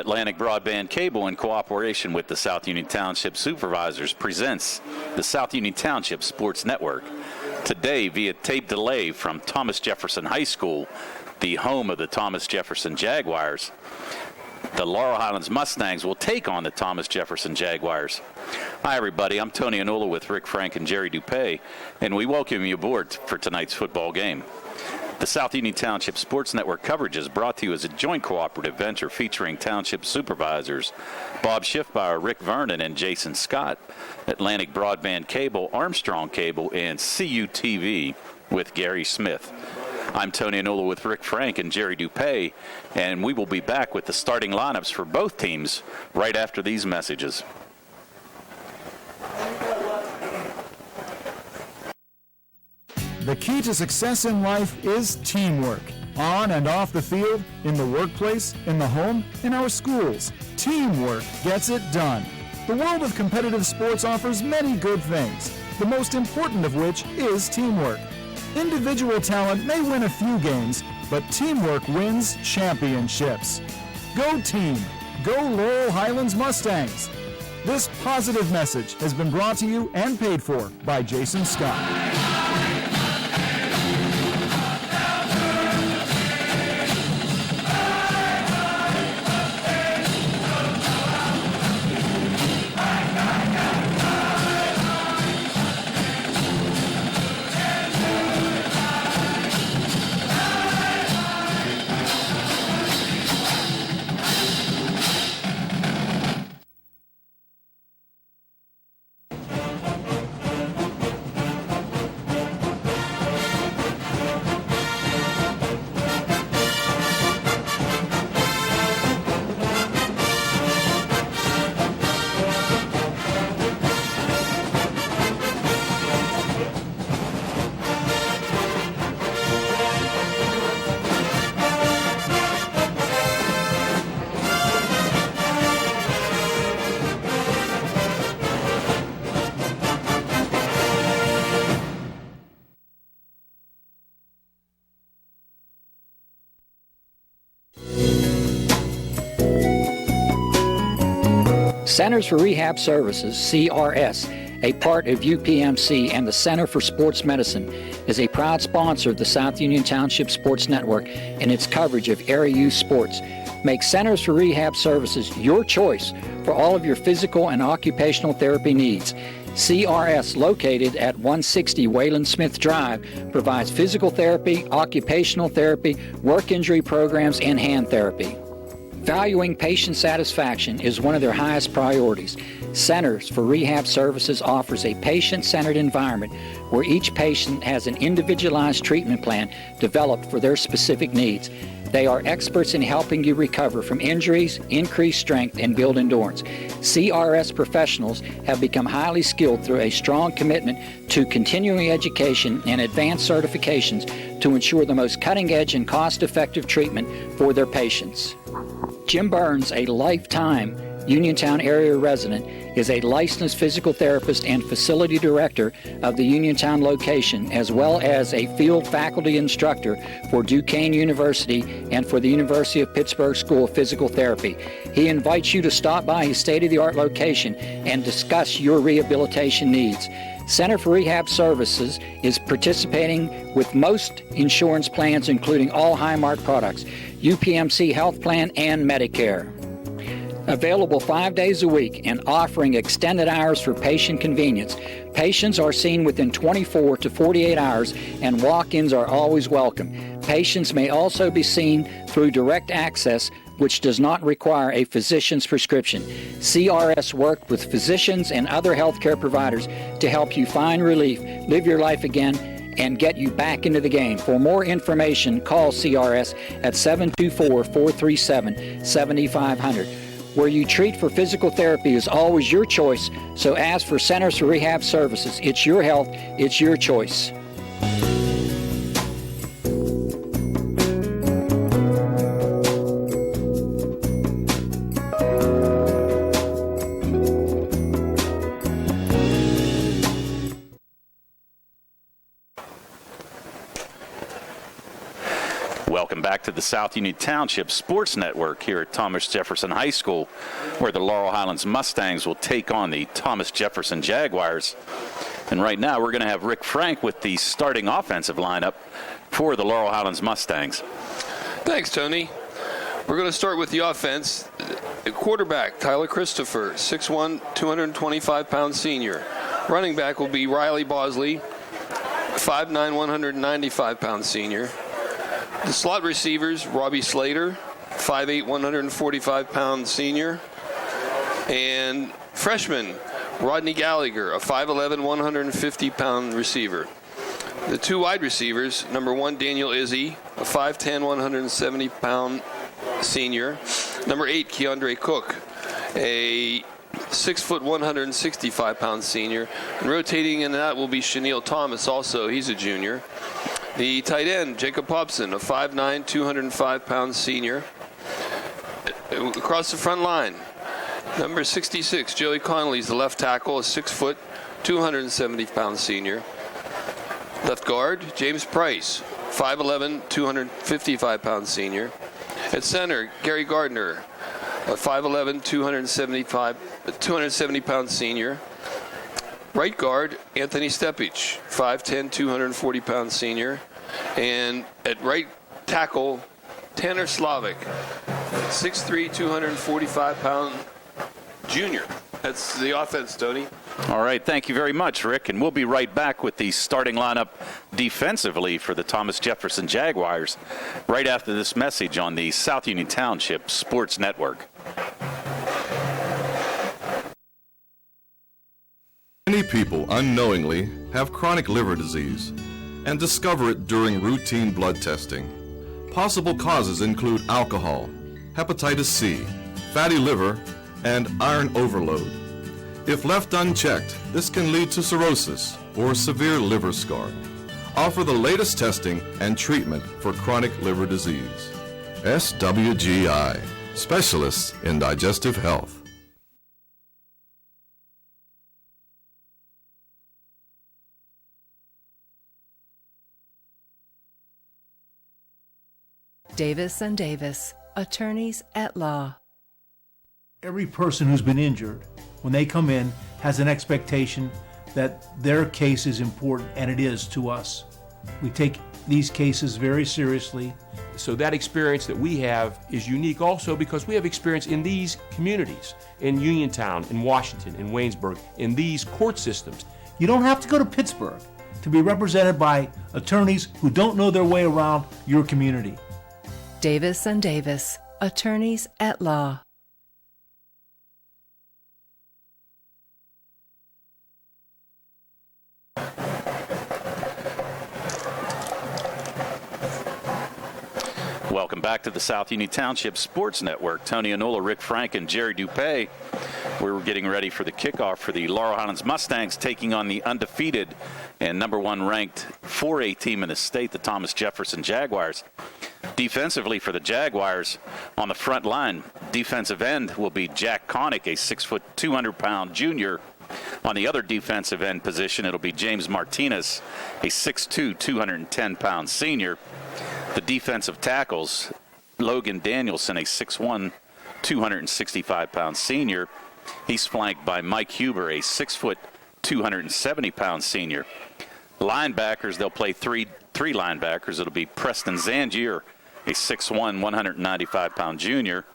Atlantic Broadband Cable, in cooperation with the South Union Township Supervisors, presents the South Union Township Sports Network. Today, via tape delay from Thomas Jefferson High School, the home of the Thomas Jefferson Jaguars, the Laurel Highlands Mustangs will take on the Thomas Jefferson Jaguars. Hi, everybody. I'm Tony Anola with Rick Frank and Jerry Dupay, and we welcome you aboard for tonight's football game. The South Union Township Sports Network coverage is brought to you as a joint cooperative venture featuring Township Supervisors Bob Schiffbauer, Rick Vernon, and Jason Scott, Atlantic Broadband Cable, Armstrong Cable, and CUTV with Gary Smith. I'm Tony Anola with Rick Frank and Jerry Dupay, and we will be back with the starting lineups for both teams right after these messages. The key to success in life is teamwork. On and off the field, in the workplace, in the home, in our schools. Teamwork gets it done. The world of competitive sports offers many good things, the most important of which is teamwork. Individual talent may win a few games, but teamwork wins championships. Go team! Go Laurel Highlands Mustangs! This positive message has been brought to you and paid for by Jason Scott. Centers for Rehab Services, CRS, a part of UPMC and the Center for Sports Medicine, is a proud sponsor of the South Union Township Sports Network and its coverage of area youth sports. Make Centers for Rehab Services your choice for all of your physical and occupational therapy needs. CRS, located at 160 Wayland Smith Drive, provides physical therapy, occupational therapy, work injury programs, and hand therapy. Valuing patient satisfaction is one of their highest priorities. Centers for Rehab Services offers a patient-centered environment where each patient has an individualized treatment plan developed for their specific needs. They are experts in helping you recover from injuries, increase strength, and build endurance. CRS professionals have become highly skilled through a strong commitment to continuing education and advanced certifications to ensure the most cutting-edge and cost-effective treatment for their patients. Jim Burns, a lifetime Uniontown area resident, is a licensed physical therapist and facility director of the Uniontown location, as well as a field faculty instructor for Duquesne University and for the University of Pittsburgh School of Physical Therapy. He invites you to stop by his state-of-the-art location and discuss your rehabilitation needs. Center for Rehab Services is participating with most insurance plans, including all Highmark products, UPMC Health Plan, and Medicare. Available 5 days a week and offering extended hours for patient convenience. Patients are seen within 24 to 48 hours, and walk-ins are always welcome. Patients may also be seen through direct access, which does not require a physician's prescription. CRS worked with physicians and other healthcare providers to help you find relief, live your life again, and get you back into the game. For more information, call CRS at 724-437-7500. Where you treat for physical therapy is always your choice, so ask for Centers for Rehab Services. It's your health, it's your choice. Welcome back to the South Union Township Sports Network here at Thomas Jefferson High School, where the Laurel Highlands Mustangs will take on the Thomas Jefferson Jaguars. And right now we're going to have Rick Frank with the starting offensive lineup for the Laurel Highlands Mustangs. Thanks, Tony. We're going to start with the offense. Quarterback, Tyler Christopher, 6'1", 225-pound senior. Running back will be Riley Bosley, 5'9", 195-pound senior. The slot receivers, Robbie Slater, 5'8", 145-pound senior. And freshman, Rodney Gallagher, a 5'11", 150-pound receiver. The two wide receivers, number 1, Daniel Izzy, a 5'10", 170-pound senior. Number 8, Keandre Cook, a 6', 165-pound senior. And rotating in that will be Chenille Thomas also. He's a junior. The tight end, Jacob Popson, a 5'9", 205-pound senior. Across the front line, number 66, Joey Connolly is the left tackle, a 6', 270-pound senior. Left guard, James Price, 5'11", 255-pound senior. At center, Gary Gardner, a 5'11", 270-pound senior. Right guard, Anthony Stepich, 5'10", 240-pound senior. And at right tackle, Tanner Slavic, 6'3", 245-pound junior. That's the offense, Tony. All right, thank you very much, Rick. And we'll be right back with the starting lineup defensively for the Thomas Jefferson Jaguars right after this message on the South Union Township Sports Network. Many people unknowingly have chronic liver disease and discover it during routine blood testing. Possible causes include alcohol, hepatitis C, fatty liver, and iron overload. If left unchecked, this can lead to cirrhosis or severe liver scarring. Offer the latest testing and treatment for chronic liver disease. SWGI, specialists in digestive health. Davis & Davis, attorneys at law. Every person who's been injured, when they come in, has an expectation that their case is important, and it is to us. We take these cases very seriously. So that experience that we have is unique also because we have experience in these communities, in Uniontown, in Washington, in Waynesburg, in these court systems. You don't have to go to Pittsburgh to be represented by attorneys who don't know their way around your community. Davis & Davis, attorneys at law. Welcome back to the South Union Township Sports Network. Tony Anola, Rick Frank, and Jerry Dupay. We're getting ready for the kickoff for the Laurel Highlands Mustangs, taking on the undefeated and number 1 ranked 4A team in the state, the Thomas Jefferson Jaguars. Defensively for the Jaguars, on the front line, defensive end will be Jack Connick, a 6', 200-pound junior. On the other defensive end position, it'll be James Martinez, a 6'2", 210-pound senior. The defensive tackles, Logan Danielson, a 6'1", 265-pound senior. He's flanked by Mike Huber, a 6', 270-pound senior. Linebackers, they'll play three linebackers. It'll be Preston Zangier, a 6'1", 195-pound junior.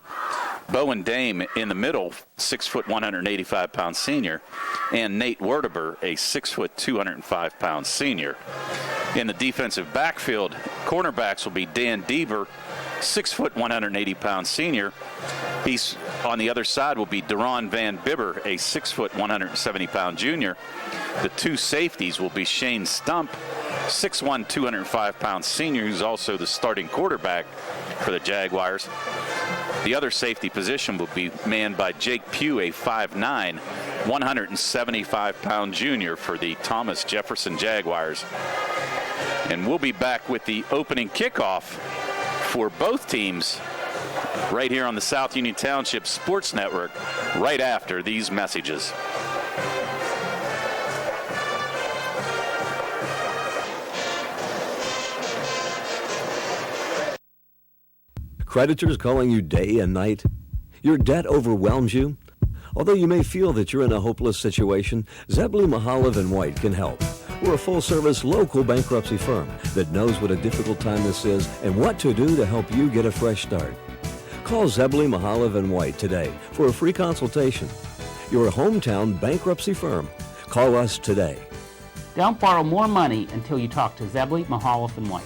Bowen Dame in the middle, 6', 185-pound senior. And Nate Werdeber, a 6', 205-pound senior. In the defensive backfield, cornerbacks will be Dan Deaver, 6', 180-pound senior. He's on the other side will be Deron Van Bibber, a 6', 170-pound junior. The two safeties will be Shane Stump, 6'1", 205-pound senior, who's also the starting quarterback for the Jaguars. The other safety position will be manned by Jake Pugh, a 5'9", 175-pound junior for the Thomas Jefferson Jaguars. And we'll be back with the opening kickoff for both teams right here on the South Union Township Sports Network right after these messages. Creditors calling you day and night? Your debt overwhelms you? Although you may feel that you're in a hopeless situation, Zebley, Mahalev & White can help. We're a full-service local bankruptcy firm that knows what a difficult time this is and what to do to help you get a fresh start. Call Zebley, Mahalev & White today for a free consultation. Your hometown bankruptcy firm. Call us today. Don't borrow more money until you talk to Zebley, Mahalev & White.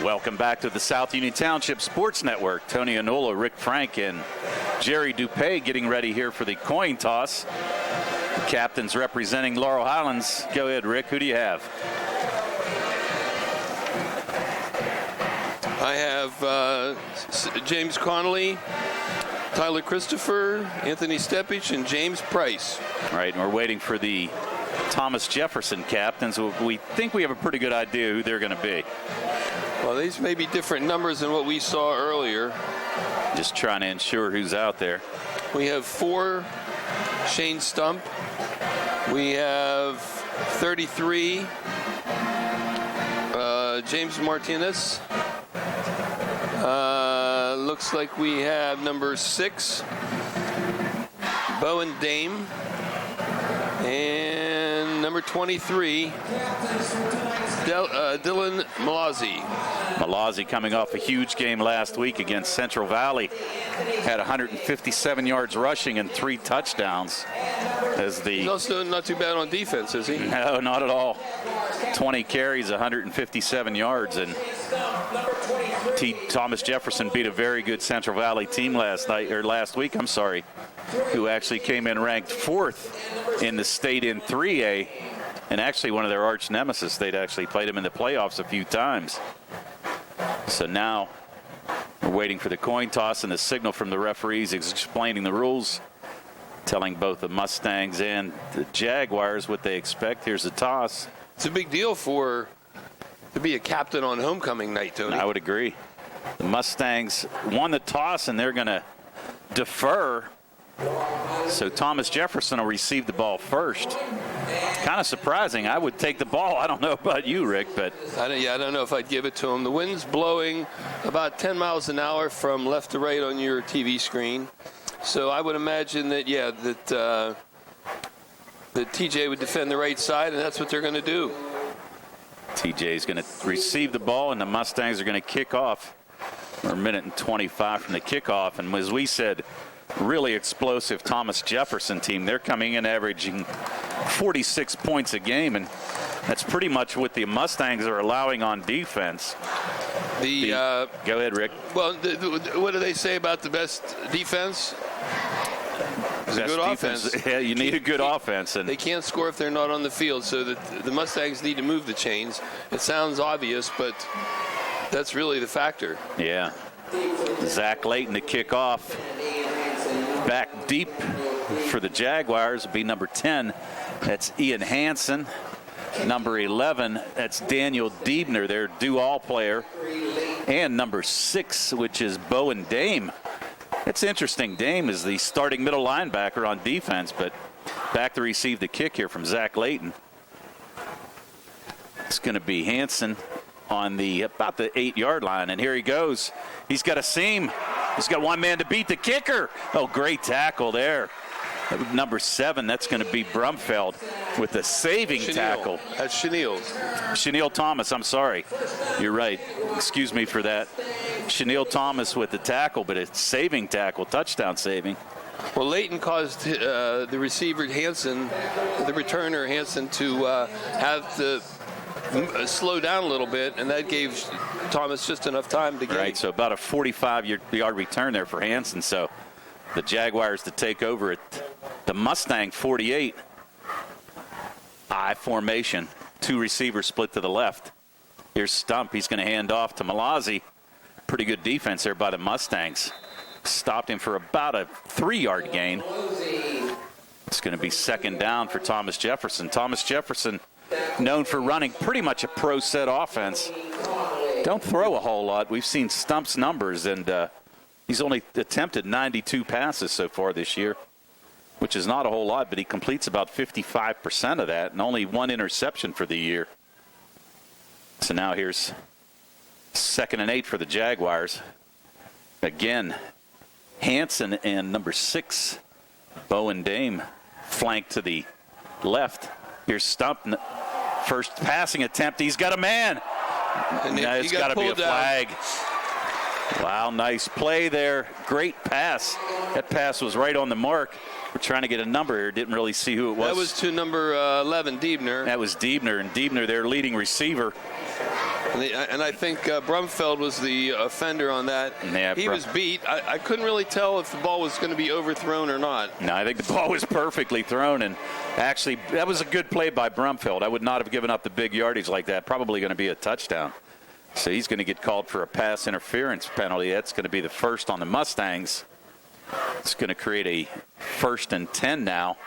Welcome back to the South Union Township Sports Network. Tony Anola, Rick Frank, and Jerry Dupay getting ready here for the coin toss. The captains representing Laurel Highlands. Go ahead, Rick. Who do you have? I have James Connolly, Tyler Christopher, Anthony Stepich, and James Price. All right, and we're waiting for the Thomas Jefferson captains. We think we have a pretty good idea who they're going to be. Well, these may be different numbers than what we saw earlier. Just trying to ensure who's out there. We have 4, Shane Stump. We have 33, James Martinez. Looks like we have number 6, Bowen Dame. And number 23, Dylan Malazzi. Malazzi coming off a huge game last week against Central Valley. Had 157 yards rushing and 3 touchdowns. He's also not too bad on defense, is he? No, not at all. 20 carries, 157 yards. And Thomas Jefferson beat a very good Central Valley team last week, who actually came in ranked 4th in the state in 3A, and actually one of their arch nemesis. They'd actually played him in the playoffs a few times. So now we're waiting for the coin toss and the signal from the referees explaining the rules, telling both the Mustangs and the Jaguars what they expect. Here's the toss. It's a big deal to be a captain on homecoming night, Tony. I would agree. The Mustangs won the toss, and they're going to defer. So Thomas Jefferson will receive the ball first. Kind of surprising. I would take the ball. I don't know about you, Rick, but I don't know if I'd give it to him. The wind's blowing about 10 miles an hour from left to right on your TV screen. So I would imagine that that TJ would defend the right side, and that's what they're going to do. TJ is going to receive the ball, and the Mustangs are going to kick off. We're a minute and 25 from the kickoff, and as we said, really explosive Thomas Jefferson team. They're coming in averaging 46 points a game, and that's pretty much what the Mustangs are allowing on defense. Go ahead, Rick. Well, what do they say about the best defense? It's a good offense. Yeah, you need a good offense. And they can't score if they're not on the field, so the Mustangs need to move the chains. It sounds obvious, but that's really the factor. Yeah. Zach Layton to kick off. Back deep for the Jaguars will be number 10. That's Ian Hansen. Number 11, that's Daniel Diebner, their do-all player. And number 6, which is Bowen Dame. It's interesting. Dame is the starting middle linebacker on defense, but back to receive the kick here from Zach Layton. It's going to be Hansen on about the 8-yard line, and here he goes. He's got a seam. He's got one man to beat the kicker. Oh, great tackle there. Number 7, that's going to be Brumfeld with the saving tackle. That's Chenille. Chenille Thomas, I'm sorry. You're right. Excuse me for that. Chenille Thomas with the tackle, but it's saving tackle, touchdown saving. Well, Leighton caused the receiver Hansen, the returner Hansen, to have to slow down a little bit, and that gave Thomas just enough time to get. Right, so about a 45-yard return there for Hansen. So the Jaguars to take over at the Mustang 48. I formation. 2 receivers split to the left. Here's Stump. He's going to hand off to Malazzi. Pretty good defense there by the Mustangs. Stopped him for about a 3-yard gain. It's going to be second down for Thomas Jefferson. Thomas Jefferson, known for running pretty much a pro set offense. Don't throw a whole lot. We've seen Stump's numbers, and he's only attempted 92 passes so far this year, which is not a whole lot, but he completes about 55% of that, and only 1 interception for the year. So now here's 2nd and 8 for the Jaguars. Again, Hansen and number 6, Bowen Dame, flanked to the left. Here's Stump. First passing attempt. He's got a man. And it's got to be a flag. Wow, nice play there. Great pass. That pass was right on the mark. We're trying to get a number here. Didn't really see who it was. That was to number 11, Diebner. That was Diebner, and Diebner, their leading receiver. And I think Brumfeld was the offender on that. Yeah, he was beat. I couldn't really tell if the ball was going to be overthrown or not. No, I think the ball was perfectly thrown. And actually, that was a good play by Brumfeld. I would not have given up the big yardage like that. Probably going to be a touchdown. So he's going to get called for a pass interference penalty. That's going to be the first on the Mustangs. It's going to create a 1st and 10 now.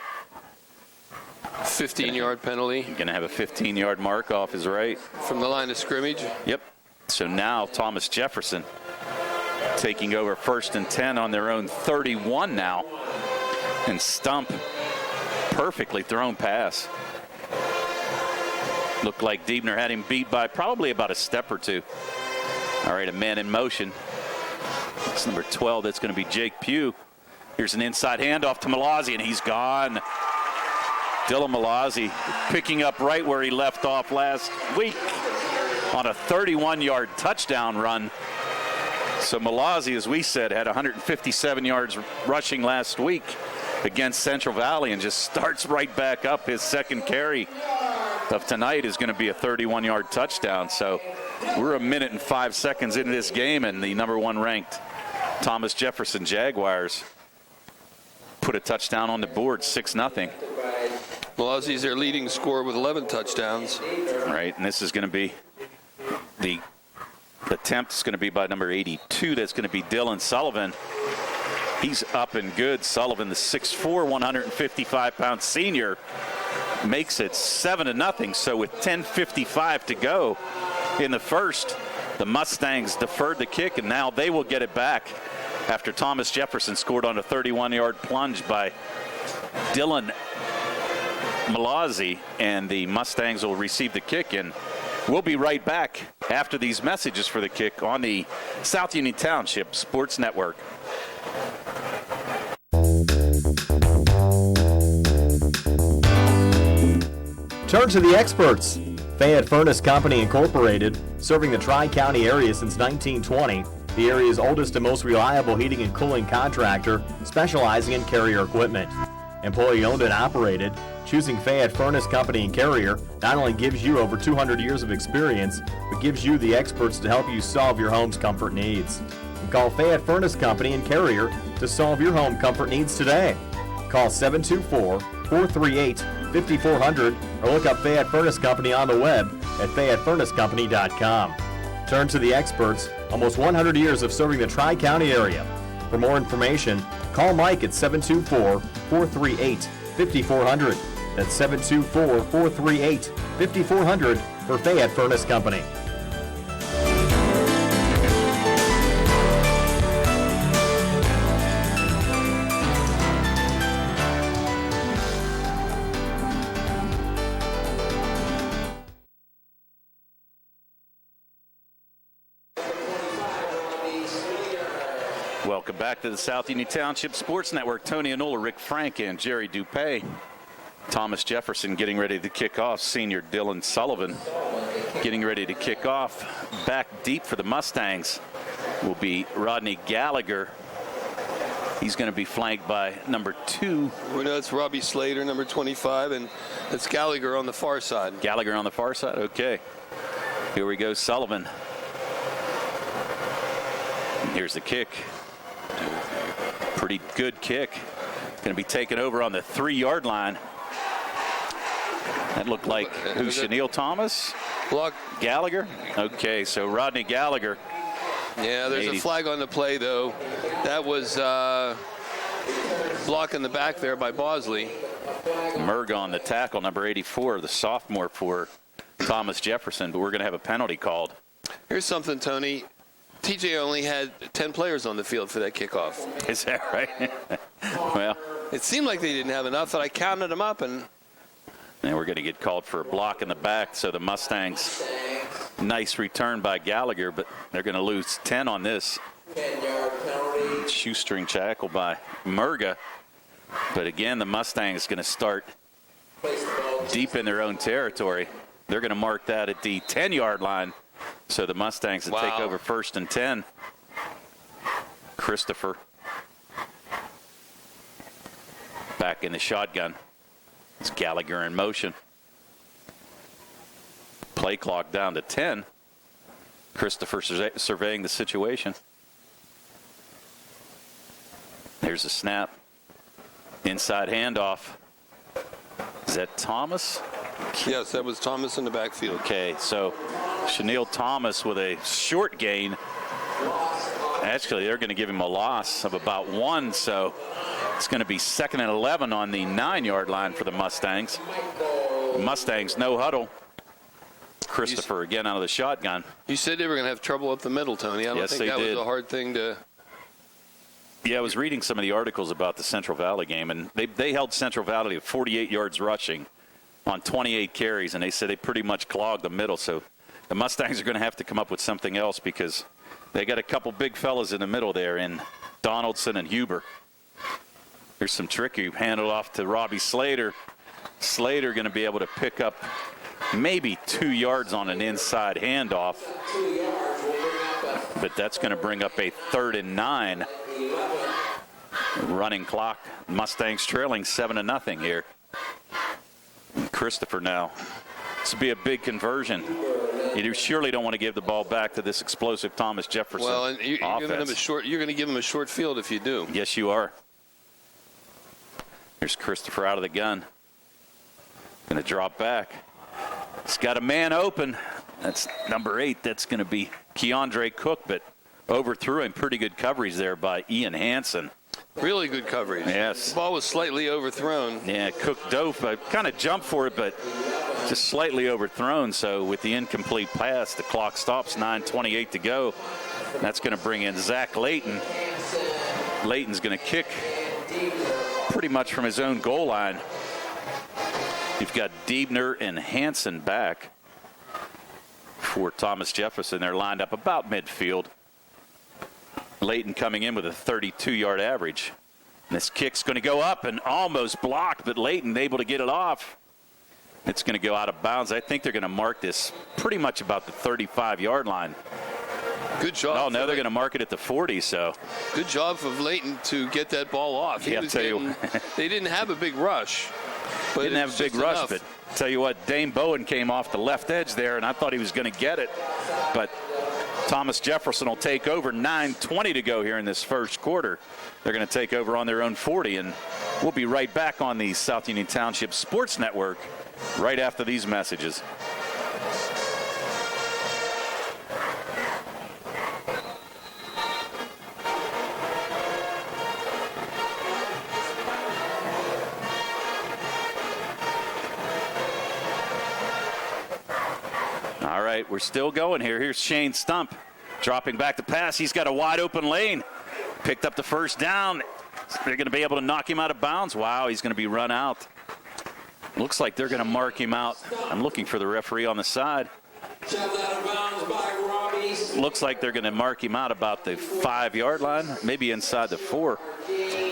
15-yard penalty. Going to have a 15-yard mark off his right. From the line of scrimmage. Yep. So now Thomas Jefferson taking over 1st and 10 on their own 31 now. And Stump, perfectly thrown pass. Looked like Diebner had him beat by probably about a step or 2. All right, a man in motion. It's number 12. That's going to be Jake Pugh. Here's an inside handoff to Malazzi, and he's gone. Dylan Malazzi picking up right where he left off last week on a 31-yard touchdown run. So Malazzi, as we said, had 157 yards rushing last week against Central Valley and just starts right back up. His second carry of tonight is going to be a 31-yard touchdown. So we're 1 minute and 5 seconds into this game, and the number 1 ranked Thomas Jefferson Jaguars put a touchdown on the board, 6-0. Malazzi's their leading scorer with 11 touchdowns. Right, and this is going to be the attempt is going to be by number 82. That's going to be Dylan Sullivan. He's up and good. Sullivan, the 6'4", 155-pound senior, makes it 7-0. So with 10:55 to go in the first, the Mustangs deferred the kick, and now they will get it back after Thomas Jefferson scored on a 31-yard plunge by Dylan Malazzi, and the Mustangs will receive the kick. And we'll be right back after these messages for the kick on the South Union Township Sports Network. Turn to the experts. Fayette Furnace Company Incorporated, serving the Tri-County area since 1920. The area's oldest and most reliable heating and cooling contractor, specializing in Carrier equipment. Employee owned and operated, choosing Fayette Furnace Company and Carrier not only gives you over 200 years of experience, but gives you the experts to help you solve your home's comfort needs. Call Fayette Furnace Company and Carrier to solve your home comfort needs today. Call 724-438-5400 or look up Fayette Furnace Company on the web at FayetteFurnaceCompany.com. Turn to the experts, almost 100 years of serving the Tri-County area. For more information, call Mike at 724-438-5400. That's 724-438-5400 for Fayette Furnace Company. Welcome back to the South Union Township Sports Network. Tony Anola, Rick Frank, and Jerry Dupay. Thomas Jefferson getting ready to kick off. Senior Dylan Sullivan getting ready to kick off. Back deep for the Mustangs. will be Rodney Gallagher. He's going to be flanked by number 2. We know it's Robbie Slater, number 25, and it's Gallagher on the far side. Gallagher on the far side? Okay. Here we go, Sullivan. And here's the kick. Pretty good kick. Going to be taken over on the 3-yard line. That looked like who? Chenille Thomas? Block. Gallagher? Okay, so Rodney Gallagher. Yeah, there's a flag on the play, though. That was block in the back there by Bosley. Merg on the tackle, number 84, the sophomore for Thomas Jefferson, but we're going to have a penalty called. Here's something, Tony. TJ only had 10 players on the field for that kickoff. Is that right? Well, it seemed like they didn't have enough, that I counted them up, and we're going to get called for a block in the back, so the Mustangs, nice return by Gallagher, but they're going to lose 10 on this. Shoestring tackle by Murga. But again, the Mustangs going to start deep in their own territory. They're going to mark that at the 10-yard line. So the Mustangs will take over 1st and 10. Christopher back in the shotgun. It's Gallagher in motion. Play clock down to 10. Christopher surveying the situation. There's a snap. Inside handoff. Is that Thomas? Yes, that was Thomas in the backfield. Okay, so Chenille Thomas with a short gain. Actually, they're going to give him a loss of about 1, so it's going to be 2nd and 11 on the 9-yard line for the Mustangs. Mustangs no huddle. Christopher again out of the shotgun. You said they were going to have trouble up the middle, Tony. I don't think that was a hard thing to... Yeah, I was reading some of the articles about the Central Valley game, and they held Central Valley to 48 yards rushing on 28 carries, and they said they pretty much clogged the middle. So the Mustangs are going to have to come up with something else because they got a couple big fellas in the middle there in Donaldson and Huber. There's some tricky handle off to Robbie Slater. Slater going to be able to pick up maybe 2 yards on an inside handoff, but that's going to bring up a 3rd and 9. Running clock. Mustangs trailing 7-0 here. Christopher now. This will be a big conversion. You surely don't want to give the ball back to this explosive Thomas Jefferson. Well, and you're going to give him a short field if you do. Yes, you are. Here's Christopher out of the gun. Going to drop back. He's got a man open. That's number 8. That's going to be Keandre Cook, but overthrew him. Pretty good coverage there by Ian Hansen. Really good coverage. Yes. The ball was slightly overthrown. Yeah, Cook dove, kind of jumped for it, but just slightly overthrown. So with the incomplete pass, the clock stops, 9:28 to go. That's going to bring in Zach Layton. Layton's going to kick pretty much from his own goal line. You've got Diebner and Hansen back for Thomas Jefferson. They're lined up about midfield. Layton coming in with a 32-yard average. And this kick's going to go up and almost blocked, but Layton able to get it off. It's going to go out of bounds. I think they're going to mark this pretty much about the 35-yard line. Good job. Oh, no, they're going to mark it at the 40, so. Good job of Layton to get that ball off. Yeah, I'll tell you. They didn't have a big rush. Didn't have a big rush, but tell you what, Dane Bowen came off the left edge there, and I thought he was going to get it. But Thomas Jefferson will take over. 9:20 to go here in this first quarter. They're going to take over on their own 40, and we'll be right back on the South Union Township Sports Network right after these messages. All right, we're still going here. Here's Shane Stump dropping back the pass. He's got a wide open lane. Picked up the first down. They're going to be able to knock him out of bounds. Wow, he's going to be run out. Looks like they're going to mark him out. I'm looking for the referee on the side. Looks like they're going to mark him out about the 5-yard line, maybe inside the 4.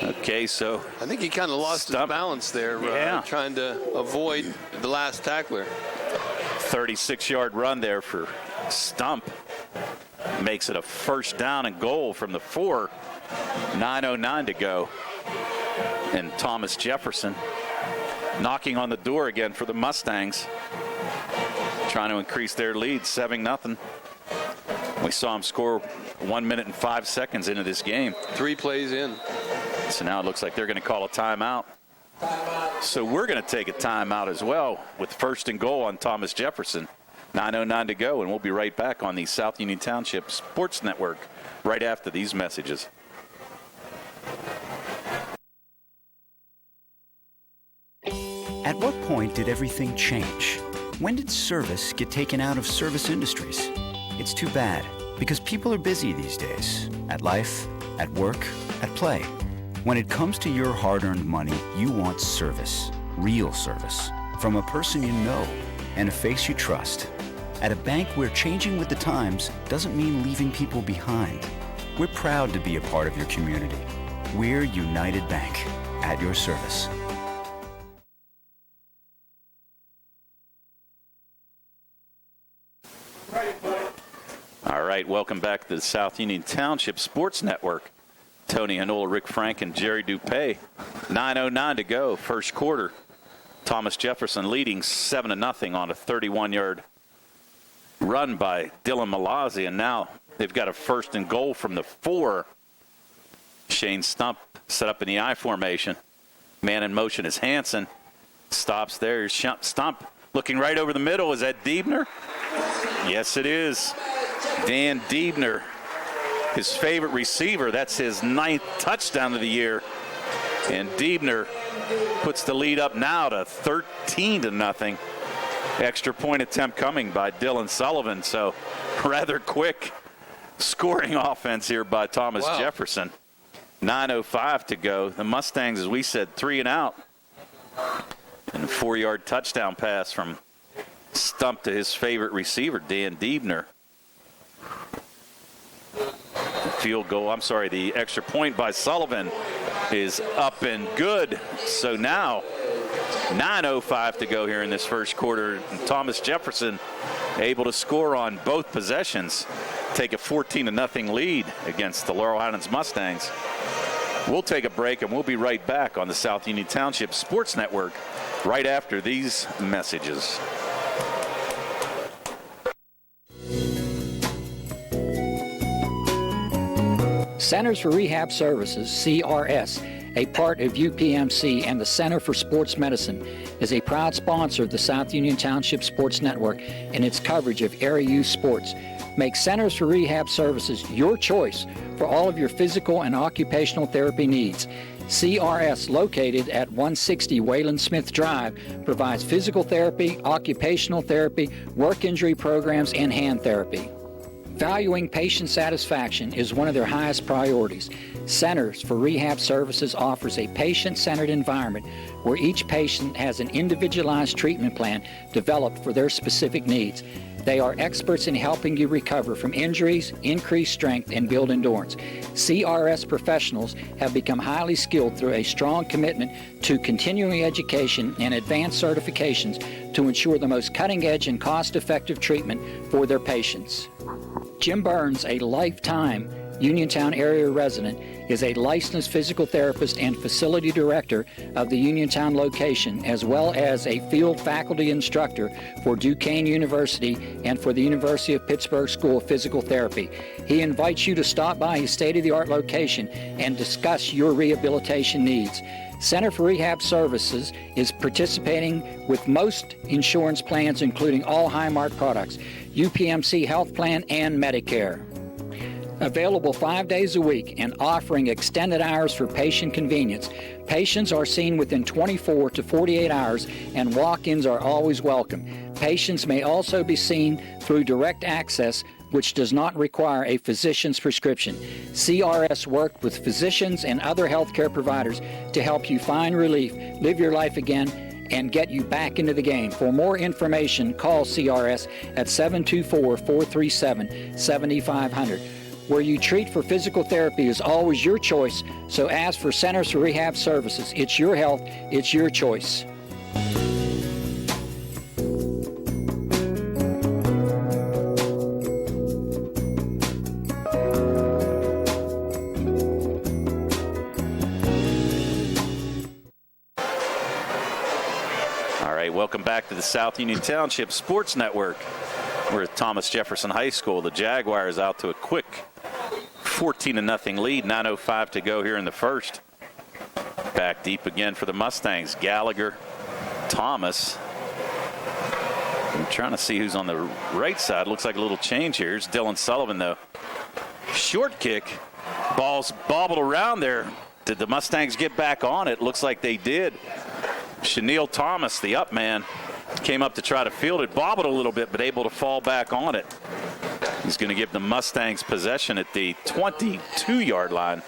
Okay, so I think he kind of lost his balance there, trying to avoid the last tackler. 36-yard run there for Stump. makes it a first down and goal from the 4. 9:09 to go. And Thomas Jefferson knocking on the door again for the Mustangs, trying to increase their lead, 7-0. We saw him score 1 minute and 5 seconds into this game. 3 plays in. So now it looks like they're going to call a timeout. So we're going to take a timeout as well with first and goal on Thomas Jefferson. 9:09 to go, and we'll be right back on the South Union Township Sports Network right after these messages. At what point did everything change? When did service get taken out of service industries? It's too bad, because people are busy these days. At life, at work, at play. When it comes to your hard-earned money, you want service. Real service. From a person you know and a face you trust. At a bank where changing with the times doesn't mean leaving people behind. We're proud to be a part of your community. We're United Bank, at your service. All right, welcome back to the South Union Township Sports Network. Tony Hanola, Rick Frank, and Jerry Dupay. 9:09 to go, first quarter. Thomas Jefferson leading 7-0 on a 31-yard run by Dylan Malazzi, and now they've got a first and goal from the 4. Shane Stump set up in the I formation. Man in motion is Hansen. Stops there. Stump looking right over the middle. Is that Diebner? Yes, it is. Dan Diebner, his favorite receiver. That's his 9th touchdown of the year. And Diebner puts the lead up now to 13-0. Extra point attempt coming by Dylan Sullivan. So rather quick scoring offense here by Thomas Jefferson. 9:05 to go. The Mustangs, as we said, 3 and out. And a 4-yard touchdown pass from Stump to his favorite receiver, Dan Diebner. The extra point by Sullivan is up and good. So now 9:05 to go here in this first quarter. And Thomas Jefferson able to score on both possessions, take a 14-0 lead against the Laurel Highlands Mustangs. We'll take a break, and we'll be right back on the South Union Township Sports Network right after these messages. Centers for Rehab Services, CRS, a part of UPMC and the Center for Sports Medicine, is a proud sponsor of the South Union Township Sports Network and its coverage of area youth sports. Make Centers for Rehab Services your choice for all of your physical and occupational therapy needs. CRS, located at 160 Wayland Smith Drive, provides physical therapy, occupational therapy, work injury programs, and hand therapy. Valuing patient satisfaction is one of their highest priorities. Centers for Rehab Services offers a patient-centered environment where each patient has an individualized treatment plan developed for their specific needs. They are experts in helping you recover from injuries, increase strength, and build endurance. CRS professionals have become highly skilled through a strong commitment to continuing education and advanced certifications to ensure the most cutting-edge and cost-effective treatment for their patients. Jim Burns, a lifetime Uniontown area resident, is a licensed physical therapist and facility director of the Uniontown location, as well as a field faculty instructor for Duquesne University and for the University of Pittsburgh School of Physical Therapy. He invites you to stop by his state-of-the-art location and discuss your rehabilitation needs. Center for Rehab Services is participating with most insurance plans, including all Highmark products, UPMC Health Plan, and Medicare. Available 5 days a week and offering extended hours for patient convenience. Patients are seen within 24 to 48 hours, and walk-ins are always welcome. Patients may also be seen through direct access, which does not require a physician's prescription. CRS worked with physicians and other healthcare providers to help you find relief, live your life again, and get you back into the game. For more information, call CRS at 724-437-7500. Where you treat for physical therapy is always your choice, so ask for Centers for Rehab Services. It's your health, it's your choice. Welcome back to the South Union Township Sports Network. We're at Thomas Jefferson High School. The Jaguars out to a quick 14-0 lead. 9:05 to go here in the first. Back deep again for the Mustangs. Gallagher, Thomas. I'm trying to see who's on the right side. Looks like a little change here. Here's Dylan Sullivan, though. Short kick. Ball's bobbled around there. Did the Mustangs get back on it? Looks like they did. Chenille Thomas, the up man, came up to try to field it. Bobbled a little bit, but able to fall back on it. He's going to give the Mustangs possession at the 22-yard line.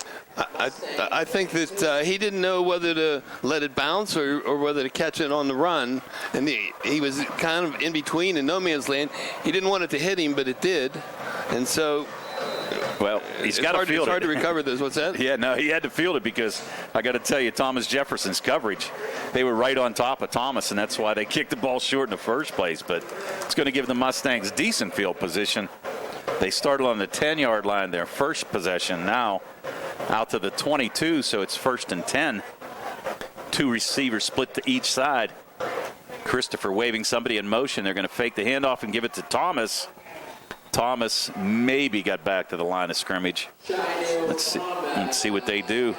I think that he didn't know whether to let it bounce or whether to catch it on the run. And he was kind of in between in no man's land. He didn't want it to hit him, but it did. And so... Well, he's got to field it. It's hard to recover this. What's that? Yeah, no, he had to field it because I got to tell you, Thomas Jefferson's coverage, they were right on top of Thomas, and that's why they kicked the ball short in the first place. But it's going to give the Mustangs decent field position. They started on the 10-yard line, their first possession. Now out to the 22, so it's 1st and 10. Two receivers split to each side. Christopher waving somebody in motion. They're going to fake the handoff and give it to Thomas. Thomas maybe got back to the line of scrimmage. Let's see what they do.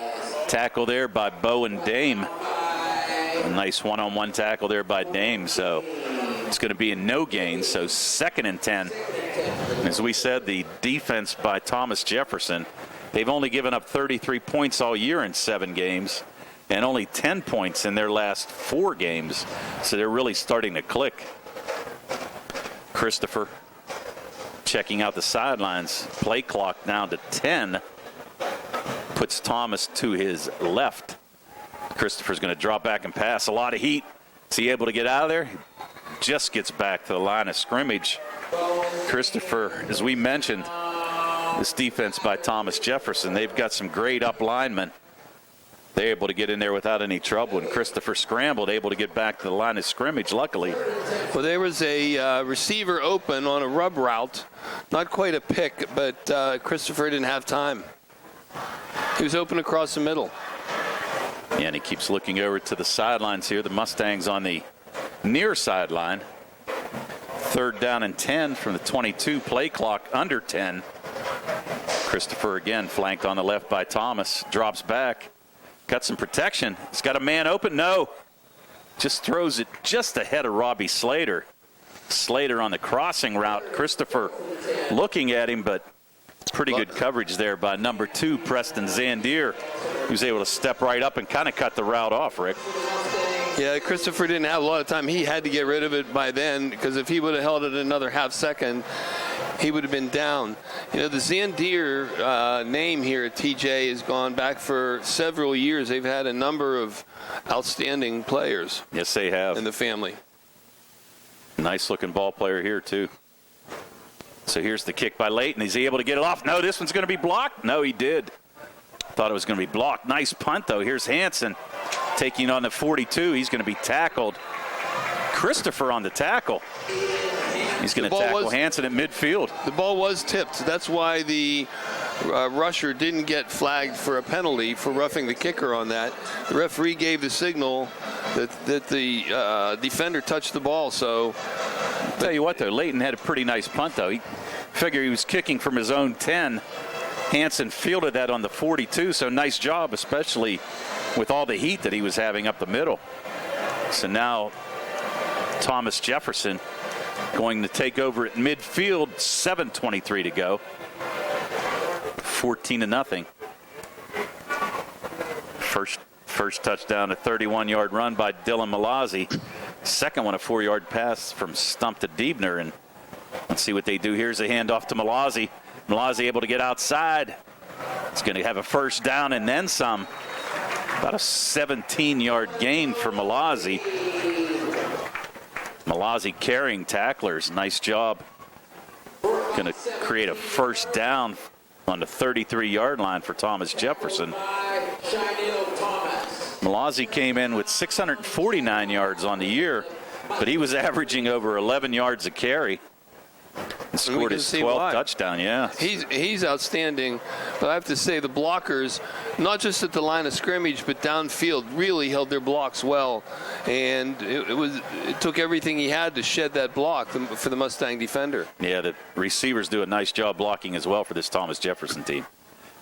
Tackle there by Bo and Dame. A nice one-on-one tackle there by Dame. So it's going to be a no gain. So 2nd and 10. As we said, the defense by Thomas Jefferson, they've only given up 33 points all year in 7 games and only 10 points in their last 4 games. So they're really starting to click. Christopher checking out the sidelines. Play clock down to 10. Puts Thomas to his left. Christopher's going to drop back and pass. A lot of heat. Is he able to get out of there? Just gets back to the line of scrimmage. Christopher, as we mentioned, this defense by Thomas Jefferson, they've got some great up linemen. They're able to get in there without any trouble, and Christopher scrambled, able to get back to the line of scrimmage, luckily. Well, there was a receiver open on a rub route. Not quite a pick, but Christopher didn't have time. He was open across the middle. Yeah, and he keeps looking over to the sidelines here. The Mustangs on the near sideline. 3rd down and 10 from the 22. Play clock under 10. Christopher again flanked on the left by Thomas. Drops back. Got some protection. He's got a man open. No. Just throws it just ahead of Robbie Slater. Slater on the crossing route. Christopher looking at him, but pretty good coverage there by number 2, Preston Zandier, who's able to step right up and kind of cut the route off, Rick. Yeah, Christopher didn't have a lot of time. He had to get rid of it by then, because if he would have held it another half second, he would have been down. You know, the Zandier name here at TJ has gone back for several years. They've had a number of outstanding players. Yes, they have. In the family. Nice looking ball player here, too. So here's the kick by Layton. Is he able to get it off? No, this one's going to be blocked. No, he did. Thought it was going to be blocked. Nice punt, though. Here's Hansen taking on the 42. He's going to be tackled. Christopher on the tackle. He's going to tackle Hansen at midfield. The ball was tipped. That's why the rusher didn't get flagged for a penalty for roughing the kicker on that. The referee gave the signal that the defender touched the ball. So, I'll tell you what, though, Layton had a pretty nice punt, though. He figured he was kicking from his own 10. Hansen fielded that on the 42, so nice job, especially with all the heat that he was having up the middle. So now Thomas Jefferson going to take over at midfield. 7:23 to go. 14-0. First touchdown, a 31-yard run by Dylan Malazzi. Second one, a 4-yard pass from Stump to Diebner. And let's see what they do. Here's a handoff to Malazzi. Malazzi able to get outside. It's going to have a first down and then some. About a 17-yard gain for Malazzi. Malazzi carrying tacklers. Nice job. Going to create a first down on the 33-yard line for Thomas Jefferson. Malazzi came in with 649 yards on the year, but he was averaging over 11 yards a carry. And scored his 12th touchdown, yeah. He's outstanding, but I have to say the blockers, not just at the line of scrimmage, but downfield, really held their blocks well. And it took everything he had to shed that block for the Mustang defender. Yeah, the receivers do a nice job blocking as well for this Thomas Jefferson team.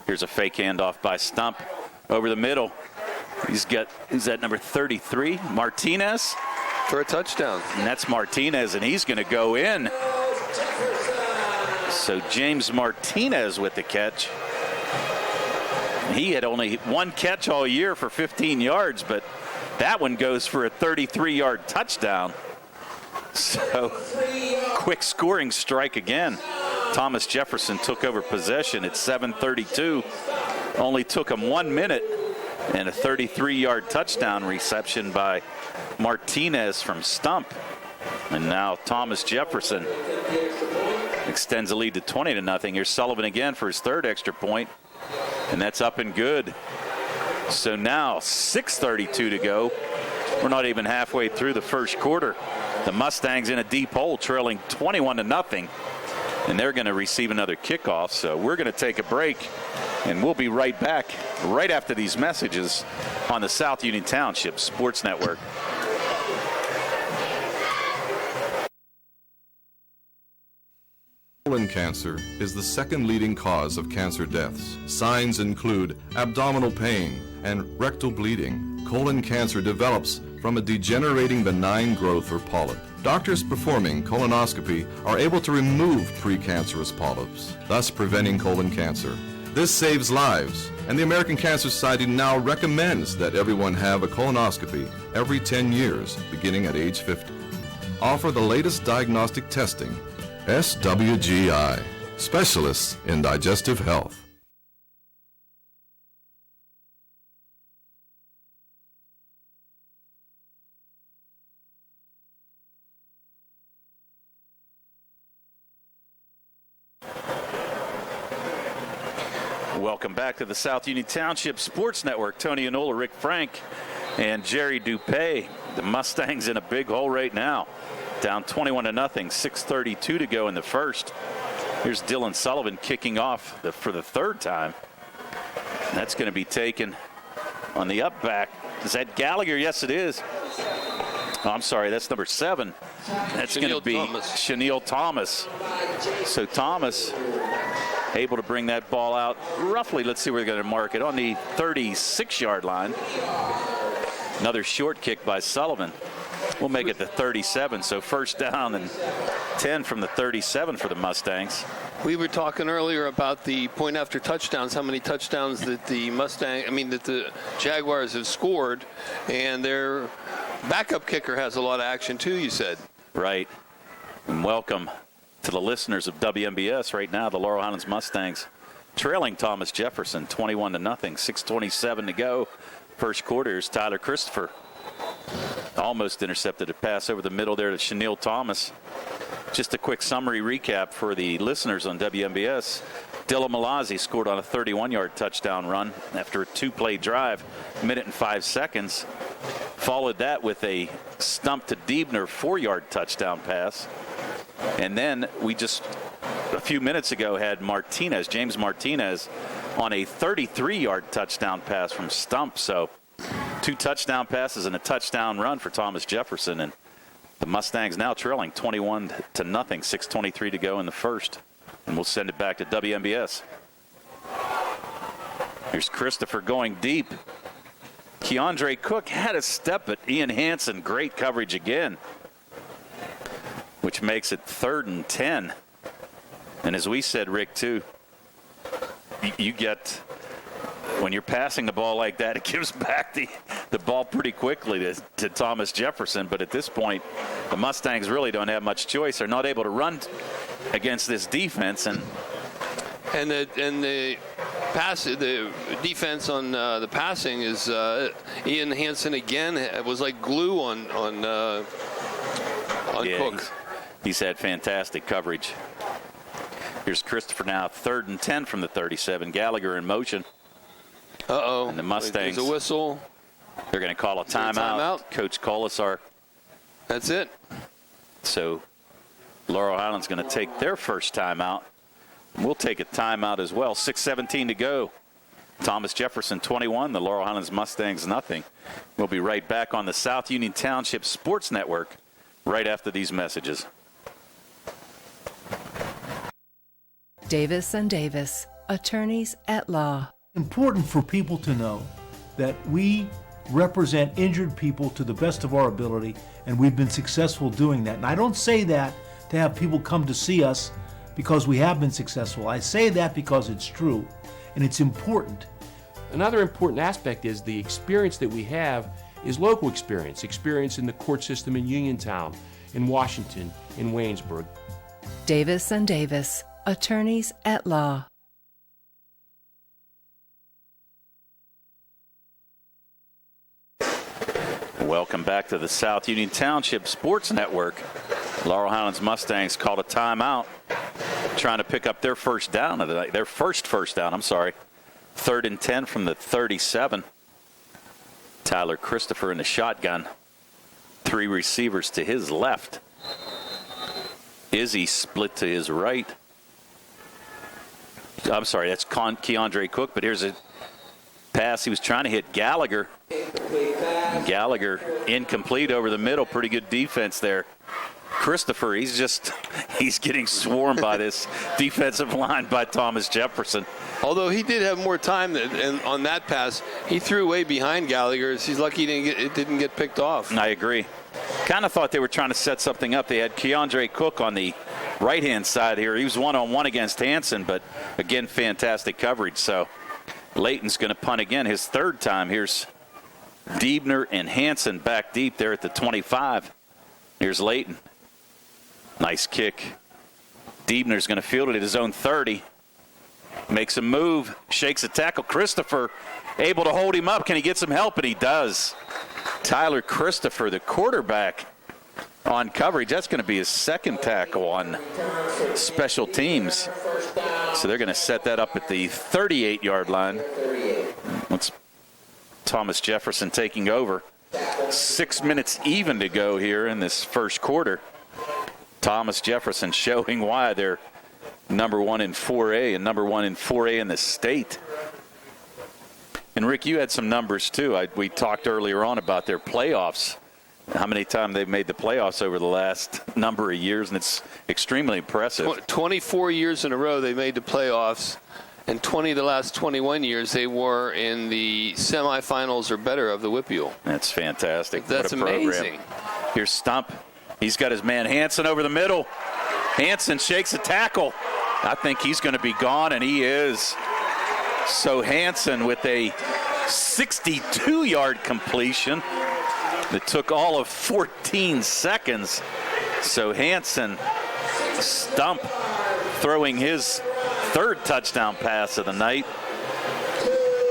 Here's a fake handoff by Stump over the middle. Who's that number 33? Martinez? For a touchdown. And that's Martinez, and he's going to go in. So James Martinez with the catch. He had only one catch all year for 15 yards, but that one goes for a 33-yard touchdown. So quick scoring strike again. Thomas Jefferson took over possession at 7:32. Only took him 1 minute, and a 33-yard touchdown reception by Martinez from Stump. And now Thomas Jefferson extends the lead to 20-0. Here's Sullivan again for his third extra point, and that's up and good. So now 6:32 to go. We're not even halfway through the first quarter. The Mustangs in a deep hole, trailing 21-0, and they're going to receive another kickoff. So we're going to take a break, and we'll be right back right after these messages on the South Union Township Sports Network. Colon cancer is the second leading cause of cancer deaths. Signs include abdominal pain and rectal bleeding. Colon cancer develops from a degenerating benign growth or polyp. Doctors performing colonoscopy are able to remove precancerous polyps, thus preventing colon cancer. This saves lives, and the American Cancer Society now recommends that everyone have a colonoscopy every 10 years, beginning at age 50. Offer the latest diagnostic testing. SWGI, specialists in digestive health. Welcome back to the South Union Township Sports Network. Tony Inola, Rick Frank, and Jerry Dupay. The Mustangs in a big hole right now. Down 21-0, 6:32 to go in the first. Here's Dylan Sullivan kicking off for the third time. And that's going to be taken on the up back. Is that Gallagher? Yes, it is. Oh, I'm sorry, that's number 7. That's going to be Chenille Thomas. So Thomas able to bring that ball out roughly, let's see where they're going to mark it, on the 36-yard line. Another short kick by Sullivan. We'll make it to 37, so first down and 10 from the 37 for the Mustangs. We were talking earlier about the point after touchdowns, how many touchdowns that the Jaguars have scored, and their backup kicker has a lot of action too, you said. Right. And welcome to the listeners of WMBS. Right now, the Laurel Highlands Mustangs trailing Thomas Jefferson 21-0, 6:27 to go. First quarter is Tyler Christopher. Almost intercepted a pass over the middle there to Chenille Thomas. Just a quick summary recap for the listeners on WMBS. Dylan Malazzi scored on a 31-yard touchdown run after a 2-play drive, minute and 5 seconds. Followed that with a Stump to Diebner 4-yard touchdown pass. And then we just a few minutes ago had James Martinez, on a 33-yard touchdown pass from Stump. So 2 touchdown passes and a touchdown run for Thomas Jefferson. And the Mustangs now trailing 21-0, 6:23 to go in the first. And we'll send it back to WMBS. Here's Christopher going deep. Keandre Cook had a step at Ian Hansen. Great coverage again, which makes it 3rd and 10. And as we said, Rick, too, you get, when you're passing the ball like that, it gives back the ball pretty quickly to Thomas Jefferson. But at this point, the Mustangs really don't have much choice. They're not able to run against this defense. And the defense on the passing is Ian Hansen again. It was like glue on Cook. He's had fantastic coverage. Here's Christopher now, 3rd and 10 from the 37. Gallagher in motion. Uh-oh. And the Mustangs. There's a whistle. They're going to call a timeout. Coach Colasar. That's it. So Laurel Highlands going to take their first timeout. We'll take a timeout as well. 6:17 to go. Thomas Jefferson 21, the Laurel Highlands Mustangs nothing. We'll be right back on the South Union Township Sports Network right after these messages. Davis and Davis, attorneys at law. Important for people to know that we represent injured people to the best of our ability, and we've been successful doing that. And I don't say that to have people come to see us because we have been successful. I say that because it's true, and it's important. Another important aspect is the experience that we have is local experience in the court system in Uniontown, in Washington, in Waynesburg. Davis and Davis, attorneys at law. Welcome back to the South Union Township Sports Network. Laurel Highlands Mustangs called a timeout, trying to pick up their first down of the night. Their first down, 3rd and 10 from the 37. Tyler Christopher in the shotgun. 3 receivers to his left. Izzy split to his right. I'm sorry, that's Keandre Cook, but here's a pass. He was trying to hit Gallagher. Gallagher incomplete over the middle. Pretty good defense there. Christopher, he's getting swarmed by this defensive line by Thomas Jefferson. Although he did have more time on that pass, he threw way behind Gallagher. He's lucky it didn't get picked off. I agree. Kind of thought they were trying to set something up. They had Keandre Cook on the right-hand side here. He was one-on-one against Hansen, but again, fantastic coverage. So Layton's going to punt again, his 3rd time. Here's Diebner and Hansen back deep there at the 25. Here's Layton. Nice kick. Diebner's going to field it at his own 30. Makes a move, shakes a tackle. Christopher able to hold him up. Can he get some help? And he does. Tyler Christopher, the quarterback, on coverage. That's going to be his 2nd tackle on special teams. So they're going to set that up at the 38-yard line. That's Thomas Jefferson taking over. 6 minutes even to go here in this first quarter. Thomas Jefferson showing why they're number 1 in 4A and number 1 in 4A in the state. And Rick, you had some numbers too. We talked earlier on about their playoffs, how many times they've made the playoffs over the last number of years, and it's extremely impressive. 24 years in a row they made the playoffs, and 20 of the last 21 years they were in the semifinals or better of the WIPUL. That's fantastic. That's what a program. amazing. Here's Stump. He's got his man Hansen over the middle. Hansen shakes a tackle. I think he's going to be gone, and he is. So Hansen with a 62-yard completion that took all of 14 seconds. So Hansen, Stump throwing his 3rd touchdown pass of the night.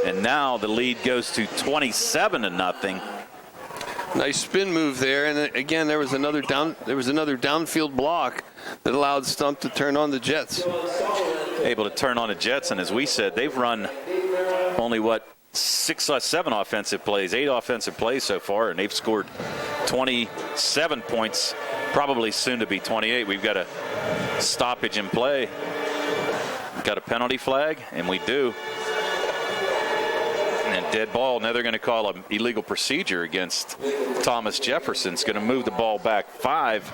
And now the lead goes to 27-0. Nice spin move there, and again there was another downfield block that allowed Stump to turn on the Jets. Able to turn on the Jets, and as we said, they've run only 7 offensive plays, 8 offensive plays so far, and they've scored 27 points, probably soon to be 28. We've got a stoppage in play. Got a penalty flag, and we do. And dead ball. Now they're going to call an illegal procedure against Thomas Jefferson. It's going to move the ball back 5.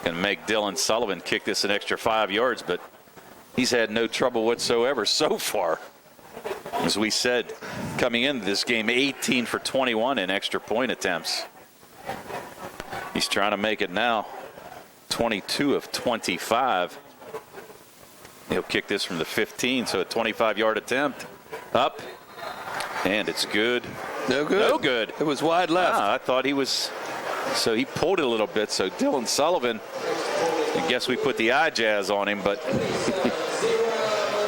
Going to make Dylan Sullivan kick this an extra 5 yards, but he's had no trouble whatsoever so far. As we said, coming into this game, 18 for 21 in extra point attempts. He's trying to make it now. 22 of 25. He'll kick this from the 15, so a 25-yard attempt. Up, and it's good. No good. No good. It was wide left. I thought he was. So he pulled it a little bit. So Dylan Sullivan, I guess we put the eye jazz on him, but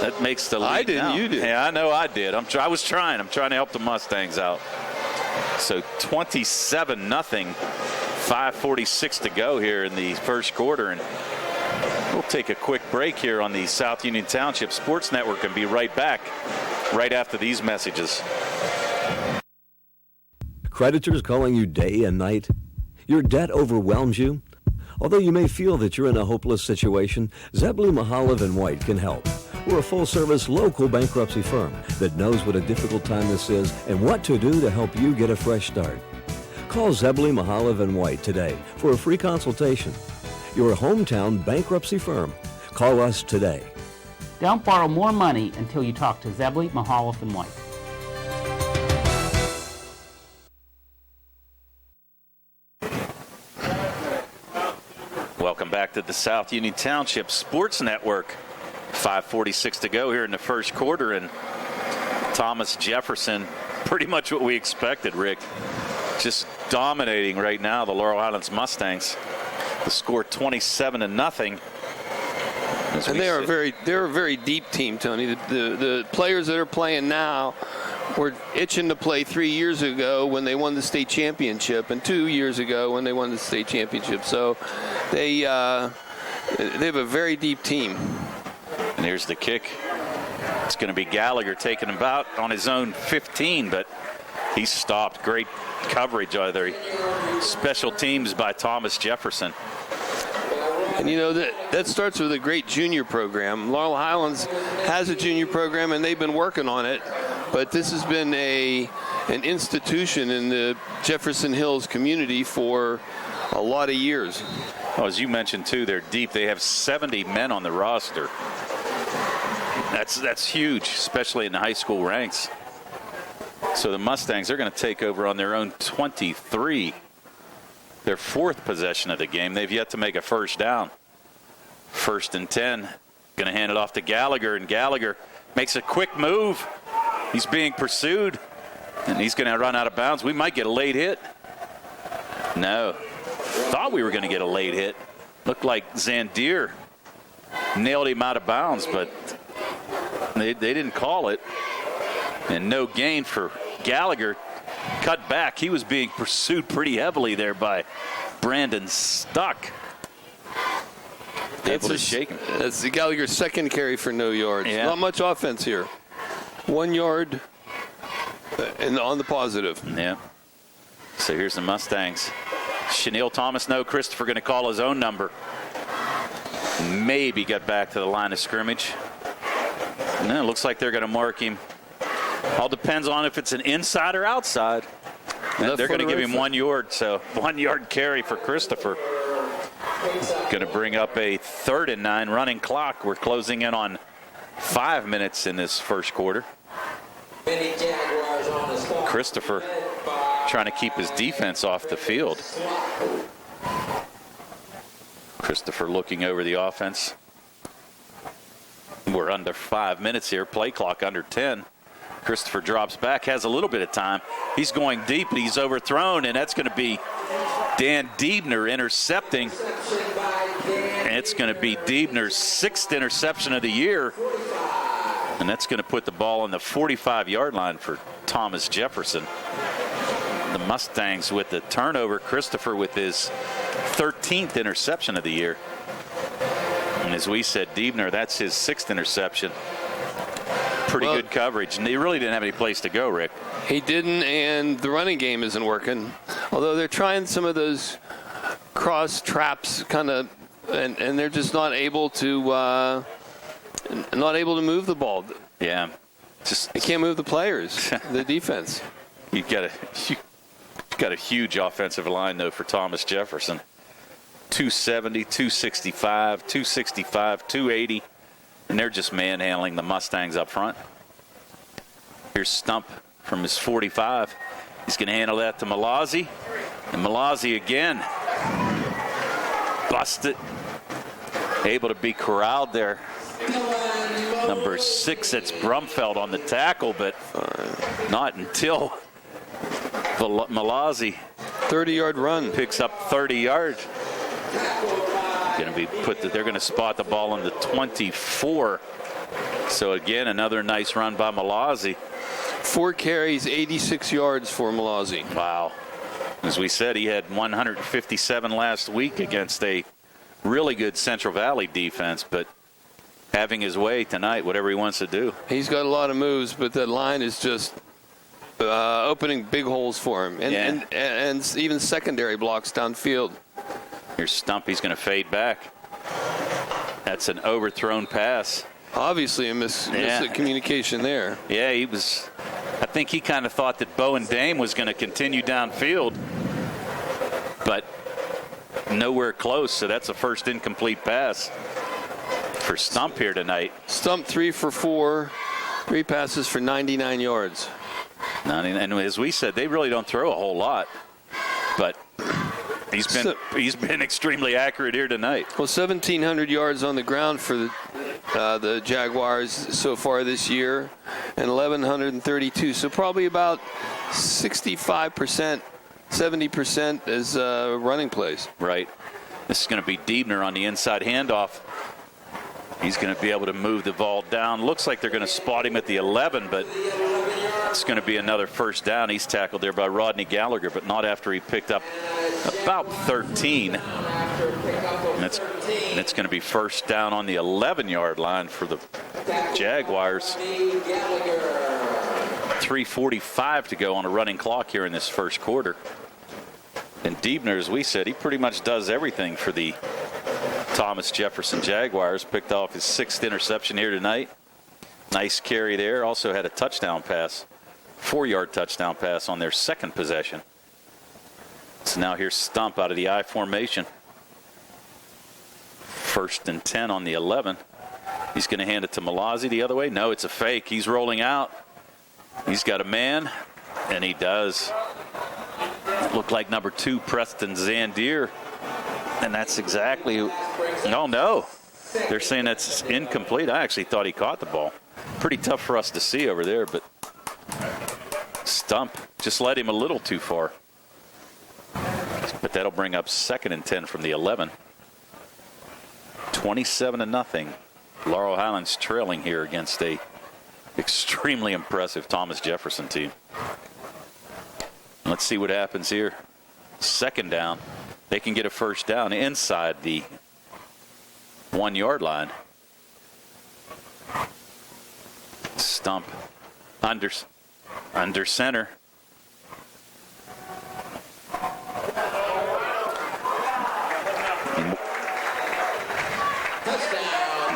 that makes the lead. I didn't. Now. You did. Yeah, I know I did. I was trying. I'm trying to help the Mustangs out. So 27-0. 5:46 to go here in the first quarter, and we'll take a quick break here on the South Union Township Sports Network and be right back right after these messages. Creditors calling you day and night? Your debt overwhelms you? Although you may feel that you're in a hopeless situation, Zebulon Mahalev and White can help. We're a full-service local bankruptcy firm that knows what a difficult time this is and what to do to help you get a fresh start. Call Zebulon Mahalev and White today for a free consultation. Your hometown bankruptcy firm. Call us today. Don't borrow more money until you talk to Zebulon Mahalev and White. Welcome back to the South Union Township Sports Network. 5:46 to go here in the first quarter, and Thomas Jefferson, pretty much what we expected, Rick. Just dominating right now the Laurel Highlands Mustangs. The score 27-0. And they're a very deep team, Tony. The players that are playing now were itching to play 3 years ago when they won the state championship, and 2 years ago when they won the state championship. So they have a very deep team. And here's the kick. It's going to be Gallagher taking him out on his own 15, but he's stopped. Great coverage either. Special teams by Thomas Jefferson. And you know that starts with a great junior program. Laurel Highlands has a junior program, and they've been working on it. But this has been an institution in the Jefferson Hills community for a lot of years. Oh, as you mentioned too, they're deep. They have 70 men on the roster. That's huge, especially in the high school ranks. So the Mustangs, they're going to take over on their own 23. Their fourth possession of the game. They've yet to make a first down. 1st and 10. Going to hand it off to Gallagher, and Gallagher makes a quick move. He's being pursued, and he's going to run out of bounds. We might get a late hit. No. Thought we were going to get a late hit. Looked like Zandier nailed him out of bounds, but they didn't call it. And no gain for Gallagher. Cut back. He was being pursued pretty heavily there by Brandon Stuck. Able to shake him. That's the Gallagher's second carry for no yards. Yeah. Not much offense here. 1 yard and on the positive. Yeah. So here's the Mustangs. Chanel Thomas, no. Christopher going to call his own number. Maybe get back to the line of scrimmage. No, it looks like they're going to mark him. All depends on if it's an inside or outside. And they're going to give him 1 yard, so 1 yard carry for Christopher. Going to bring up a 3rd and 9 running clock. We're closing in on 5 minutes in this first quarter. Christopher trying to keep his defense off the field. Christopher looking over the offense. We're under 5 minutes here. Play clock under 10. Christopher drops back, has a little bit of time. He's going deep, but he's overthrown, and that's going to be Dan Diebner intercepting. And it's going to be Diebner's 6th interception of the year. And that's going to put the ball on the 45-yard line for Thomas Jefferson. The Mustangs with the turnover. Christopher with his 13th interception of the year. And as we said, Diebner, that's his 6th interception. Pretty good coverage, and he really didn't have any place to go, Rick. He didn't, and the running game isn't working. Although they're trying some of those cross traps, kind of, and they're just not able to move the ball. Yeah, they can't move the players, the defense. You've got a huge offensive line though for Thomas Jefferson. 270, 265, 265, 280. And they're just manhandling the Mustangs up front. Here's Stump from his 45. He's going to handle that to Malazzi. And Malazzi again. Busted. Able to be corralled there. Number 6, that's Brumfeld on the tackle, but not until Malazzi. 30-yard run. Picks up 30 yards. Going to be they're going to spot the ball on the 24. So again, another nice run by Malazzi. 4 carries, 86 yards for Malazzi. Wow. As we said, he had 157 last week against a really good Central Valley defense, but having his way tonight, whatever he wants to do. He's got a lot of moves, but that line is just opening big holes for him, and even secondary blocks downfield. Here's Stump. He's going to fade back. That's an overthrown pass. Obviously a miscommunication there. Yeah, I think he kind of thought that Bowen Dame was going to continue downfield, but nowhere close. So that's a first incomplete pass for Stump here tonight. Stump 3 for 4, 3 passes for 99 yards. And as we said, they really don't throw a whole lot, but he's been extremely accurate here tonight. Well, 1,700 yards on the ground for the Jaguars so far this year, and 1,132. So probably about 65%, 70% is running plays. Right. This is going to be Diebner on the inside handoff. He's going to be able to move the ball down. Looks like they're going to spot him at the 11, but it's going to be another first down. He's tackled there by Rodney Gallagher, but not after he picked up about 13. And it's going to be first down on the 11-yard line for the Jaguars. 3:45 to go on a running clock here in this first quarter. And Diebner, as we said, he pretty much does everything for the Thomas Jefferson Jaguars. Picked off his 6th interception here tonight. Nice carry there. Also had a touchdown pass, 4-yard touchdown pass on their second possession. So now here's Stump out of the I formation. 1st and 10 on the 11. He's going to hand it to Malazzi the other way. No, it's a fake. He's rolling out. He's got a man, and he does. Look like number 2, Preston Zandier. And that's exactly. Oh, no. They're saying that's incomplete. I actually thought he caught the ball. Pretty tough for us to see over there, but Stump just led him a little too far. But that'll bring up 2nd and 10 from the 11. 27-0. Laurel Highlands trailing here against a extremely impressive Thomas Jefferson team. Let's see what happens here. 2nd down. They can get a first down inside the 1-yard line. Stump under center.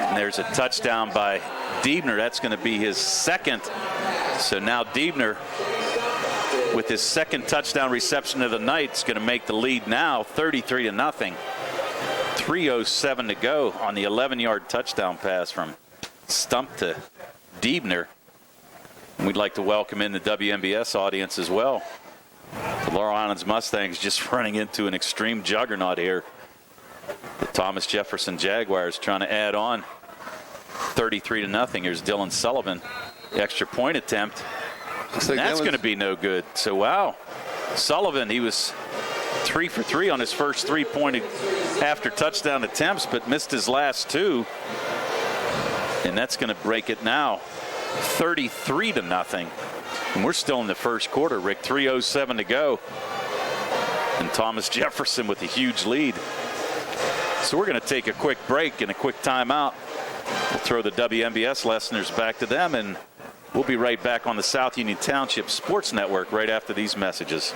And there's a touchdown by Diebner. That's going to be his 2nd. So now Diebner, with his 2nd touchdown reception of the night, is going to make the lead now 33-0. 3:07 to go on the 11-yard touchdown pass from Stump to Diebner. And we'd like to welcome in the WMBS audience as well. The Laurel Highlands Mustangs just running into an extreme juggernaut here. The Thomas Jefferson Jaguars trying to add on 33-0. Here's Dylan Sullivan. The extra point attempt. Like that's going to be no good. So, wow. Sullivan, he was 3 for 3 on his first 3-point after touchdown attempts, but missed his last 2. And that's going to break it now 33-0. And we're still in the first quarter, Rick. 3:07 to go. And Thomas Jefferson with a huge lead. So we're going to take a quick break and a quick timeout. We'll throw the WMBS listeners back to them, and we'll be right back on the South Union Township Sports Network right after these messages.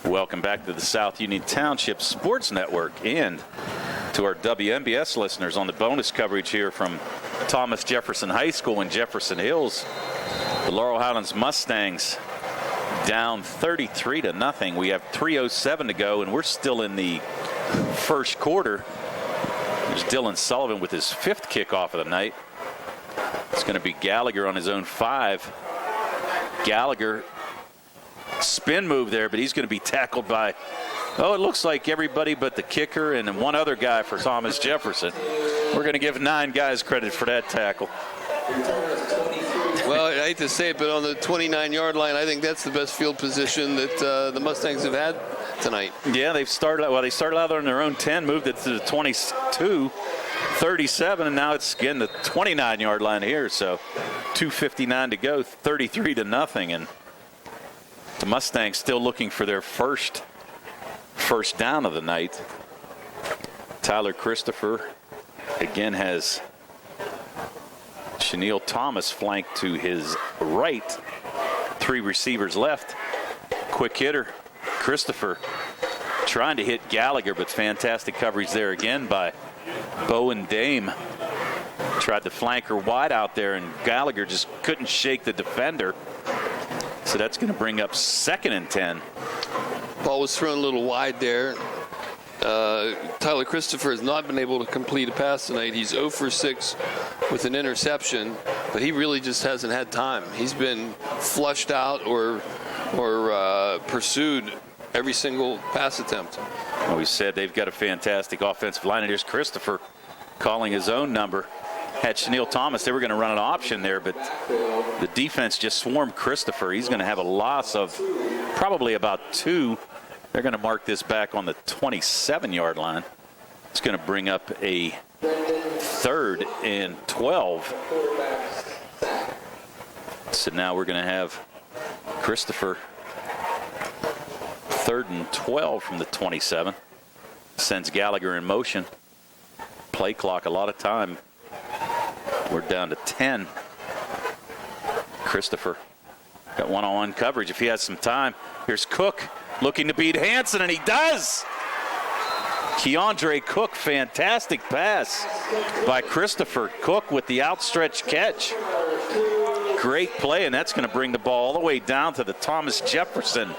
Welcome back to the South Union Township Sports Network and to our WMBS listeners on the bonus coverage here from Thomas Jefferson High School in Jefferson Hills. The Laurel Highlands Mustangs down 33-0. We have 3:07 to go, and we're still in the first quarter. There's Dylan Sullivan with his 5th kickoff of the night. It's going to be Gallagher on his own 5. Gallagher, spin move there, but he's going to be tackled by, it looks like everybody but the kicker and one other guy for Thomas Jefferson. We're going to give 9 guys credit for that tackle. Well, I hate to say it, but on the 29-yard line, I think that's the best field position that the Mustangs have had tonight. Yeah, they started out on their own 10, moved it to the 22, 37, and now it's again the 29-yard line here. So 2:59 to go, 33-0, and the Mustangs still looking for their first down of the night. Tyler Christopher again has Chenille Thomas flanked to his right. 3 receivers left. Quick hitter, Christopher, trying to hit Gallagher, but fantastic coverage there again by Bowen Dame. Tried to flank her wide out there, and Gallagher just couldn't shake the defender. So that's going to bring up 2nd and 10. Ball was thrown a little wide there. Tyler Christopher has not been able to complete a pass tonight. He's 0 for 6 with an interception, but he really just hasn't had time. He's been flushed out or pursued every single pass attempt. Well, we said they've got a fantastic offensive line, and here's Christopher calling his own number. Had Chenille Thomas, they were going to run an option there, but the defense just swarmed Christopher. He's going to have a loss of probably about 2. They're going to mark this back on the 27-yard line. It's going to bring up a 3rd and 12. So now we're going to have Christopher 3rd and 12 from the 27. Sends Gallagher in motion. Play clock, a lot of time. We're down to 10. Christopher got one-on-one coverage if he has some time. Here's Cook looking to beat Hansen, and he does. Keandre Cook, fantastic pass by Christopher. Cook with the outstretched catch. Great play, and that's going to bring the ball all the way down to the Thomas Jefferson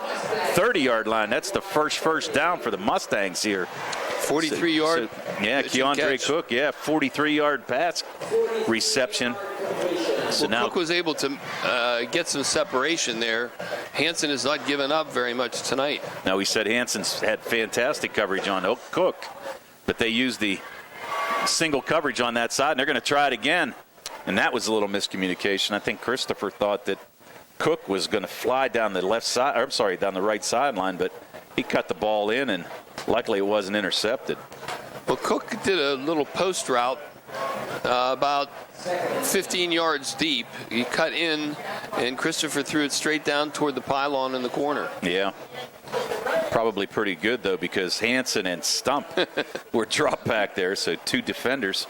30-yard line. That's the first down for the Mustangs here. 43-yard. Yeah, Keandre Cook, 43-yard pass reception. So now Cook was able to get some separation there. Hansen has not given up very much tonight. Now, we said Hansen's had fantastic coverage on Cook, but they used the single coverage on that side, and they're going to try it again. And that was a little miscommunication. I think Christopher thought that Cook was going to fly down the down the right sideline, but he cut the ball in, and luckily it wasn't intercepted. Well, Cook did a little post route about 15 yards deep. He cut in, and Christopher threw it straight down toward the pylon in the corner. Yeah. Probably pretty good, though, because Hansen and Stump were dropped back there, so 2 defenders.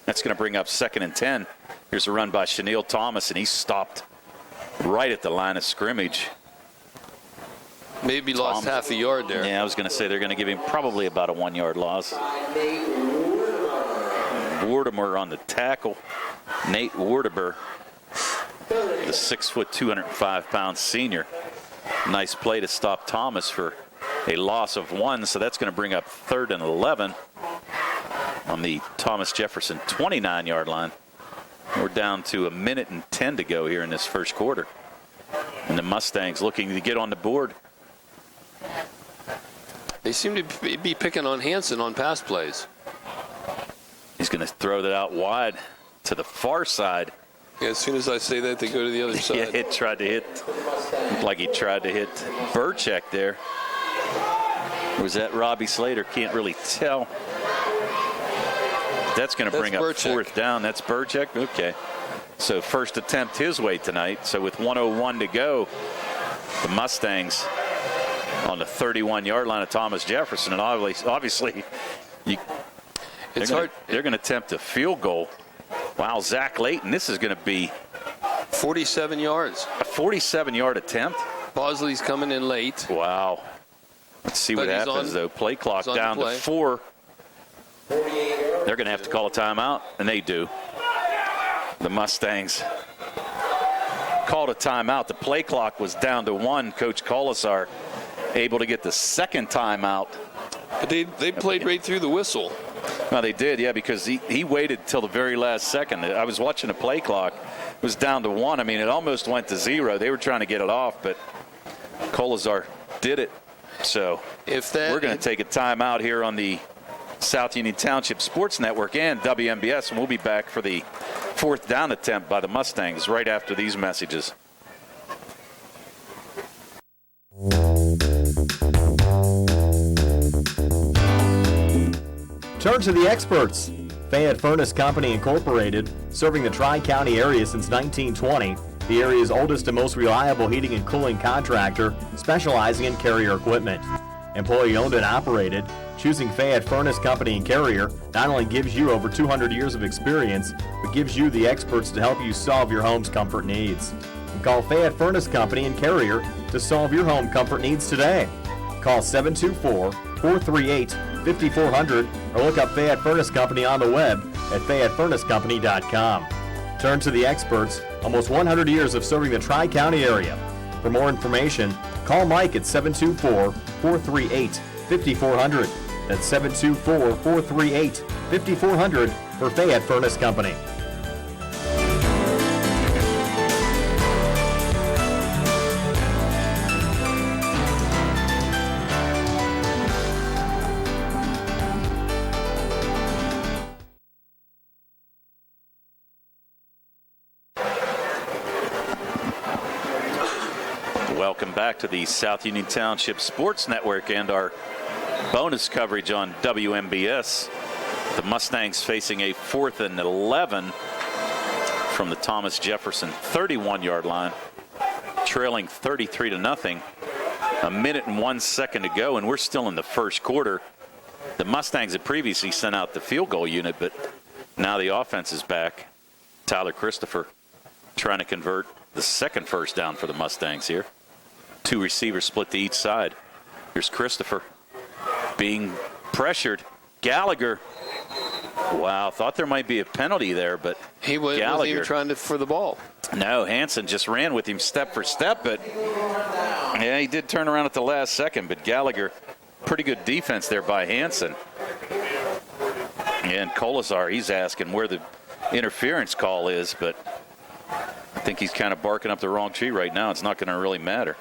That's going to bring up 2nd and 10. Here's a run by Chenille Thomas, and he stopped right at the line of scrimmage. Maybe lost half a yard there. Yeah, I was going to say they're going to give him probably about a 1-yard loss. Wardemer on the tackle. Nate Wardemer, the 6', 205-pound senior. Nice play to stop Thomas for a loss of 1, so that's going to bring up 3rd and 11 on the Thomas Jefferson 29-yard line. We're down to 1:10 to go here in this first quarter. And the Mustangs looking to get on the board. They seem to be picking on Hansen on pass plays. He's going to throw that out wide to the far side. Yeah, as soon as I say that, they go to the other side. Yeah, looked like he tried to hit Burchek there. Or was that Robbie Slater? Can't really tell. That's going to bring up Burchek. 4th down. That's Burchek? Okay. So first attempt his way tonight. So with 1:01 to go, the Mustangs on the 31-yard line of Thomas Jefferson. And obviously they're going to attempt a field goal. Wow, Zach Layton, this is going to be 47 yards. A 47-yard attempt. Bosley's coming in late. Wow. Let's see what happens, though. Play clock down to 4. They're going to have to call a timeout, and they do. The Mustangs called a timeout. The play clock was down to 1. Coach Colasar able to get the second timeout. But they played right through the whistle. Well, they did, yeah, because he waited till the very last second. I was watching the play clock. It was down to 1. I mean, it almost went to 0. They were trying to get it off, but Colazar did it. So we're going to take a timeout here on the South Union Township Sports Network and WMBS, and we'll be back for the 4th down attempt by the Mustangs right after these messages. Turn to the experts. Fayette Furnace Company Incorporated, serving the Tri-County area since 1920, the area's oldest and most reliable heating and cooling contractor, specializing in Carrier equipment. Employee-owned and operated, choosing Fayette Furnace Company and Carrier not only gives you over 200 years of experience, but gives you the experts to help you solve your home's comfort needs. Call Fayette Furnace Company and Carrier to solve your home comfort needs today. Call 724-438-5400 or look up Fayette Furnace Company on the web at FayetteFurnaceCompany.com. Turn to the experts, almost 100 years of serving the Tri-County area. For more information, call Mike at 724-438-5400. That's 724-438-5400 for Fayette Furnace Company. Welcome back to the South Union Township Sports Network and our bonus coverage on WMBS. The Mustangs facing a 4th and 11 from the Thomas Jefferson 31-yard line, trailing 33-0. A minute and 1 second to go, and we're still in the first quarter. The Mustangs had previously sent out the field goal unit, but now the offense is back. Tyler Christopher trying to convert the second first down for the Mustangs here. 2 receivers split to each side. Here's Christopher being pressured. Gallagher. Wow, thought there might be a penalty there, but he wasn't even trying for the ball. No, Hansen just ran with him step for step, but yeah, he did turn around at the last second, but Gallagher, pretty good defense there by Hansen. And Colazar, he's asking where the interference call is, but I think he's kind of barking up the wrong tree right now. It's not going to really matter.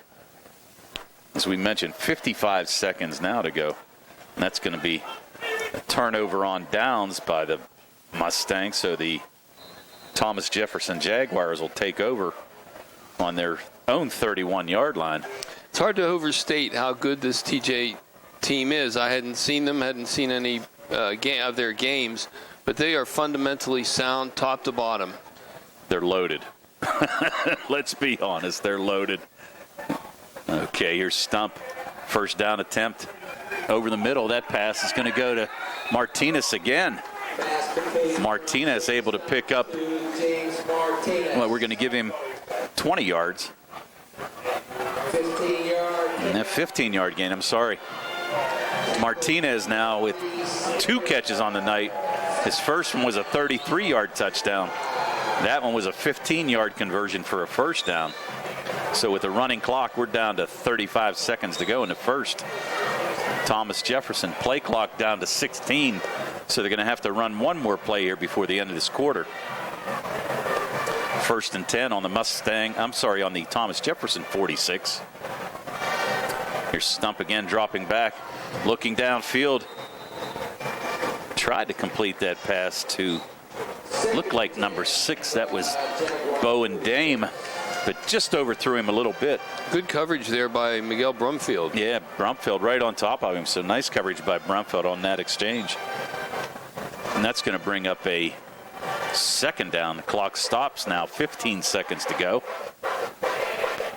As we mentioned, 55 seconds now to go. And that's going to be a turnover on downs by the Mustangs. So the Thomas Jefferson Jaguars will take over on their own 31-yard line. It's hard to overstate how good this TJ team is. I hadn't seen them, hadn't seen any of their games, but they are fundamentally sound top to bottom. They're loaded. Let's be honest, they're loaded. Okay, here's Stump. First down attempt over the middle. That pass is going to go to Martinez again. Martinez able to pick up, well, we're going to give him 20 yards. And a 15-yard gain, I'm sorry. Martinez now with 2 catches on the night. His first one was a 33-yard touchdown. That one was a 15-yard conversion for a first down. So with the running clock, we're down to 35 seconds to go in the first. Thomas Jefferson, play clock down to 16. So they're going to have to run one more play here before the end of this quarter. 1st and 10 on the on the Thomas Jefferson 46. Here's Stump again dropping back, looking downfield. Tried to complete that pass to looked like number 6. That was Bowen Dame, but just overthrew him a little bit. Good coverage there by Miguel Brumfield. Yeah, Brumfield right on top of him. So nice coverage by Brumfield on that exchange. And that's going to bring up a second down. The clock stops now. 15 seconds to go.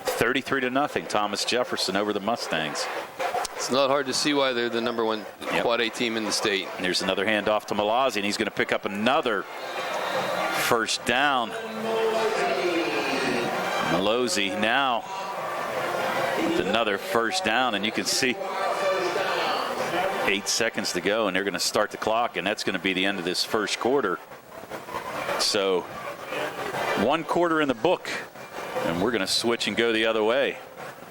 33-0. Thomas Jefferson over the Mustangs. It's not hard to see why they're the number 1 Quad A team in the state. And there's another handoff to Malazzi, and he's going to pick up another first down. Malozzi now with another first down, and you can see 8 seconds to go, and they're going to start the clock, and that's going to be the end of this first quarter. So 1 quarter in the book, and we're going to switch and go the other way.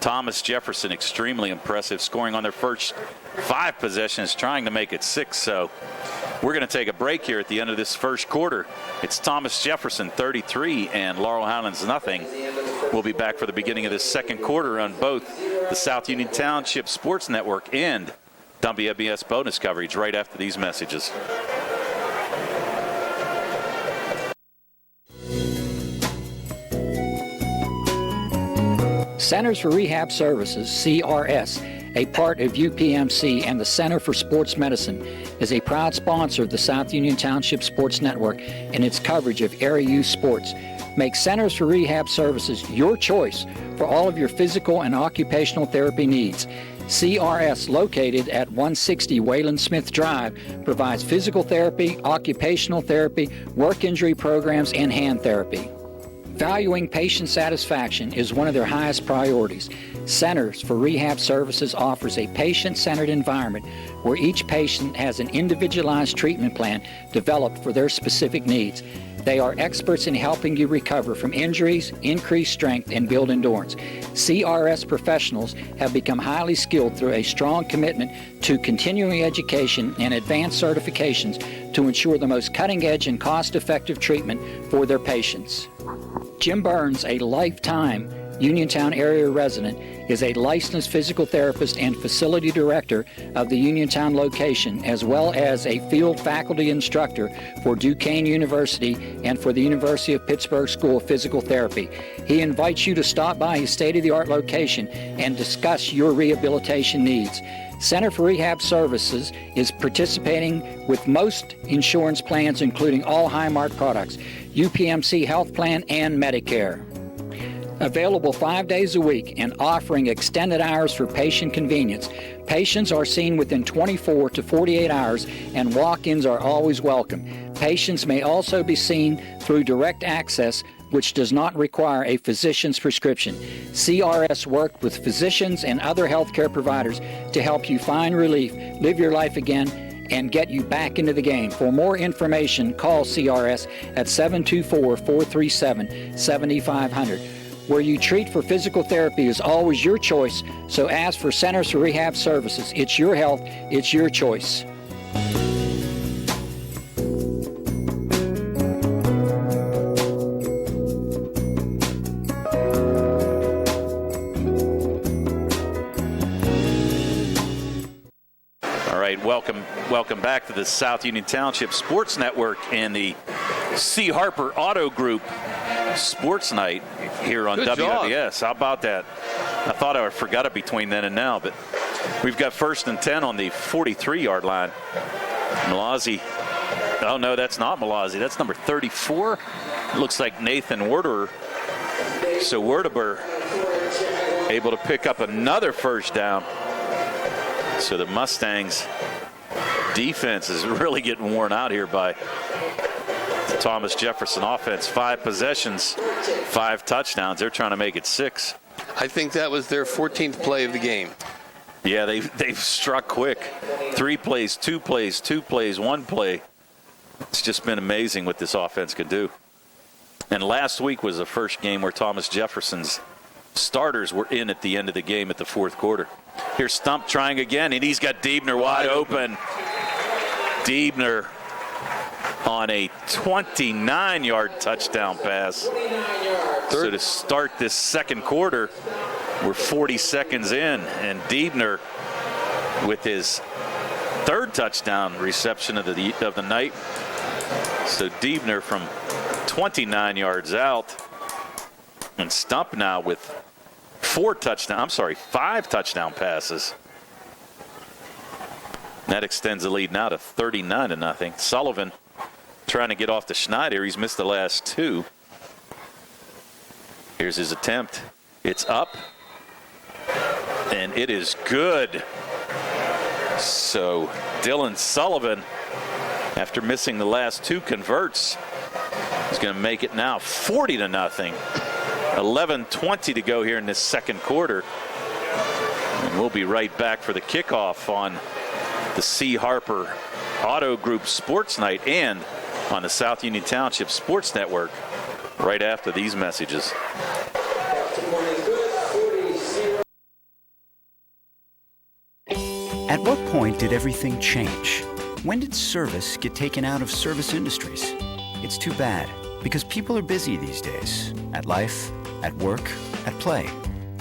Thomas Jefferson extremely impressive, scoring on their first 5 possessions, trying to make it 6. So We're going to take a break here at the end of this first quarter. It's Thomas Jefferson 33 and Laurel Highlands nothing. We'll be back for the beginning of this second quarter on both the South Union Township Sports Network and WBS bonus coverage right after these messages. Centers for Rehab Services, CRS, a part of UPMC and the Center for Sports Medicine, is a proud sponsor of the South Union Township Sports Network and its coverage of area youth sports. Make Centers for Rehab Services your choice for all of your physical and occupational therapy needs. CRS, located at 160 Wayland Smith Drive, provides physical therapy, occupational therapy, work injury programs, and hand therapy. Valuing patient satisfaction is one of their highest priorities. Centers for Rehab Services offers a patient-centered environment where each patient has an individualized treatment plan developed for their specific needs. They are experts in helping you recover from injuries, increase strength, and build endurance. CRS professionals have become highly skilled through a strong commitment to continuing education and advanced certifications to ensure the most cutting-edge and cost-effective treatment for their patients. Jim Burns, a lifetime Uniontown area resident, is a licensed physical therapist and facility director of the Uniontown location, as well as a field faculty instructor for Duquesne University and for the University of Pittsburgh School of Physical Therapy. He invites you to stop by his state-of-the-art location and discuss your rehabilitation needs. Center for Rehab Services is participating with most insurance plans, including all Highmark products, UPMC Health Plan, and Medicare. Available 5 days a week and offering extended hours for patient convenience. Patients are seen within 24 to 48 hours and walk-ins are always welcome. Patients may also be seen through direct access, which does not require a physician's prescription. CRS worked with physicians and other healthcare providers to help you find relief, live your life again, and get you back into the game. For more information, call CRS at 724-437-7500. Where you treat for physical therapy is always your choice, so ask for Centers for Rehab Services. It's your health, it's your choice. All right, welcome back to the South Union Township Sports Network and the C. Harper Auto Group Sports Night here on Good WWS. job. How about that? I thought I forgot it between then and now, but we've got 1st and 10 on the 43-yard line. Malazzi. Oh, no, that's not Malazzi. That's number 34. It looks like Nathan Werder. So Werdeber able to pick up another first down. So the Mustangs defense is really getting worn out here by the Thomas Jefferson offense. 5 possessions, 5 touchdowns. They're trying to make it 6. I think that was their 14th play of the game. Yeah, they've struck quick. 3 plays, 2 plays, 2 plays, 1 play. It's just been amazing what this offense can do. And last week was the first game where Thomas Jefferson's starters were in at the end of the game at the 4th quarter. Here's Stump trying again, and he's got Diebner wide open. Diebner on a 29-yard touchdown pass. So to start this second quarter, we're 40 seconds in, and Diebner with his 3rd touchdown reception of the night. So Diebner from 29 yards out, and Stump now with 5 touchdown passes. That extends the lead now to 39-0. Sullivan trying to get off to Schneider. He's missed the last 2. Here's his attempt. It's up, and it is good. So Dylan Sullivan, after missing the last 2 converts, is going to make it now 40-0. 11:20 to go here in this second quarter. And we'll be right back for the kickoff on the C. Harper Auto Group Sports Night and on the South Union Township Sports Network right after these messages. At what point did everything change? When did service get taken out of service industries? It's too bad, because people are busy these days. At life, at work, at play.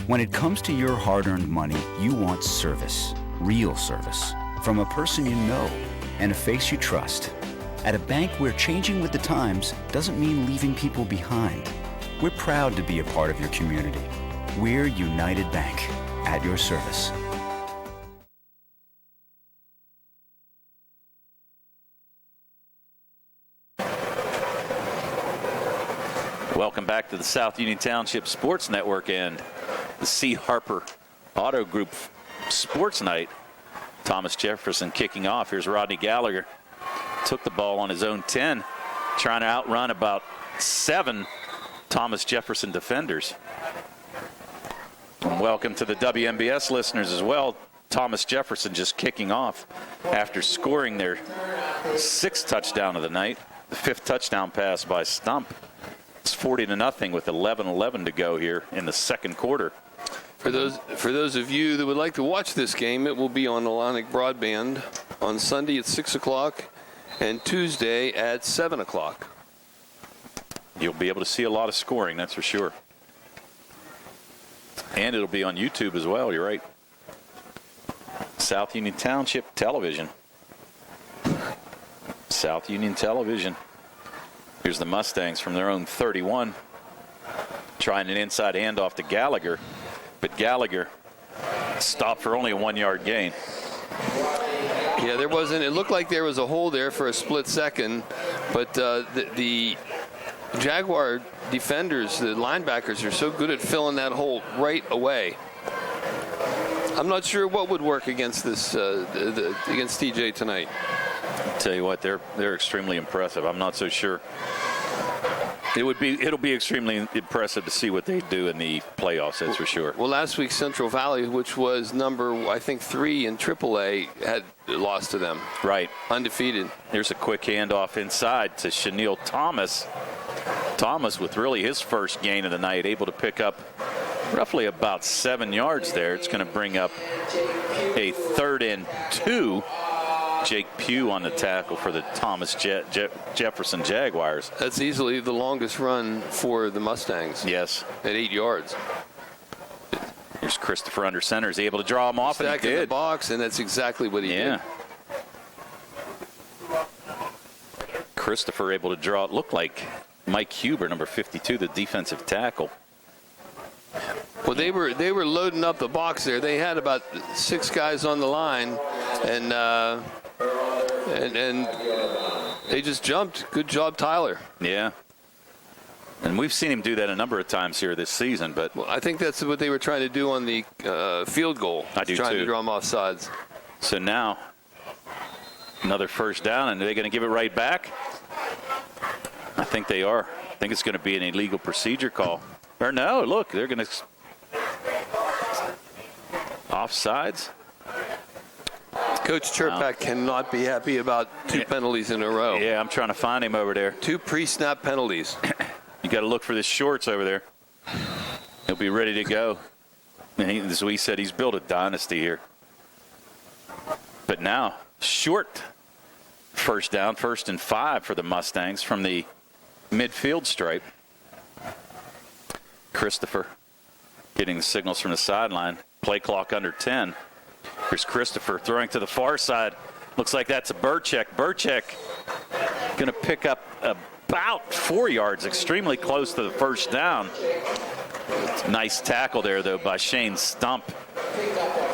When it comes to your hard-earned money, you want service. Real service. From a person you know and a face you trust. At a bank where changing with the times doesn't mean leaving people behind. We're proud to be a part of your community. We're United Bank, at your service. Welcome back to the South Union Township Sports Network and the C. Harper Auto Group Sports Night. Thomas Jefferson kicking off. Here's Rodney Gallagher. Took the ball on his own 10, trying to outrun about 7 Thomas Jefferson defenders. And welcome to the WMBS listeners as well. Thomas Jefferson just kicking off after scoring their 6th touchdown of the night. The 5th touchdown pass by Stump. It's 40-0 with 11:11 to go here in the second quarter. For those of you that would like to watch this game, it will be on Atlantic Broadband on Sunday at 6 o'clock and Tuesday at 7 o'clock. You'll be able to see a lot of scoring, that's for sure. And it'll be on YouTube as well, you're right. South Union Township Television. South Union Television. Here's the Mustangs from their own 31. Trying an inside handoff to Gallagher. But Gallagher stopped for only a 1-yard gain. Yeah, there wasn't. It looked like there was a hole there for a split second. But the Jaguar defenders, the linebackers, are so good at filling that hole right away. I'm not sure what would work against this against TJ tonight. Tell you what, they're extremely impressive. I'm not so sure. It'll be extremely impressive to see what they do in the playoffs, that's for sure. Well, last week Central Valley, which was number, I think, 3 in AAA, had lost to them. Right. Undefeated. Here's a quick handoff inside to Chenille Thomas. Thomas with really his first gain of the night, able to pick up roughly about 7 yards there. It's going to bring up a 3rd and 2. Jake Pugh on the tackle for the Thomas Jefferson Jaguars. That's easily the longest run for the Mustangs. Yes. At 8 yards. Here's Christopher under center. He's able to draw him off, and he did. In the box, and that's exactly what he did. Christopher able to draw. It looked like Mike Huber, number 52, the defensive tackle. Well, they were loading up the box there. They had about 6 guys on the line, and they just jumped. Good job, Tyler. Yeah. And we've seen him do that a number of times here this season. But I think that's what they were trying to do on the field goal. I do trying too. To draw him off sides. So now another first down, and are they going to give it right back? I think they are. I think it's going to be an illegal procedure call. Or no, look, they're going to offsides. Coach Cherpak cannot be happy about 2 penalties in a row. Yeah, I'm trying to find him over there. 2 pre-snap penalties. You got to look for the shorts over there. He'll be ready to go. And as we said, he's built a dynasty here. But now, short first down, 1st and 5 for the Mustangs from the midfield stripe. Christopher getting the signals from the sideline. Play clock under 10. Here's Christopher throwing to the far side. Looks like that's a Burchek. Burchek going to pick up about 4 yards, extremely close to the first down. Nice tackle there, though, by Shane Stump.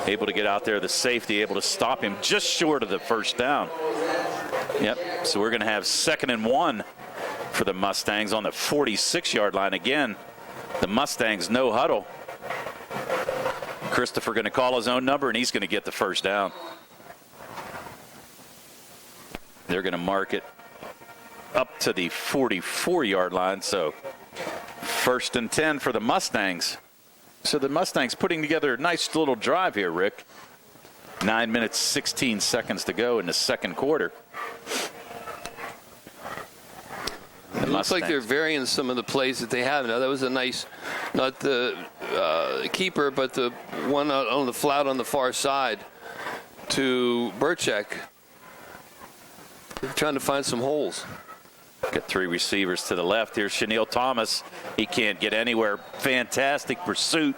Able to get out there, the safety able to stop him just short of the first down. Yep, so we're going to have 2nd and 1 for the Mustangs on the 46-yard line. Again, the Mustangs no huddle. Christopher going to call his own number, and he's going to get the first down. They're going to mark it up to the 44-yard line, so 1st and 10 for the Mustangs. So the Mustangs putting together a nice little drive here, Rick. 9 minutes, 16 seconds to go in the second quarter. It looks like they're varying some of the plays that they have. Now, that was a nice, not the keeper, but the one on the flat on the far side to Burchek. They're trying to find some holes. Got 3 receivers to the left. Here's Chanel Thomas. He can't get anywhere. Fantastic pursuit.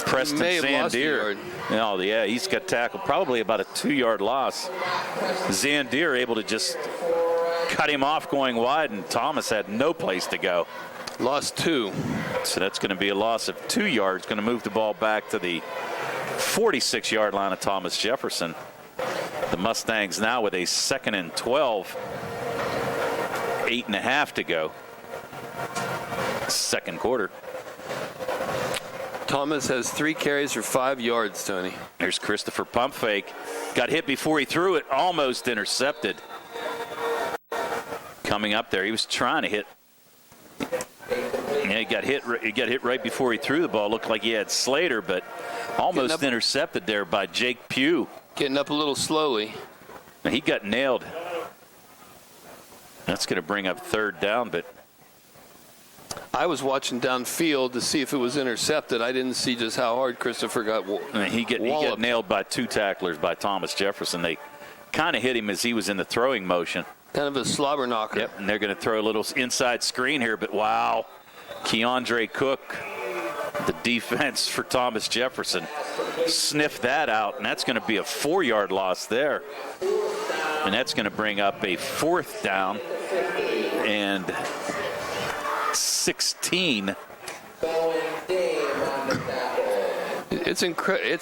Preston Zandier. Oh, yeah, he's got tackled. Probably about a 2-yard loss. Zandier able to just cut him off going wide, and Thomas had no place to go. Lost 2. So that's going to be a loss of 2 yards. Going to move the ball back to the 46-yard line of Thomas Jefferson. The Mustangs now with a 2nd and 12. 8.5 to go. Second quarter. Thomas has 3 carries for 5 yards, Tony. Here's Christopher pump fake. Got hit before he threw it. Almost intercepted. Coming up there, he was trying to hit. Yeah, he got hit right before he threw the ball. Looked like he had Slater, but almost intercepted there by Jake Pugh. Getting up a little slowly. He got nailed. That's going to bring up 3rd down, but I was watching downfield to see if it was intercepted. I didn't see just how hard Christopher got he got nailed by 2 tacklers by Thomas Jefferson. They kind of hit him as he was in the throwing motion. Kind of a slobber knocker. Yep, and they're going to throw a little inside screen here, but wow. Keandre Cook, the defense for Thomas Jefferson, sniffed that out, and that's going to be a 4-yard loss there. And that's going to bring up a 4th down and 16. It's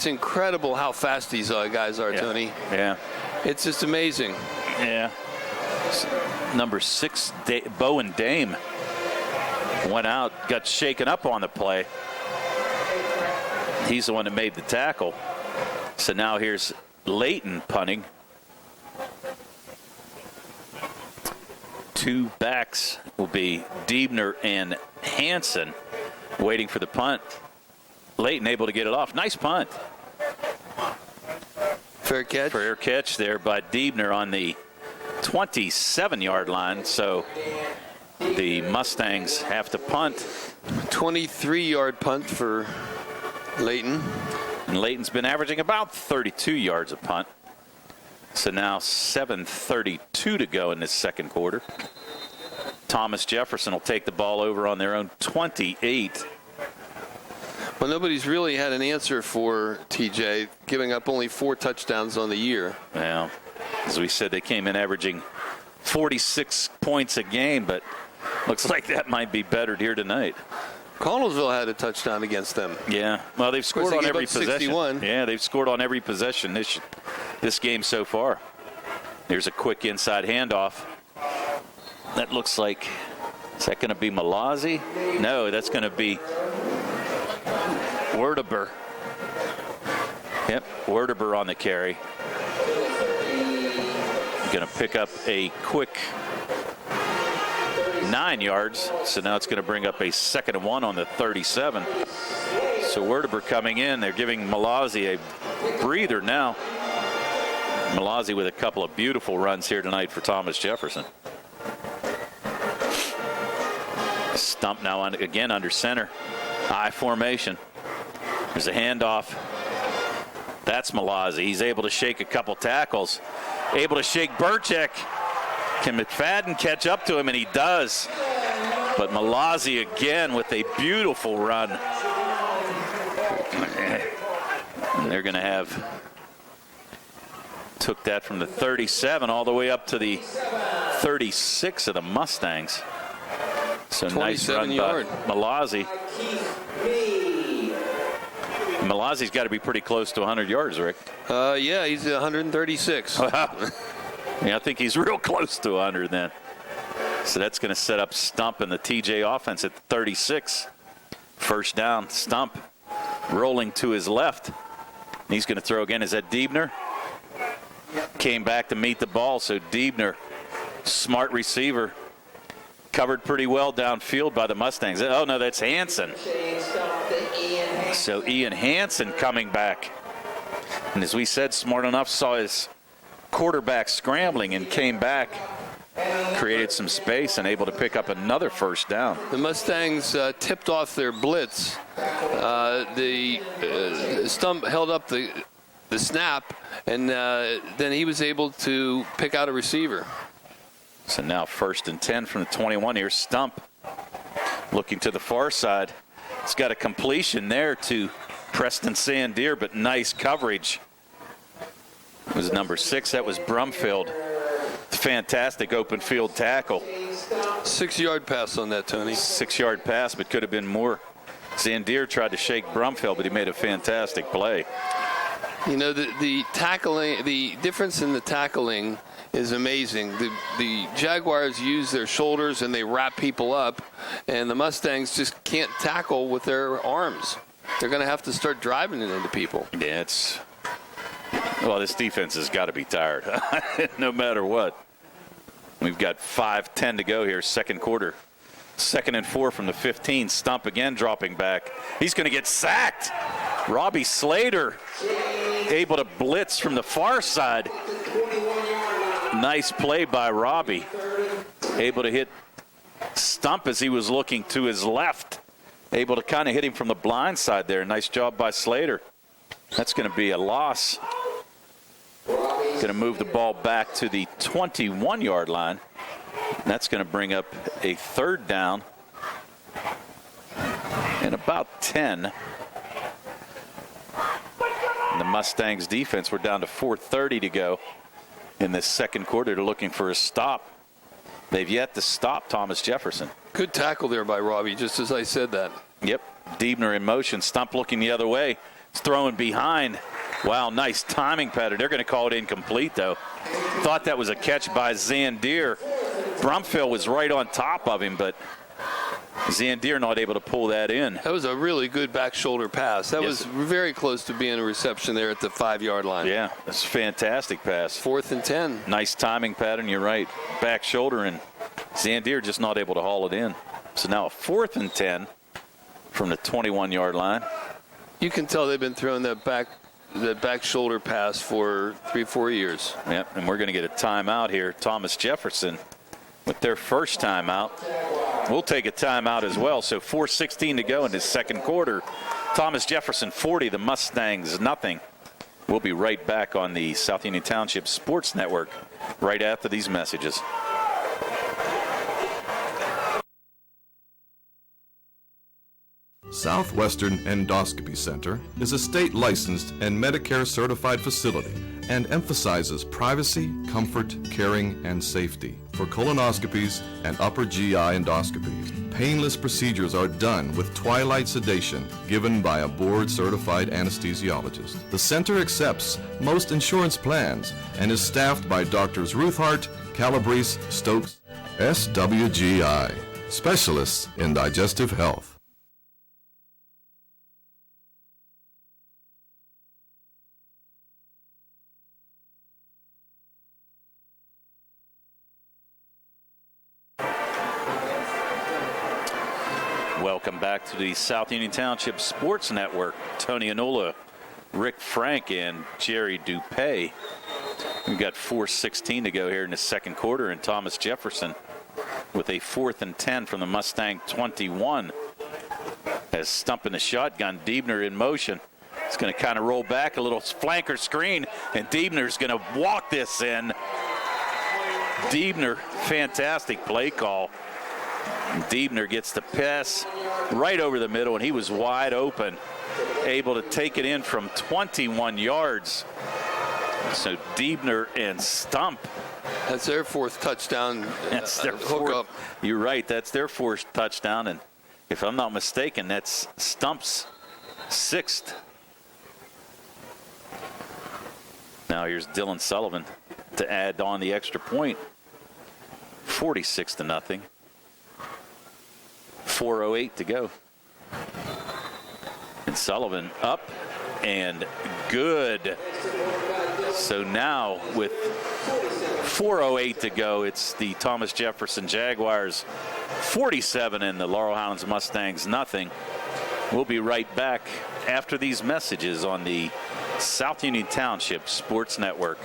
incredible how fast these guys are, Tony. Yeah. It's just amazing. Yeah. Number 6, Bowen Dame, went out, got shaken up on the play. He's the one that made the tackle. So now here's Layton punting. 2 backs will be Diebner and Hansen waiting for the punt. Layton able to get it off. Nice punt. Fair catch. Fair catch there by Diebner on the 27-yard line. So the Mustangs have to punt. 23-yard punt for Layton. And Layton's been averaging about 32 yards a punt. So now 7:32 to go in this second quarter. Thomas Jefferson will take the ball over on their own 28. Well, nobody's really had an answer for TJ, giving up only 4 touchdowns on the year. Well, as we said, they came in averaging 46 points a game, but looks like that might be bettered here tonight. Connellsville had a touchdown against them. Yeah, well, they've scored on every possession. 61. Yeah, they've scored on every possession this game so far. There's a quick inside handoff. That looks like, is that going to be Malazzi? No, that's going to be Werdeber. Yep, Werdeber on the carry. Going to pick up a quick 9 yards. So now it's going to bring up a 2nd and 1 on the 37. So Werdeber coming in. They're giving Malazzi a breather now. Malazzi with a couple of beautiful runs here tonight for Thomas Jefferson. Stump now again under center. I formation. There's a handoff. That's Malazzi. He's able to shake a couple tackles. Able to shake Burchek. Can McFadden catch up to him? And he does. But Malazzi again with a beautiful run. And they're going to have took that from the 37 all the way up to the 36 of the Mustangs. So nice run by Malazzi. Malazzi's got to be pretty close to 100 yards, Rick. Yeah, he's 136. Wow. Yeah, I think he's real close to 100 then. So that's going to set up Stump and the TJ offense at 36. First down, Stump rolling to his left. He's going to throw again. Is that Diebner? Came back to meet the ball, so Diebner, smart receiver, covered pretty well downfield by the Mustangs. Oh, no, that's Hansen. So Ian Hansen coming back. And as we said, smart enough, saw his quarterback scrambling and came back, created some space and able to pick up another first down. The Mustangs tipped off their blitz. The Stump held up the snap, and then he was able to pick out a receiver. So now 1st and 10 from the 21 here. Stump looking to the far side. It's got a completion there to Preston Sandier, but nice coverage. It was number 6. That was Brumfield. Fantastic open field tackle. 6-yard pass on that, Tony. 6-yard pass, but could have been more. Zandier tried to shake Brumfield, but he made a fantastic play. You know, the tackling, the difference in the tackling is amazing. The Jaguars use their shoulders and they wrap people up, and the Mustangs just can't tackle with their arms. They're going to have to start driving it into people. Yeah, well, this defense has got to be tired, no matter what. We've got 5:10 to go here, second quarter. 2nd and 4 from the 15. Stump again dropping back. He's going to get sacked. Robbie Slater able to blitz from the far side. Nice play by Robbie. Able to hit Stump as he was looking to his left. Able to kind of hit him from the blind side there. Nice job by Slater. That's going to be a loss. Going to move the ball back to the 21-yard line. That's going to bring up a 3rd down and about 10. And the Mustangs defense, we're down to 4:30 to go in this second quarter. They're looking for a stop. They've yet to stop Thomas Jefferson. Good tackle there by Robbie, just as I said that. Yep. Diebner in motion. Stump looking the other way. It's throwing behind. Wow, nice timing pattern. They're going to call it incomplete, though. Thought that was a catch by Zandier. Brumfield was right on top of him, but Zandier not able to pull that in. That was a really good back shoulder pass. That was very close to being a reception there at the 5-yard line. Yeah, that's a fantastic pass. 4th and 10. Nice timing pattern, you're right. Back shoulder, and Zandier just not able to haul it in. So now a 4th and 10 from the 21-yard line. You can tell they've been throwing that back shoulder pass for 3-4 years. Yep, and we're going to get a timeout here. Thomas Jefferson with their first timeout. We'll take a timeout as well. So 4:16 to go in this second quarter. Thomas Jefferson 40, the Mustangs nothing. We'll be right back on the South Union Township Sports Network right after these messages. Southwestern Endoscopy Center is a state-licensed and Medicare-certified facility and emphasizes privacy, comfort, caring, and safety for colonoscopies and upper GI endoscopies. Painless procedures are done with twilight sedation given by a board-certified anesthesiologist. The center accepts most insurance plans and is staffed by Doctors Ruth Hart, Calabrese, Stokes, SWGI, specialists in digestive health. Welcome back to the South Union Township Sports Network. Tony Anula, Rick Frank, and Jerry Dupay. We've got 4:16 to go here in the second quarter, and Thomas Jefferson with a 4th and 10 from the Mustang 21. As Stump in the shotgun, Diebner in motion. It's going to kind of roll back a little flanker screen, and Diebner's going to walk this in. Diebner, fantastic play call. Diebner gets the pass right over the middle, and he was wide open, able to take it in from 21 yards. So Diebner and Stump. That's their 4th touchdown. That's their hook up. You're right. That's their 4th touchdown, and if I'm not mistaken, that's Stump's 6th. Now here's Dylan Sullivan to add on the extra point. 46-0. 4:08 to go. And Sullivan up and good. So now with 4:08 to go, it's the Thomas Jefferson Jaguars 47 and the Laurel Highlands Mustangs nothing. We'll be right back after these messages on the South Union Township Sports Network.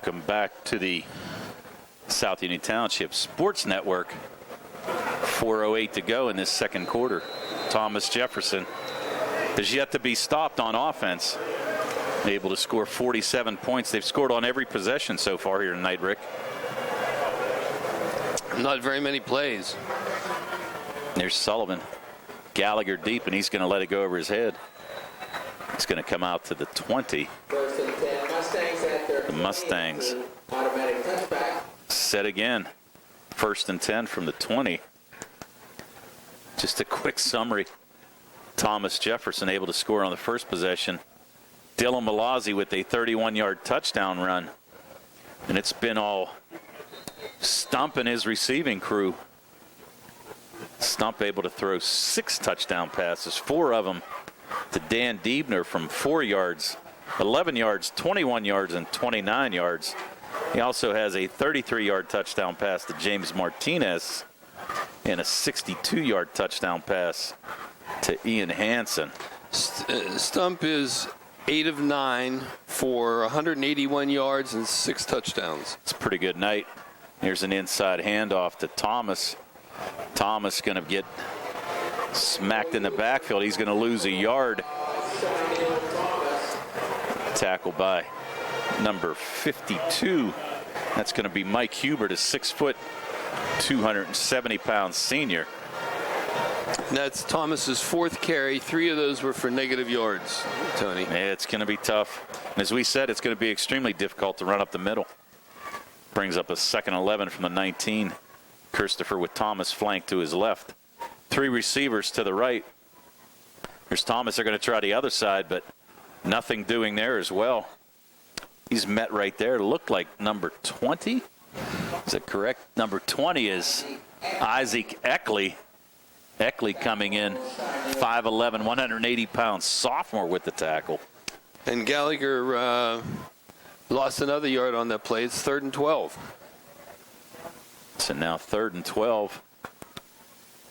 Welcome back to the South Union Township Sports Network. 4:08 to go in this second quarter. Thomas Jefferson has yet to be stopped on offense. Able to score 47 points. They've scored on every possession so far here tonight, Rick. Not very many plays. There's Sullivan. Gallagher deep, and he's going to let it go over his head. It's going to come out to the 20. First and 10, Mustangs at their The Mustangs automatic touchback. set again. First and 10 from the 20. Just a quick summary. Thomas Jefferson able to score on the first possession. Dylan Malazzi with a 31-yard touchdown run. And it's been all Stump and his receiving crew. Stump able to throw 6 touchdown passes, 4 of them to Dan Diebner from 4 yards, 11 yards, 21 yards, and 29 yards. He also has a 33-yard touchdown pass to James Martinez and a 62-yard touchdown pass to Ian Hansen. Stump is 8 of 9 for 181 yards and 6 touchdowns. It's a pretty good night. Here's an inside handoff to Thomas. Thomas going to get smacked in the backfield. He's going to lose a yard. Tackled by number 52. That's going to be Mike Hubert, a 6', 270-pound senior. That's Thomas's 4th carry. 3 of those were for negative yards, Tony. Yeah, it's going to be tough. And as we said, it's going to be extremely difficult to run up the middle. Brings up a 2nd 11 from the 19. Christopher with Thomas flanked to his left. 3 receivers to the right. Here's Thomas. They're going to try the other side, but nothing doing there as well. He's met right there. Looked like number 20. Is that correct? Number 20 is Isaac Eckley. Eckley coming in, 5'11", 180-pound sophomore with the tackle. And Gallagher lost another yard on that play. It's 3rd and 12. So now 3rd and 12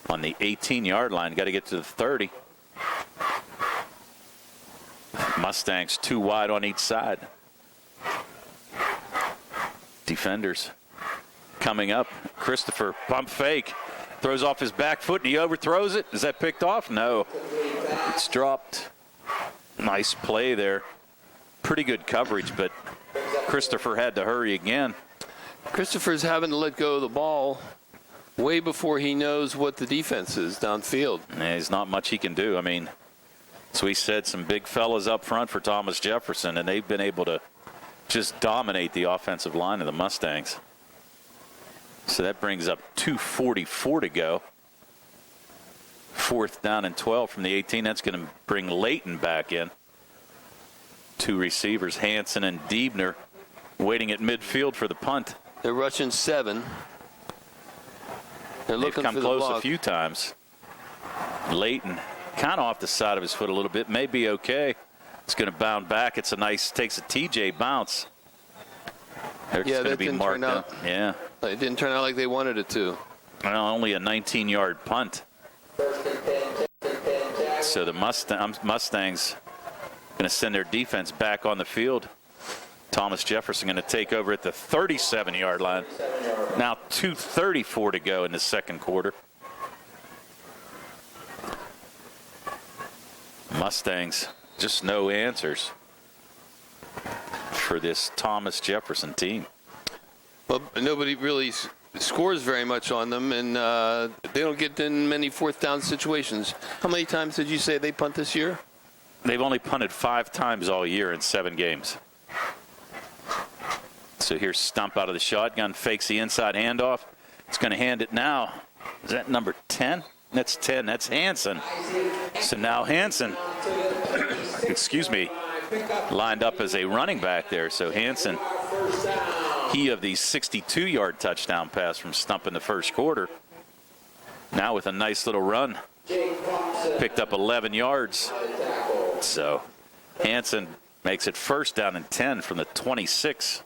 on the 18-yard line. Got to get to the 30. Mustangs 2 wide on each side. Defenders coming up. Christopher, pump fake. Throws off his back foot and he overthrows it. Is that picked off? No. It's dropped. Nice play there. Pretty good coverage, but Christopher had to hurry again. Christopher's having to let go of the ball way before he knows what the defense is downfield. There's not much he can do. I mean, as we said, some big fellas up front for Thomas Jefferson, and they've been able to just dominate the offensive line of the Mustangs. So that brings up 2:44 to go. 4th down and 12 from the 18. That's going to bring Layton back in. 2 receivers, Hansen and Diebner, waiting at midfield for the punt. They're rushing 7. They're looking They've come for the close block. a few times. Layton kind of off the side of his foot a little bit. May be okay. It's going to bound back. It's a nice, takes a TJ bounce. It's going to be marked up. Yeah. It didn't turn out like they wanted it to. Well, only a 19-yard punt. So the Mustangs going to send their defense back on the field. Thomas Jefferson going to take over at the 37-yard line. Now 2:34 to go in the second quarter. Mustangs, just no answers for this Thomas Jefferson team. Well, nobody really scores very much on them, and they don't get in many 4th down situations. How many times did you say they punt this year? They've only punted 5 times all year in 7 games. So here's Stump out of the shotgun, fakes the inside handoff. It's going to hand it now. Is that number 10? That's 10. That's Hansen. So now Hansen, excuse me, lined up as a running back there. So Hansen, he of the 62-yard touchdown pass from Stump in the first quarter. Now with a nice little run. Picked up 11 yards. So Hansen makes it 1st down and 10 from the 26.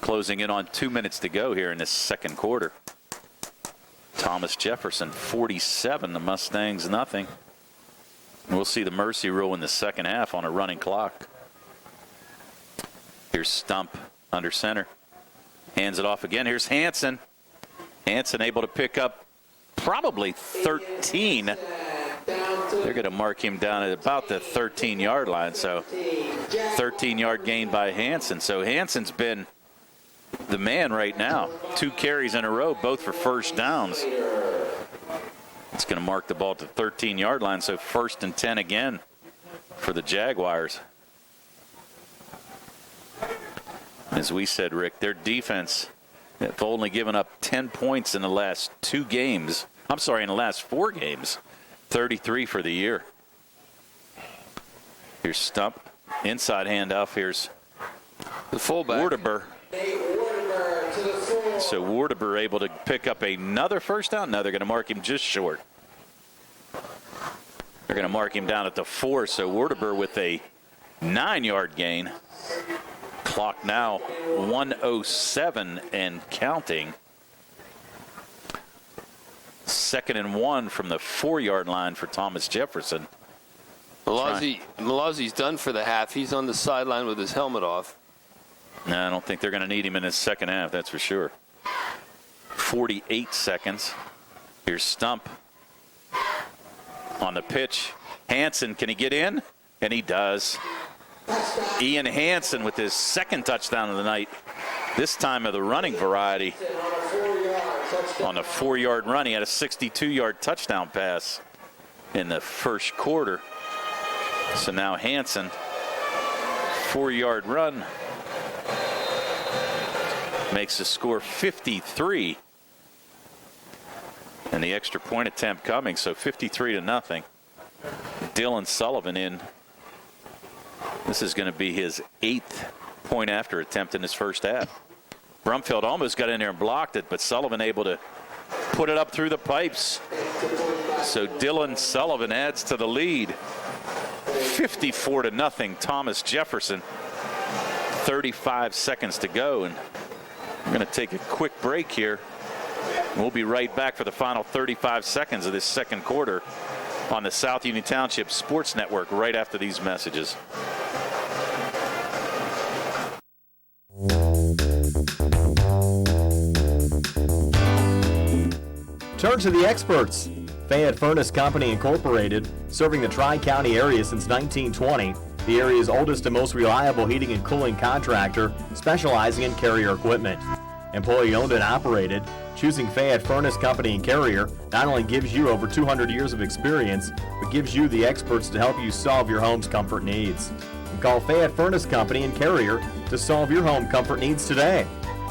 Closing in on 2 minutes to go here in this second quarter. Thomas Jefferson 47, the Mustangs nothing. We'll see the mercy rule in the second half on a running clock. Here's Stump under center. Hands it off again. Here's Hansen. Hansen able to pick up probably 13. They're going to mark him down at about the 13-yard line. So 13-yard gain by Hansen. So Hansen's been the man right now. 2 carries in a row, both for first downs. It's going to mark the ball to the 13-yard line. So 1st and 10 again for the Jaguars. As we said, Rick, their defense have only given up 10 points in the last 2 games. I'm sorry, in the last 4 games. 33 for the year. Here's Stump. Inside handoff. Here's the fullback. Wardeber. So Wardeber able to pick up another first down. No, they're going to mark him just short. They're going to mark him down at the 4. So Wardeber with a 9-yard gain. Clock now 1:07 and counting. 2nd and 1 from the 4-yard line for Thomas Jefferson. Malazzi's done for the half. He's on the sideline with his helmet off. No, I don't think they're going to need him in his second half, that's for sure. 48 seconds. Here's Stump on the pitch. Hansen, can he get in? And he does. Ian Hansen with his 2nd touchdown of the night, this time of the running variety. On a 4-yard run, he had a 62-yard touchdown pass in the first quarter. So now Hansen, 4-yard run, makes the score 53. And the extra point attempt coming, so 53-0. Dylan Sullivan in. This is going to be his 8th point after attempt in his first half. Brumfield almost got in there and blocked it, but Sullivan able to put it up through the pipes. So Dylan Sullivan adds to the lead. 54-0, Thomas Jefferson. 35 seconds to go, and we're going to take a quick break here. We'll be right back for the final 35 seconds of this second quarter on the South Union Township Sports Network right after these messages. Turn to the experts. Fayette Furnace Company Incorporated, serving the Tri-County area since 1920, the area's oldest and most reliable heating and cooling contractor, specializing in Carrier equipment. Employee-owned and operated, choosing Fayette Furnace Company and Carrier not only gives you over 200 years of experience, but gives you the experts to help you solve your home's comfort needs. Call Fayette Furnace Company and Carrier to solve your home comfort needs today.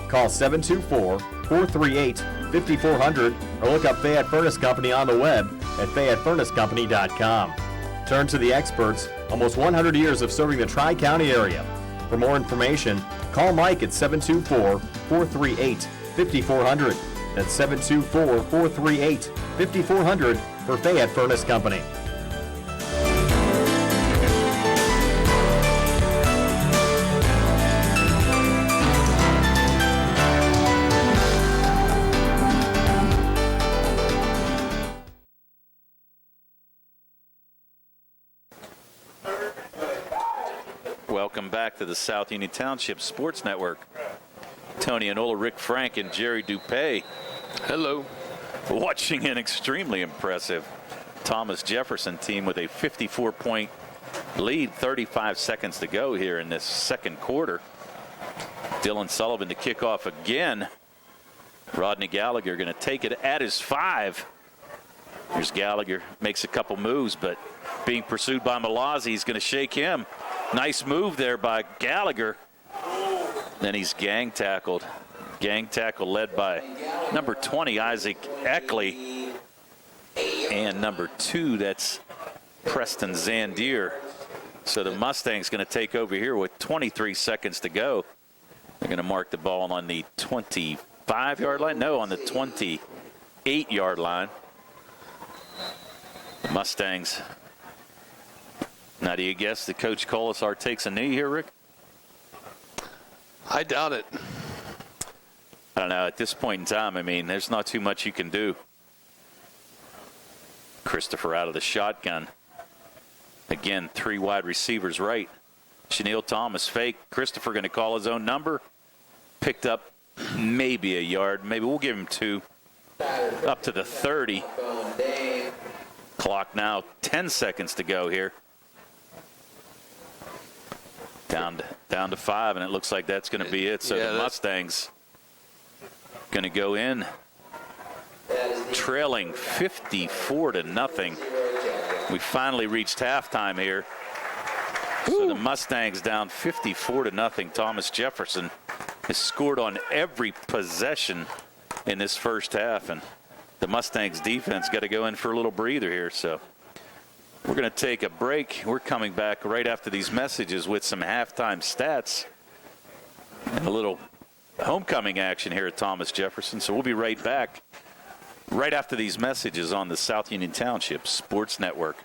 Call 724-438-5400 or look up Fayette Furnace Company on the web at FayetteFurnaceCompany.com. Turn to the experts, almost 100 years of serving the Tri-County area. For more information, call Mike at 724-438-5400. That's 724-438-5400 for Fayette Furnace Company. Welcome back to the South Union Township Sports Network. Tony Anola, Rick Frank, and Jerry Dupay. Hello. Watching an extremely impressive Thomas Jefferson team with a 54-point lead. 35 seconds to go here in this second quarter. Dylan Sullivan to kick off again. Rodney Gallagher going to take it at his 5. Here's Gallagher, makes a couple moves, but being pursued by Malazzi, he's going to shake him. Nice move there by Gallagher. Then he's gang tackled. Gang tackle led by number 20, Isaac Eckley. And number 2, that's Preston Zandier. So the Mustangs going to take over here with 23 seconds to go. They're going to mark the ball on the 25-yard line. No, on the 28-yard line. The Mustangs. Now, do you guess that Coach Colasar takes a knee here, Rick? I doubt it. I don't know. At this point in time, I mean, there's not too much you can do. Christopher out of the shotgun. Again, 3 wide receivers right. Chenille Thomas fake. Christopher going to call his own number. picked up maybe a yard. Maybe we'll give him 2. Up to the 30. Clock now 10 seconds to go here. Down to 5, and it looks like that's going to be it. So the Mustangs going to go in trailing 54-0. We finally reached halftime here. So the Mustangs down 54-0. Thomas Jefferson has scored on every possession in this first half, and the Mustangs defense got to go in for a little breather here. So we're going to take a break. We're coming back right after these messages with some halftime stats and a little homecoming action here at Thomas Jefferson. So we'll be right back right after these messages on the South Union Township Sports Network.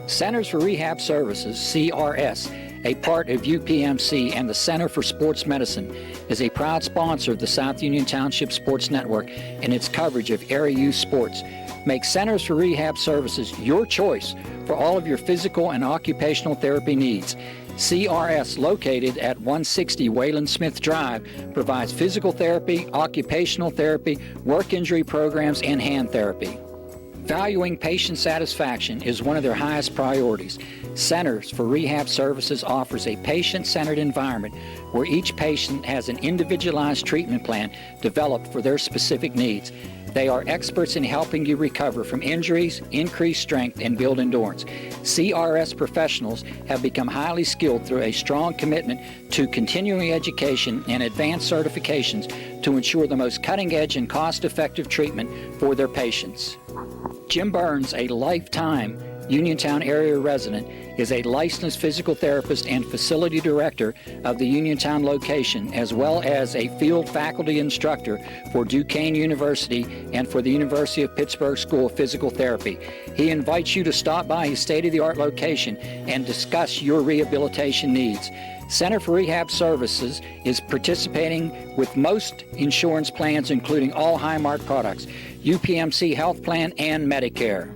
Centers for Rehab Services, CRS, a part of UPMC and the Center for Sports Medicine, is a proud sponsor of the South Union Township Sports Network and its coverage of area youth sports. Make Centers for Rehab Services your choice for all of your physical and occupational therapy needs. CRS, located at 160 Wayland Smith Drive, provides physical therapy, occupational therapy, work injury programs, and hand therapy. Valuing patient satisfaction is one of their highest priorities. Centers for Rehab Services offers a patient-centered environment where each patient has an individualized treatment plan developed for their specific needs. They are experts in helping you recover from injuries, increase strength, and build endurance. CRS professionals have become highly skilled through a strong commitment to continuing education and advanced certifications to ensure the most cutting-edge and cost-effective treatment for their patients. Jim Burns, a lifetime Uniontown area resident, is a licensed physical therapist and facility director of the Uniontown location, as well as a field faculty instructor for Duquesne University and for the University of Pittsburgh School of Physical Therapy. He invites you to stop by his state-of-the-art location and discuss your rehabilitation needs. Center for Rehab Services is participating with most insurance plans, including all Highmark products, UPMC Health Plan, and Medicare.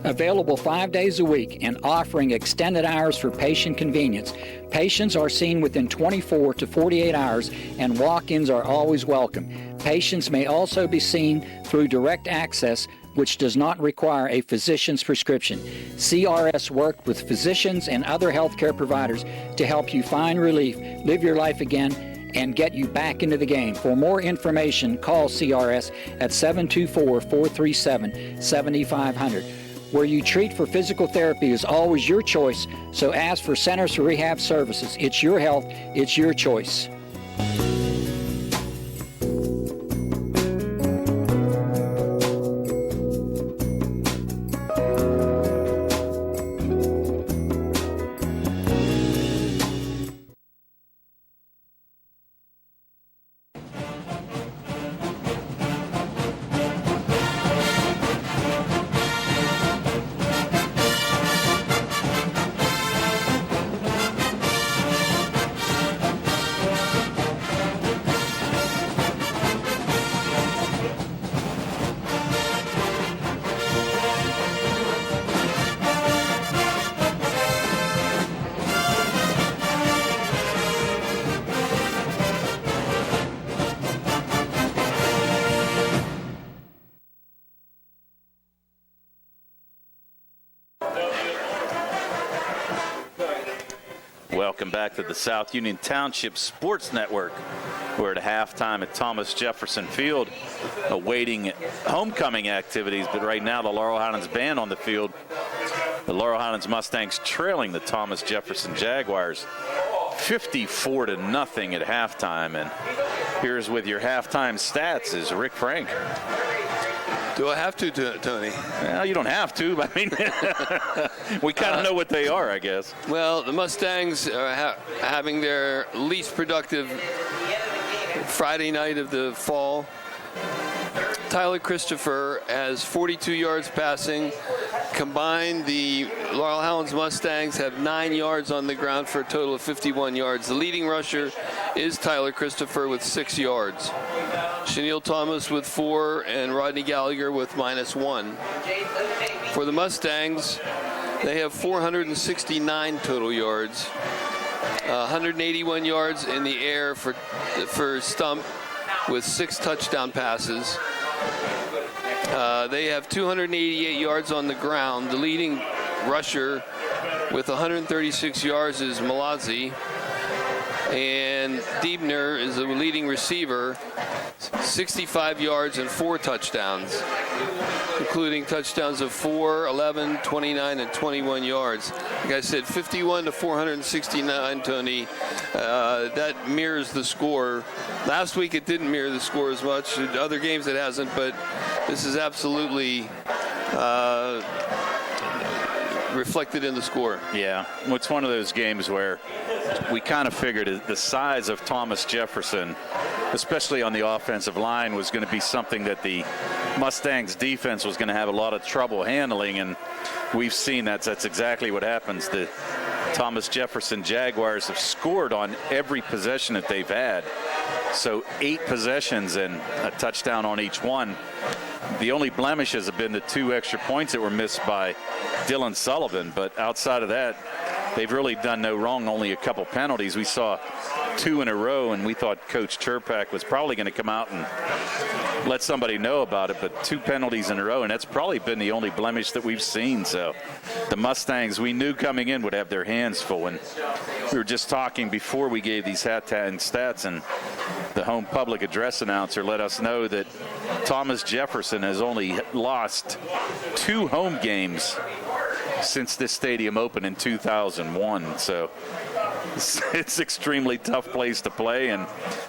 Available 5 days a week and offering extended hours for patient convenience. Patients are seen within 24 to 48 hours, and walk-ins are always welcome. Patients may also be seen through direct access, which does not require a physician's prescription. CRS worked with physicians and other healthcare providers to help you find relief, live your life again, and get you back into the game. For more information, call CRS at 724-437-7500. Where you treat for physical therapy is always your choice, so ask for Centers for Rehab Services. It's your health, it's your choice. Welcome back to the South Union Township Sports Network. We're at halftime at Thomas Jefferson Field, awaiting homecoming activities, but right now the Laurel Highlands band on the field. The Laurel Highlands Mustangs trailing the Thomas Jefferson Jaguars 54-0 at halftime. And here's with your halftime stats is Rick Frank. Do I have to, Tony? Well, you don't have to, but I mean, we kind of know what they are, I guess. Well, the Mustangs are having their least productive Friday night of the fall. Tyler Christopher has 42 yards passing, Combined, the Laurel Highlands Mustangs have 9 yards on the ground for a total of 51 yards. The leading rusher is Tyler Christopher with 6 yards. Chenille Thomas with 4 and Rodney Gallagher with -1. For the Mustangs, they have 469 total yards. 181 yards in the air for Stump with 6 touchdown passes. They have 288 yards on the ground. The leading rusher with 136 yards is Malazzi. And Diebner is the leading receiver, 65 yards and 4 touchdowns, including touchdowns of 4, 11, 29, and 21 yards. Like I said, 51 to 469, Tony. That mirrors the score. Last week it didn't mirror the score as much. In other games it hasn't, but this is absolutely reflected in the score. Yeah, well, it's one of those games where we kind of figured the size of Thomas Jefferson, especially on the offensive line, was going to be something that the Mustangs defense was going to have a lot of trouble handling, and we've seen that's exactly what happens. The Thomas Jefferson Jaguars have scored on every possession that they've had. So 8 possessions and a touchdown on each one. The only blemishes have been the 2 extra points that were missed by Dylan Sullivan, but outside of that, they've really done no wrong, only a couple penalties. We saw 2 in a row, and we thought Coach Cherpak was probably going to come out and let somebody know about it, but 2 penalties in a row, and that's probably been the only blemish that we've seen. So the Mustangs, we knew coming in, would have their hands full, and we were just talking before we gave these hat-tag stats, and the home public address announcer let us know that Thomas Jefferson has only lost 2 home games since this stadium opened in 2001. So it's extremely tough place to play, and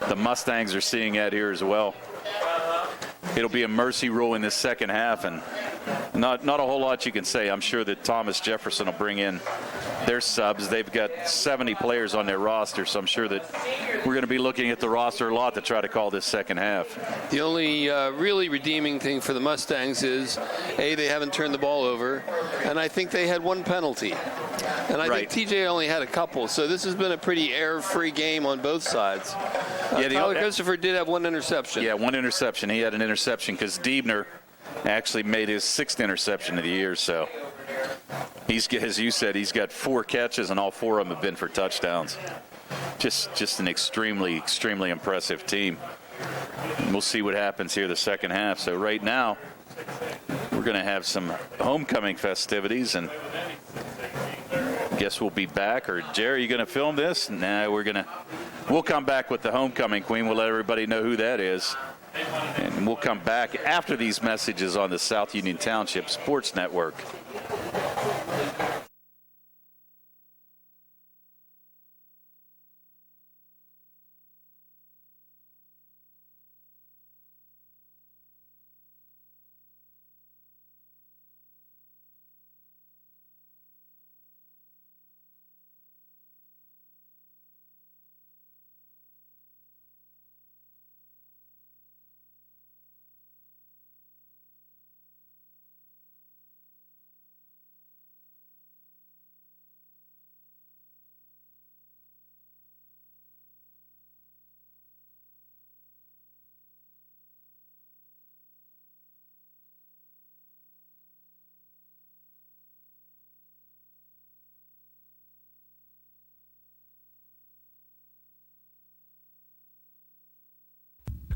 the Mustangs are seeing that here as well. It'll be a mercy rule in this second half, and not a whole lot you can say. I'm sure that Thomas Jefferson will bring in their subs. They've got 70 players on their roster, so I'm sure that we're going to be looking at the roster a lot to try to call this second half. The only really redeeming thing for the Mustangs is, A, they haven't turned the ball over, and I think they had 1 penalty. And I think TJ only had a couple, so this has been a pretty error-free game on both sides. Tyler Christopher did have 1 interception. Yeah, 1 interception. He had an interception because Diebner actually made his 6th interception of the year. So he's, as you said, he's got 4 catches, and all 4 of them have been for touchdowns. Just an extremely impressive team. And we'll see what happens here the second half. So right now, we're going to have some homecoming festivities, and guess we'll be back. Or Jerry, you going to film this? Nah, we'll come back with the homecoming queen. We'll let everybody know who that is. And we'll come back after these messages on the South Union Township Sports Network.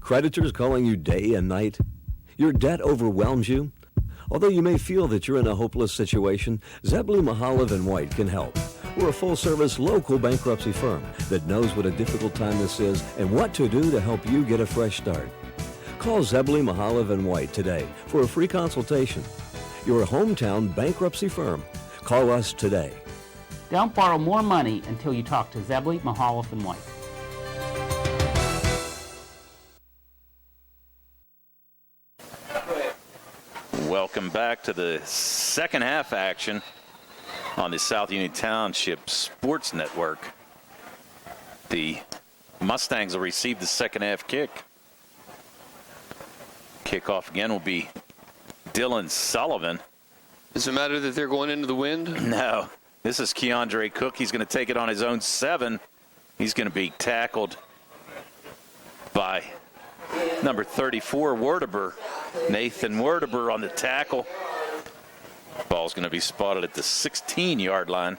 Creditors calling you day and night? Your debt overwhelms you? Although you may feel that you're in a hopeless situation, Zebley, Mahalev & White can help. We're a full-service local bankruptcy firm that knows what a difficult time this is and what to do to help you get a fresh start. Call Zebley, Mahalev & White today for a free consultation. Your hometown bankruptcy firm. Call us today. Don't borrow more money until you talk to Zebley, Mahalev & White. Welcome back to the second half action on the South Union Township Sports Network. The Mustangs will receive the second half kick. Kickoff again will be Dylan Sullivan. Does it matter that they're going into the wind? No. This is Keandre Cook. He's going to take it on his own 7. He's going to be tackled by number 34, Werdeber. Nathan Werdeber on the tackle. Ball's going to be spotted at the 16-yard line.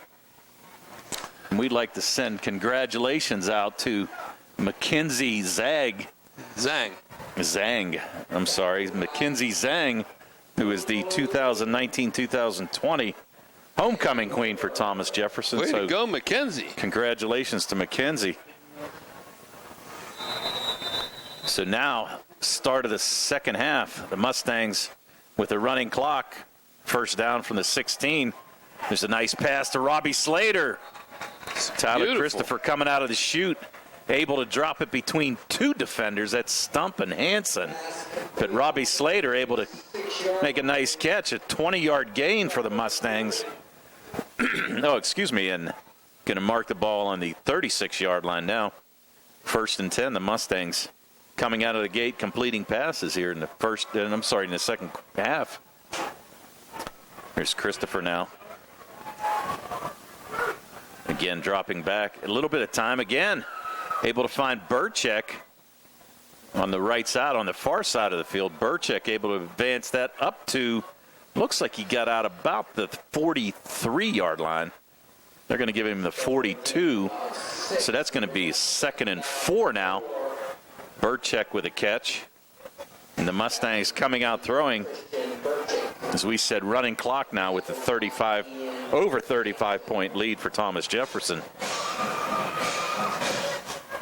And we'd like to send congratulations out to Mackenzie Zhang. I'm sorry. Mackenzie Zhang, who is the 2019-2020 homecoming queen for Thomas Jefferson. Way to go, Mackenzie. Congratulations to Mackenzie. So now, start of the second half, the Mustangs with a running clock. First down from the 16. There's a nice pass to Robbie Slater. Tyler Christopher coming out of the chute, able to drop it between 2 defenders. That's Stump and Hansen. But Robbie Slater able to make a nice catch, a 20-yard gain for the Mustangs. And going to mark the ball on the 36-yard line now. 1st and 10, the Mustangs coming out of the gate, completing passes here in the second half. Here's Christopher now. Again, dropping back. A little bit of time again. Able to find Burchek on the right side, on the far side of the field. Burchek able to advance that up to, looks like he got out about the 43-yard line. They're going to give him the 42. So that's going to be 2nd and 4 now. Burchek with a catch. And the Mustangs coming out throwing. As we said, running clock now with the 35-point lead for Thomas Jefferson.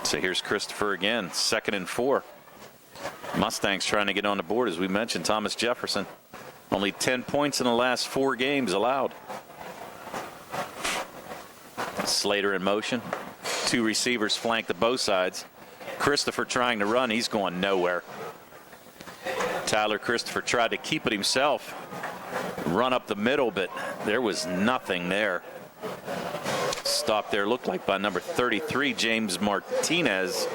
So here's Christopher again, 2nd and 4. Mustangs trying to get on the board, as we mentioned. Thomas Jefferson, only 10 points in the last 4 games allowed. Slater in motion. 2 receivers flank to both sides. Christopher trying to run. He's going nowhere. Tyler Christopher tried to keep it himself. Run up the middle, but there was nothing there. Stopped there, looked like by number 33, James Martinez.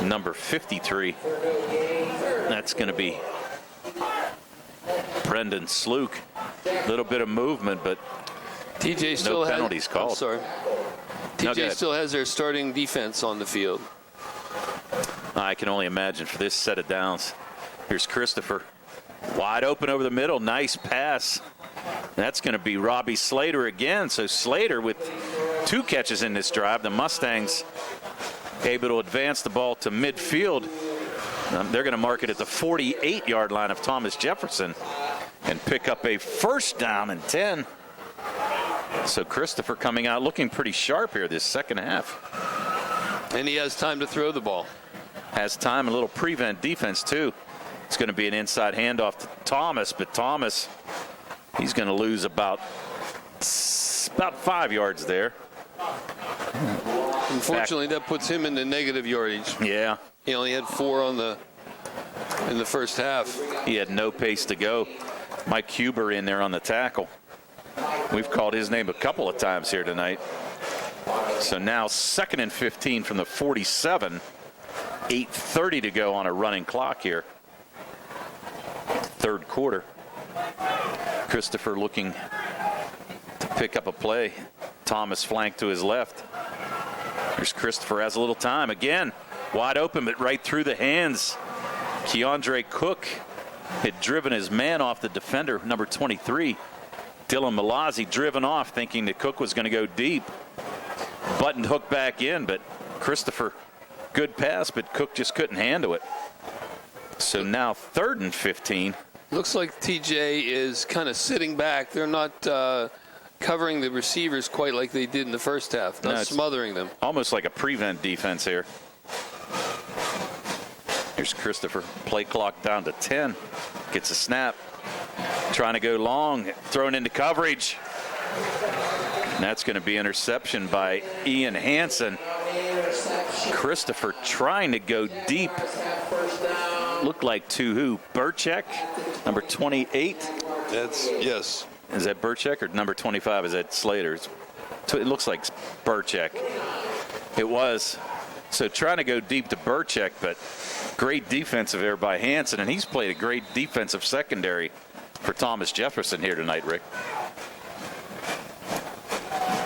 Number 53. That's going to be Brendan Sluke. Little bit of movement, but TJ still no penalties called. I'm sorry. TJ still has their starting defense on the field. I can only imagine for this set of downs. Here's Christopher. Wide open over the middle. Nice pass. That's going to be Robbie Slater again. So Slater with 2 catches in this drive. The Mustangs able to advance the ball to midfield. They're going to mark it at the 48-yard line of Thomas Jefferson and pick up a 1st down and 10. So Christopher coming out looking pretty sharp here this second half. And he has time to throw the ball. Has time, a little prevent defense too. It's going to be an inside handoff to Thomas, but Thomas, he's going to lose about 5 yards there. Unfortunately, that puts him in the negative yardage. Yeah. He only had 4 in the first half. He had no pace to go. Mike Huber in there on the tackle. We've called his name a couple of times here tonight. So now 2nd and 15 from the 47. 8:30 to go on a running clock here. 3rd quarter. Christopher looking to pick up a play. Thomas flanked to his left. Here's Christopher, has a little time. Again, wide open, but right through the hands. Keandre Cook had driven his man off the defender, number 23. Dylan Malazzi driven off, thinking that Cook was going to go deep. Buttoned hook back in, but Christopher, good pass, but Cook just couldn't handle it. So now 3rd and 15. Looks like TJ is kind of sitting back. They're not covering the receivers quite like they did in the first half, not smothering them. Almost like a prevent defense here. Here's Christopher. Play clock down to 10. Gets a snap. Trying to go long. Thrown into coverage. And that's going to be interception by Ian Hansen. Christopher trying to go deep. Looked like to who? Burchek, number 28. Yes. Is that Burchek or number 25? Is that Slater? It looks like Burchek. It was. So trying to go deep to Burchek, but great defensive there by Hansen, and he's played a great defensive secondary for Thomas Jefferson here tonight, Rick.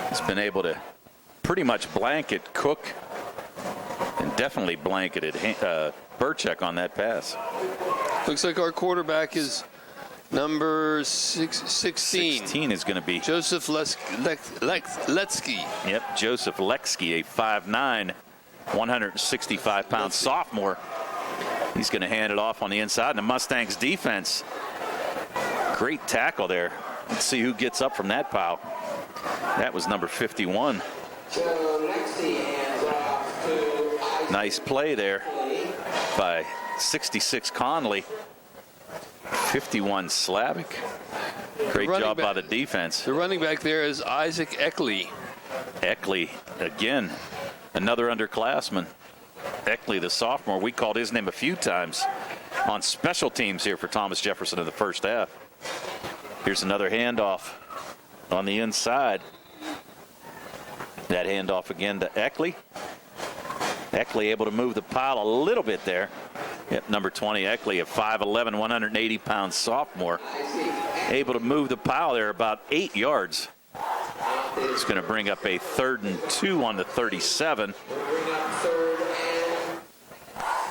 He's been able to pretty much blanket Cook and definitely blanketed Burchek on that pass. Looks like our quarterback is number 16. 16 is going to be Joseph Letsky. Yep, Joseph Letsky, a 5'9", 165-pound sophomore. He's going to hand it off on the inside. And the Mustangs defense, great tackle there. Let's see who gets up from that pile. That was number 51. Nice play there by 66 Conley. 51 Slavic. Great job by the defense. The running back there is Isaac Eckley. Eckley, again, another underclassman. Eckley, the sophomore, we called his name a few times on special teams here for Thomas Jefferson in the first half. Here's another handoff on the inside. That handoff again to Eckley. Eckley able to move the pile a little bit there. Yep, number 20, Eckley, a 5'11", 180-pound sophomore. Able to move the pile there about 8 yards. It's going to bring up a 3rd and 2 on the 37.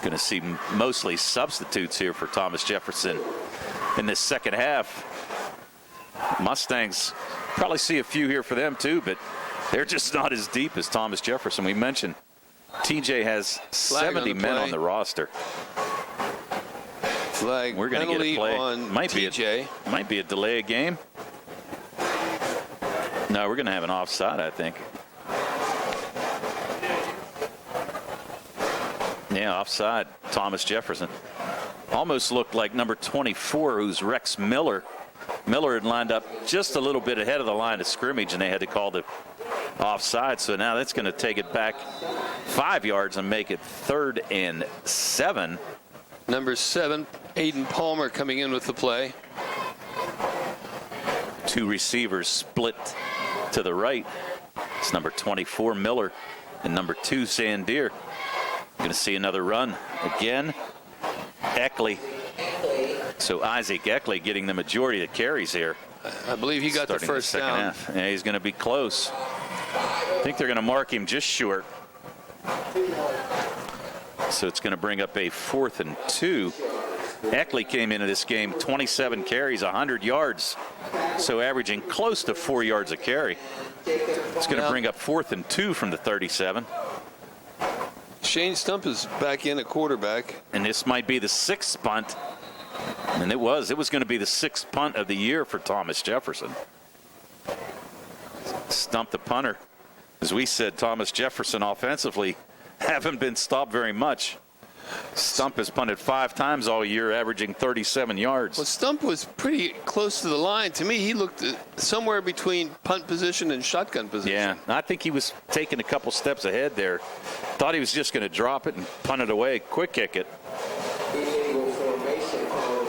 Going to see mostly substitutes here for Thomas Jefferson in this second half. Mustangs probably see a few here for them too, but they're just not as deep as Thomas Jefferson. We mentioned TJ has 70 men on the roster. Flag. We're going to get a play. Might TJ. Be a delay of game. No, we're going to have an offside, I think. Yeah, offside. Thomas Jefferson. Almost looked like number 24, who's Rex Miller. Miller had lined up just a little bit ahead of the line of scrimmage, and they had to call the offside. So now that's going to take it back 5 yards and make it 3rd and 7. Number 7, Aiden Palmer coming in with the play. Two receivers split to the right. It's number 24, Miller, and number 2, Sandier. Going to see another run again. Eckley. So Isaac Eckley getting the majority of the carries here. I believe he got the first down. Half. Yeah, he's going to be close. I think they're going to mark him just short. So it's going to bring up a 4th and 2. Eckley came into this game 27 carries, 100 yards. So averaging close to 4 yards a carry. It's going to bring up 4th and 2 from the 37. Shane Stump is back in at quarterback. And this might be the 6th punt. And it was going to be the 6th punt of the year for Thomas Jefferson. Stump the punter. As we said, Thomas Jefferson offensively haven't been stopped very much. Stump has punted 5 times all year, averaging 37 yards. Well, Stump was pretty close to the line. To me, he looked somewhere between punt position and shotgun position. Yeah, I think he was taking a couple steps ahead there. Thought he was just going to drop it and punt it away, quick kick it.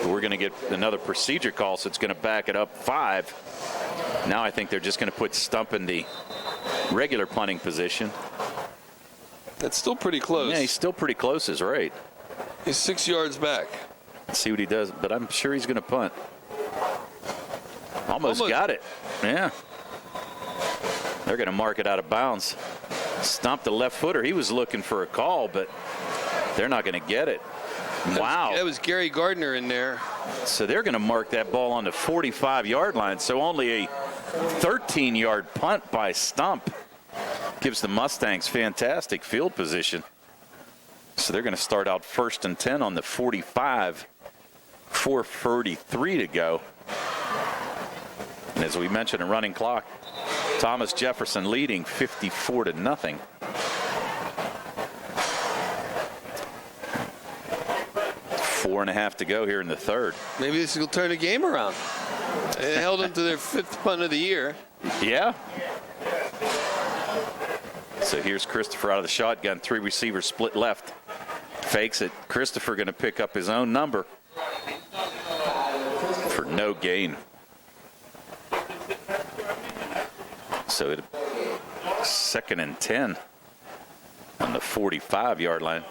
We're going to get another procedure call, so it's going to back it up 5. Now I think they're just going to put Stump in the regular punting position. That's still pretty close. Yeah, he's still pretty close, is right. He's 6 yards back. Let's see what he does, but I'm sure he's going to punt. Almost got it. Yeah. They're going to mark it out of bounds. Stump the left footer. He was looking for a call, but they're not going to get it. Wow. That was Gary Gardner in there. So they're going to mark that ball on the 45-yard line. So only a 13-yard punt by Stump gives the Mustangs fantastic field position. So they're going to start out 1st and 10 on the 45. 4:33 to go. And as we mentioned, a running clock. Thomas Jefferson leading 54-0. 4.5 to go here in the 3rd. Maybe this will turn the game around. They held them to their 5th punt of the year. Yeah. So here's Christopher out of the shotgun. 3 receivers split left. Fakes it. Christopher going to pick up his own number for no gain. So 2nd and 10 on the 45-yard line.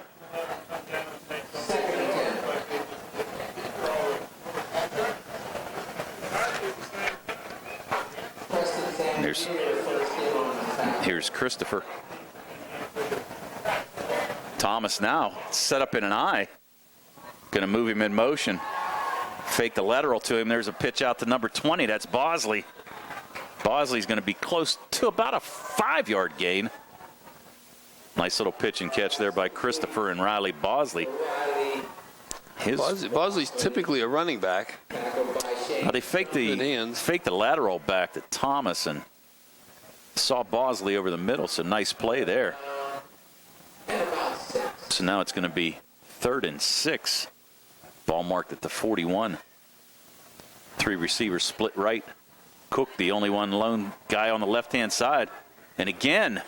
Here's Christopher. Thomas now set up in an eye. Going to move him in motion. Fake the lateral to him. There's a pitch out to number 20. That's Bosley. Bosley's going to be close to about a 5-yard gain. Nice little pitch and catch there by Christopher and Riley Bosley. Bosley's typically a running back. They faked the lateral back to Thomas and saw Bosley over the middle, so nice play there. So now it's going to be 3rd and 6. Ball marked at the 41. 3 receivers split right. Cook, the only one lone guy on the left-hand side. And again,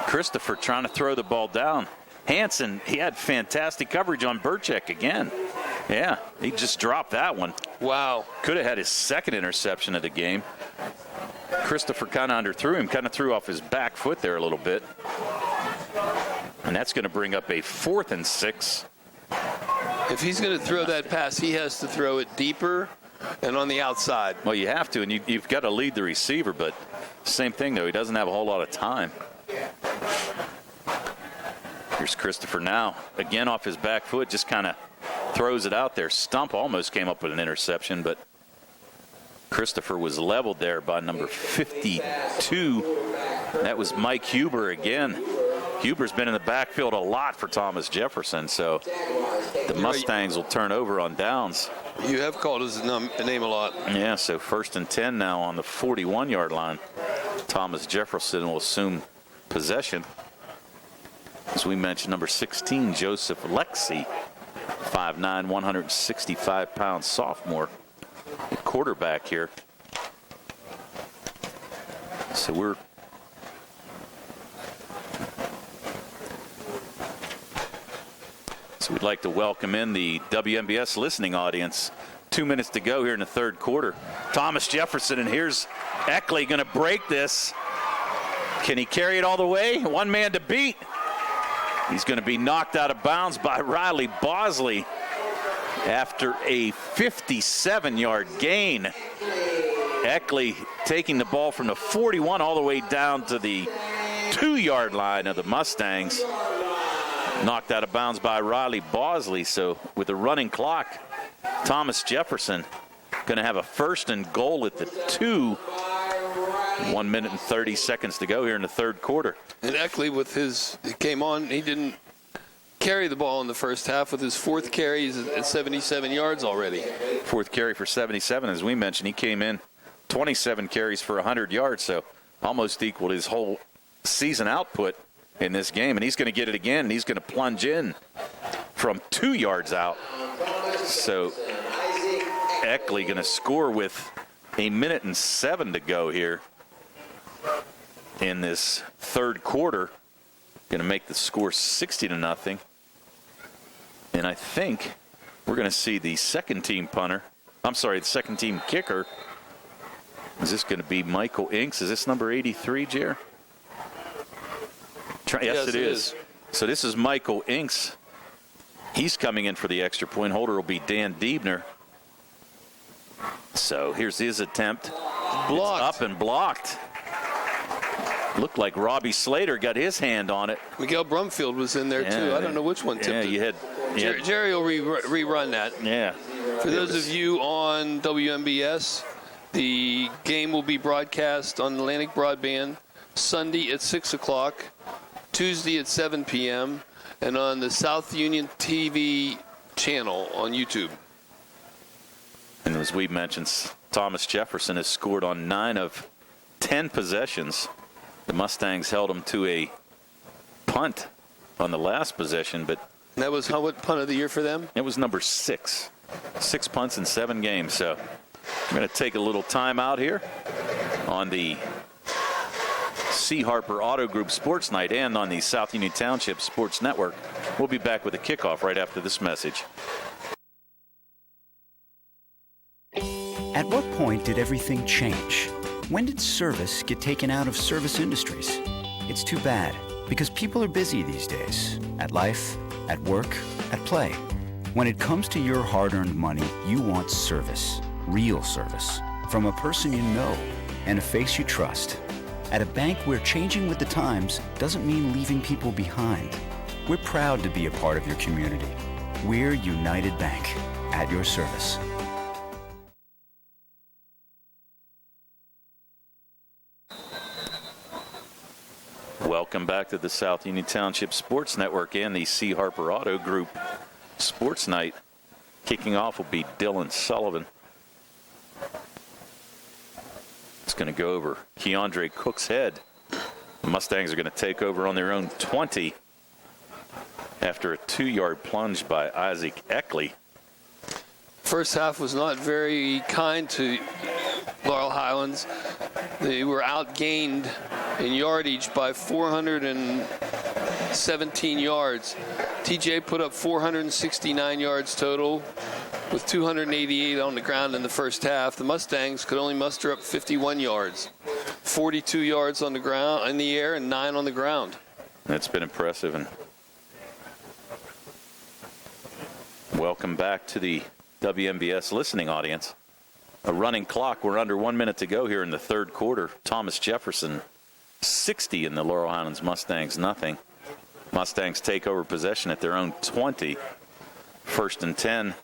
Christopher trying to throw the ball down. Hansen, he had fantastic coverage on Burchek again. Yeah, he just dropped that one. Wow. Could have had his 2nd interception of the game. Christopher kind of underthrew him, kind of threw off his back foot there a little bit. And that's going to bring up a 4th and 6. If he's going to throw that pass, he has to throw it deeper and on the outside. Well, you have to, and you've got to lead the receiver, but same thing, though. He doesn't have a whole lot of time. Here's Christopher now. Again off his back foot, just kind of throws it out there. Stump almost came up with an interception, but Christopher was leveled there by number 52. That was Mike Huber again. Huber's been in the backfield a lot for Thomas Jefferson, so the Mustangs will turn over on downs. You have called his name a lot. Yeah, so 1st and 10 now on the 41-yard line. Thomas Jefferson will assume possession. As we mentioned, number 16, Joseph Lexi, 5'9", 165-pound sophomore, quarterback here. So we'd like to welcome in the WMBS listening audience. 2 minutes to go here in the 3rd quarter. Thomas Jefferson, and here's Eckley going to break this. Can he carry it all the way? One man to beat. He's going to be knocked out of bounds by Riley Bosley after a 57-yard gain. Eckley taking the ball from the 41 all the way down to the 2-yard line of the Mustangs. Knocked out of bounds by Riley Bosley. So with a running clock, Thomas Jefferson going to have a 1st and goal at the 2. 1 minute and 30 seconds to go here in the 3rd quarter. And Eckley came on, he didn't carry the ball in the first half. With his 4th carry, he's at 77 yards already. 4th carry for 77, as we mentioned. He came in 27 carries for 100 yards, so almost equaled his whole season output in this game. And he's going to get it again, and he's going to plunge in from 2 yards out. So Eckley going to score with a minute and 7 to go here in this 3rd quarter. Going to make the score 60-0. And I think we're going to see the 2nd team punter. I'm sorry, the 2nd team kicker. Is this going to be Michael Inks? Is this number 83, Jer? Yes, it is. So this is Michael Inks. He's coming in for the extra point. Holder will be Dan Diebner. So here's his attempt. Blocked. It's up and blocked. Looked like Robbie Slater got his hand on it. Miguel Brumfield was in there, too. I don't know which one tipped it. You had Jerry will rerun that. Yeah. For those of you on WMBS, the game will be broadcast on Atlantic Broadband Sunday at 6 o'clock, Tuesday at 7 p.m., and on the South Union TV channel on YouTube. And as we mentioned, Thomas Jefferson has scored on 9 of 10 possessions. The Mustangs held him to a punt on the last possession, but that was what punt of the year for them? It was number 6. 6 punts in 7 games. So we're going to take a little time out here on the C. Harper Auto Group Sports Night and on the South Union Township Sports Network. We'll be back with a kickoff right after this message. At what point did everything change? When did service get taken out of service industries? It's too bad, because people are busy these days. At life, at work, at play. When it comes to your hard-earned money, you want service. Real service. From a person you know and a face you trust. At a bank where changing with the times doesn't mean leaving people behind. We're proud to be a part of your community. We're United Bank, at your service. Welcome back to the South Union Township Sports Network and the C. Harper Auto Group Sports Night. Kicking off will be Dylan Sullivan. It's going to go over Keandre Cook's head. The Mustangs are going to take over on their own 20 after a 2-yard plunge by Isaac Eckley. First half was not very kind to Laurel Highlands. They were outgained in yardage by 417 yards. TJ put up 469 yards total with 288 on the ground in the first half. The Mustangs could only muster up 51 yards, 42 yards on the ground, in the air, and 9 on the ground. That's been impressive. And welcome back to the WMBS listening audience. A running clock. We're under 1 minute to go here in the third quarter. Thomas Jefferson, 60 in the Laurel Highlands Mustangs, nothing. Mustangs take over possession at their own 20. First and 10.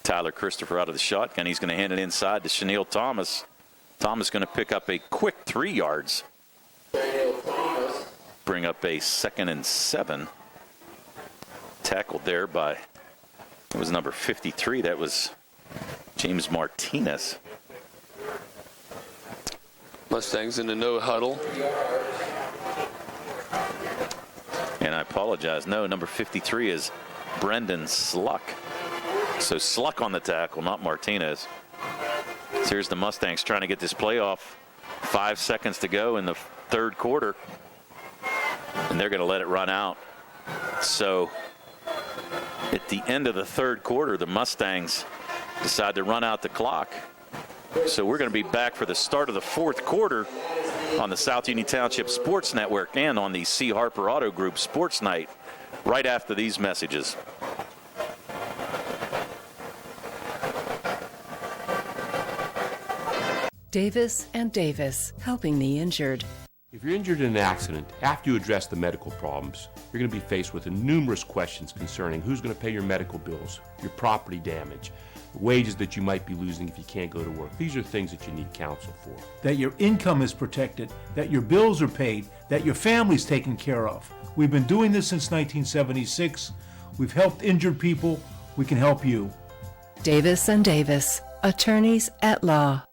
Tyler Christopher out of the shotgun. He's going to hand it inside to Chanel Thomas. Thomas going to pick up a quick 3 yards. Bring up a 2nd and 7. Tackled there by, it was number 53. That was James Martinez. Mustangs in the no huddle. And I apologize. No, number 53 is Brendan Sluck. So Sluck on the tackle, not Martinez. So here's the Mustangs trying to get this play off. 5 seconds to go in the third quarter. And they're going to let it run out. So at the end of the third quarter, the Mustangs decide to run out the clock. So we're going to be back for the start of the fourth quarter on the South Union Township Sports Network and on the C. Harper Auto Group Sports Night right after these messages. Davis and Davis, helping the injured. If you're injured in an accident, after you address the medical problems, you're going to be faced with numerous questions concerning who's going to pay your medical bills, your property damage, wages that you might be losing if you can't go to work. These are things that you need counsel for. That your income is protected, that your bills are paid, that your family's taken care of. We've been doing this since 1976. We've helped injured people. We can help you. Davis and Davis, attorneys at law.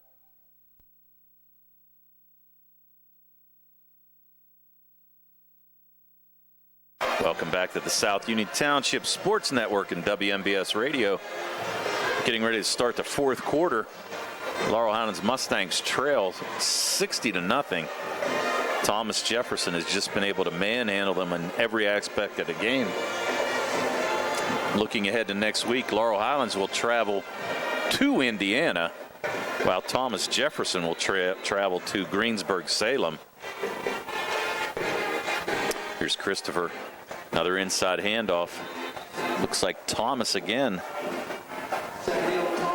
Welcome back to the South Union Township Sports Network and WMBS Radio. Getting ready to start the fourth quarter. Laurel Highlands Mustangs trail 60-0. Thomas Jefferson has just been able to manhandle them in every aspect of the game. Looking ahead to next week, Laurel Highlands will travel to Indiana, while Thomas Jefferson will travel to Greensburg-Salem. Here's Christopher. Another inside handoff. Looks like Thomas again.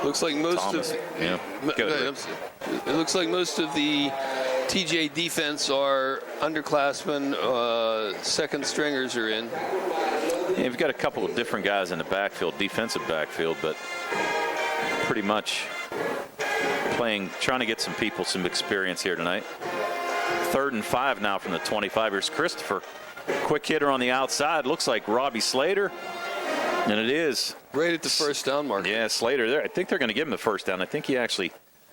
Looks like most Thomas, of yeah. it looks like most of the TJ defense are underclassmen, second stringers are in. Yeah, we've got a couple of different guys in the backfield, defensive backfield, but pretty much trying to get some people some experience here tonight. 3rd and 5 now from the 25. Here's Christopher. Quick hitter on the outside. Looks like Robbie Slater. And it is. Right at the first down mark. Yeah, Slater there. I think they're going to give him the first down. I think he actually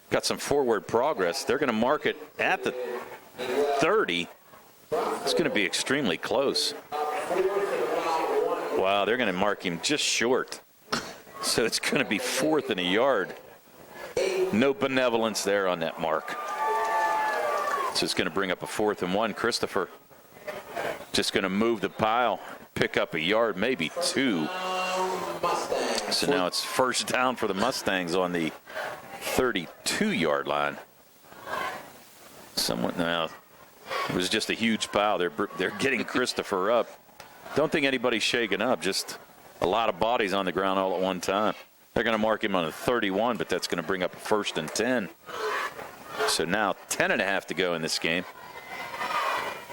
got some forward progress. They're going to mark it at the 30. It's going to be extremely close. Wow, they're going to mark him just short. So it's going to be 4th and a yard. No benevolence there on that mark. So it's going to bring up a 4th and 1. Christopher just going to move the pile, pick up a yard, maybe 2. So now it's first down for the Mustangs on the 32-yard line. Now, it was just a huge pile. They're getting Christopher up. Don't think anybody's shaken up, just a lot of bodies on the ground all at one time. They're going to mark him on the 31, but that's going to bring up a 1st and 10. So now 10.5 to go in this game.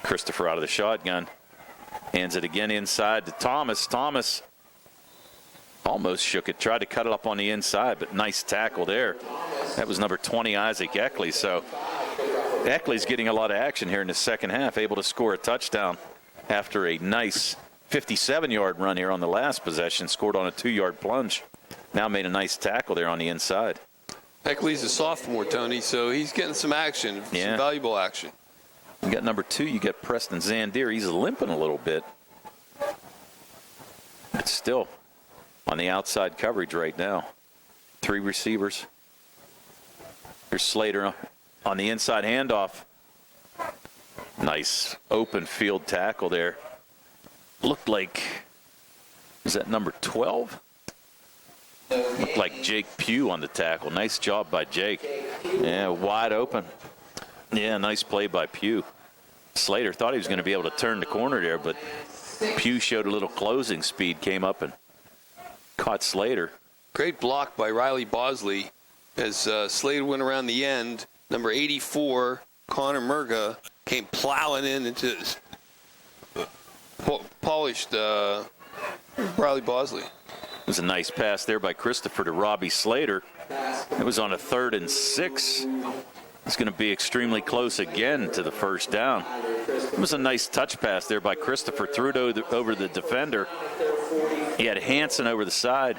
Christopher out of the shotgun. Hands it again inside to Thomas. Thomas almost shook it. Tried to cut it up on the inside, but nice tackle there. That was number 20, Isaac Eckley. So Eckley's getting a lot of action here in the second half, able to score a touchdown after a nice 57-yard run here on the last possession. Scored on a 2-yard plunge. Now made a nice tackle there on the inside. Eckley's a sophomore, Tony, so he's getting some action, some valuable action. You got number 2, you got Preston Zandier. He's limping a little bit. But still on the outside coverage right now. 3 receivers. Here's Slater on the inside handoff. Nice open field tackle there. Looked like, is that number 12? Looked like Jake Pugh on the tackle. Nice job by Jake. Yeah, wide open. Yeah, nice play by Pugh. Slater thought he was going to be able to turn the corner there, but Pugh showed a little closing speed, came up and caught Slater. Great block by Riley Bosley as Slater went around the end. Number 84, Connor Murga, came plowing into polished Riley Bosley. It was a nice pass there by Christopher to Robbie Slater. It was on a 3rd and 6. It's going to be extremely close again to the first down. It was a nice touch pass there by Christopher. Threw it over the defender. He had Hansen over the side.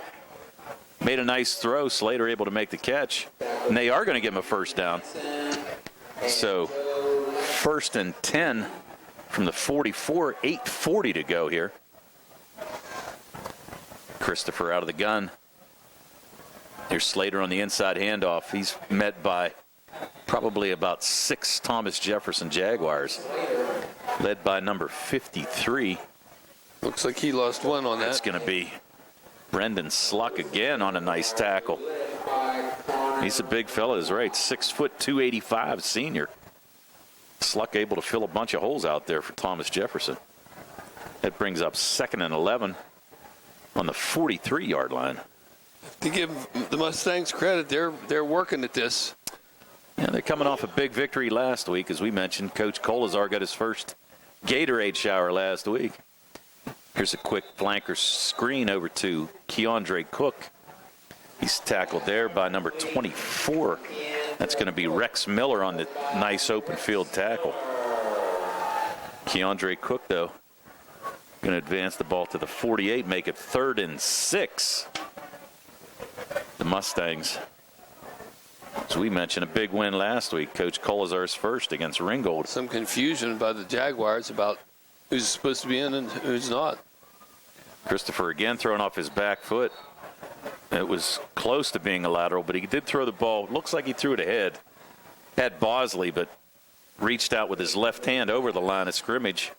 Made a nice throw. Slater able to make the catch. And they are going to give him a first down. So 1st and 10 from the 44. 8:40 to go here. Christopher out of the gun. Here's Slater on the inside handoff. He's met by probably about 6 Thomas Jefferson Jaguars, led by number 53. Looks like he lost one on that. That's going to be Brendan Sluck again on a nice tackle. He's a big fella, is right. 6 foot 285 senior. Sluck able to fill a bunch of holes out there for Thomas Jefferson. That brings up 2nd and 11 on the 43-yard line. To give the Mustangs credit, they're working at this. Yeah, they're coming off a big victory last week, as we mentioned. Coach Colazar got his first Gatorade shower last week. Here's a quick flanker screen over to Keandre Cook. He's tackled there by number 24. That's going to be Rex Miller on the nice open field tackle. Keandre Cook, though, going to advance the ball to the 48, make it 3rd and 6. The Mustangs, as we mentioned, a big win last week. Coach Colazar's first against Ringgold. Some confusion by the Jaguars about who's supposed to be in and who's not. Christopher again throwing off his back foot. It was close to being a lateral, but he did throw the ball. Looks like he threw it ahead. Had Bosley, but reached out with his left hand over the line of scrimmage.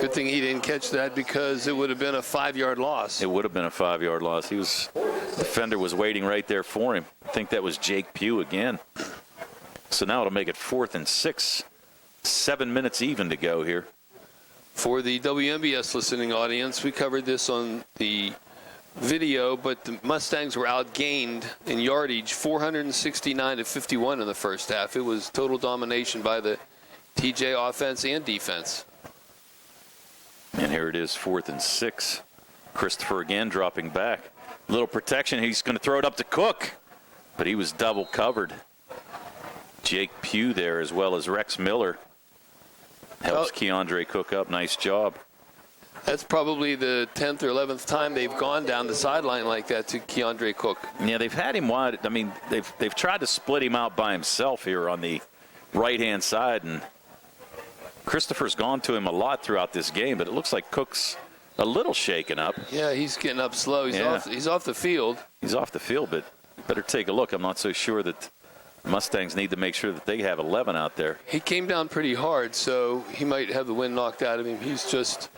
Good thing he didn't catch that, because it would have been a 5-yard loss. It would have been a 5-yard loss. The defender was waiting right there for him. I think that was Jake Pugh again. So now it'll make it 4th and 6. 7 minutes even to go here. For the WMBS listening audience, we covered this on the video, but the Mustangs were outgained in yardage 469-51 in the first half. It was total domination by the TJ offense and defense. And here it is, 4th and 6. Christopher again dropping back. Little protection. He's going to throw it up to Cook, but he was double covered. Jake Pugh there, as well as Rex Miller, helps Keandre Cook up. Nice job. That's probably the 10th or 11th time they've gone down the sideline like that to Keandre Cook. Yeah, they've had him wide. I mean, they've tried to split him out by himself here on the right-hand side, and Christopher's gone to him a lot throughout this game, but it looks like Cook's a little shaken up. Yeah, he's getting up slow. He's off the field. He's off the field, but better take a look. I'm not so sure that Mustangs need to make sure that they have 11 out there. He came down pretty hard, so he might have the wind knocked out of him. He's just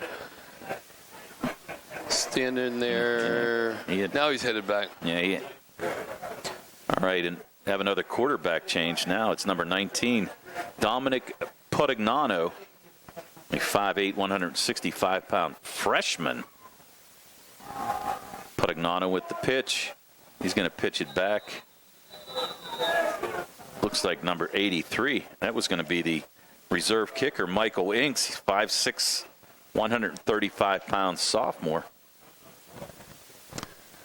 standing there. Now he's headed back. Yeah. All right, and have another quarterback change now. It's number 19, Dominic Podignano, a 5'8", 165-pound freshman. Podignano with the pitch. He's going to pitch it back. Looks like number 83. That was going to be the reserve kicker, Michael Inks. He's 5'6", 135-pound sophomore.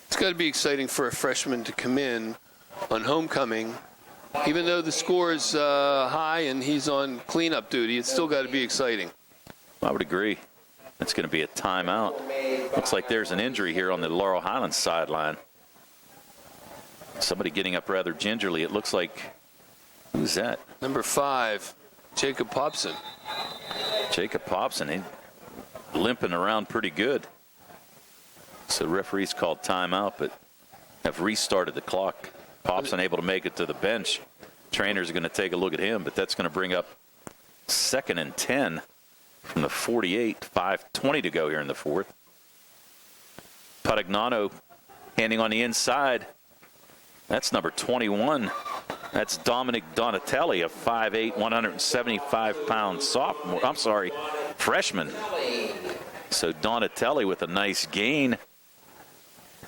It's got to be exciting for a freshman to come in on homecoming. Even though the score is high and he's on cleanup duty, it's still got to be exciting. I would agree. It's going to be a timeout. Looks like there's an injury here on the Laurel Highlands sideline. Somebody getting up rather gingerly. It looks like, who's that? Number 5, Jacob Popson. Jacob Popson, he limping around pretty good. So referees called timeout, but have restarted the clock. Popson able to make it to the bench. Trainers are going to take a look at him, but that's going to bring up 2nd and 10 from the 48. 5:20 to go here in the fourth. Padagnano handing on the inside. That's number 21. That's Dominic Donatelli, a 5'8", 175-pound sophomore. I'm sorry, freshman. So Donatelli with a nice gain,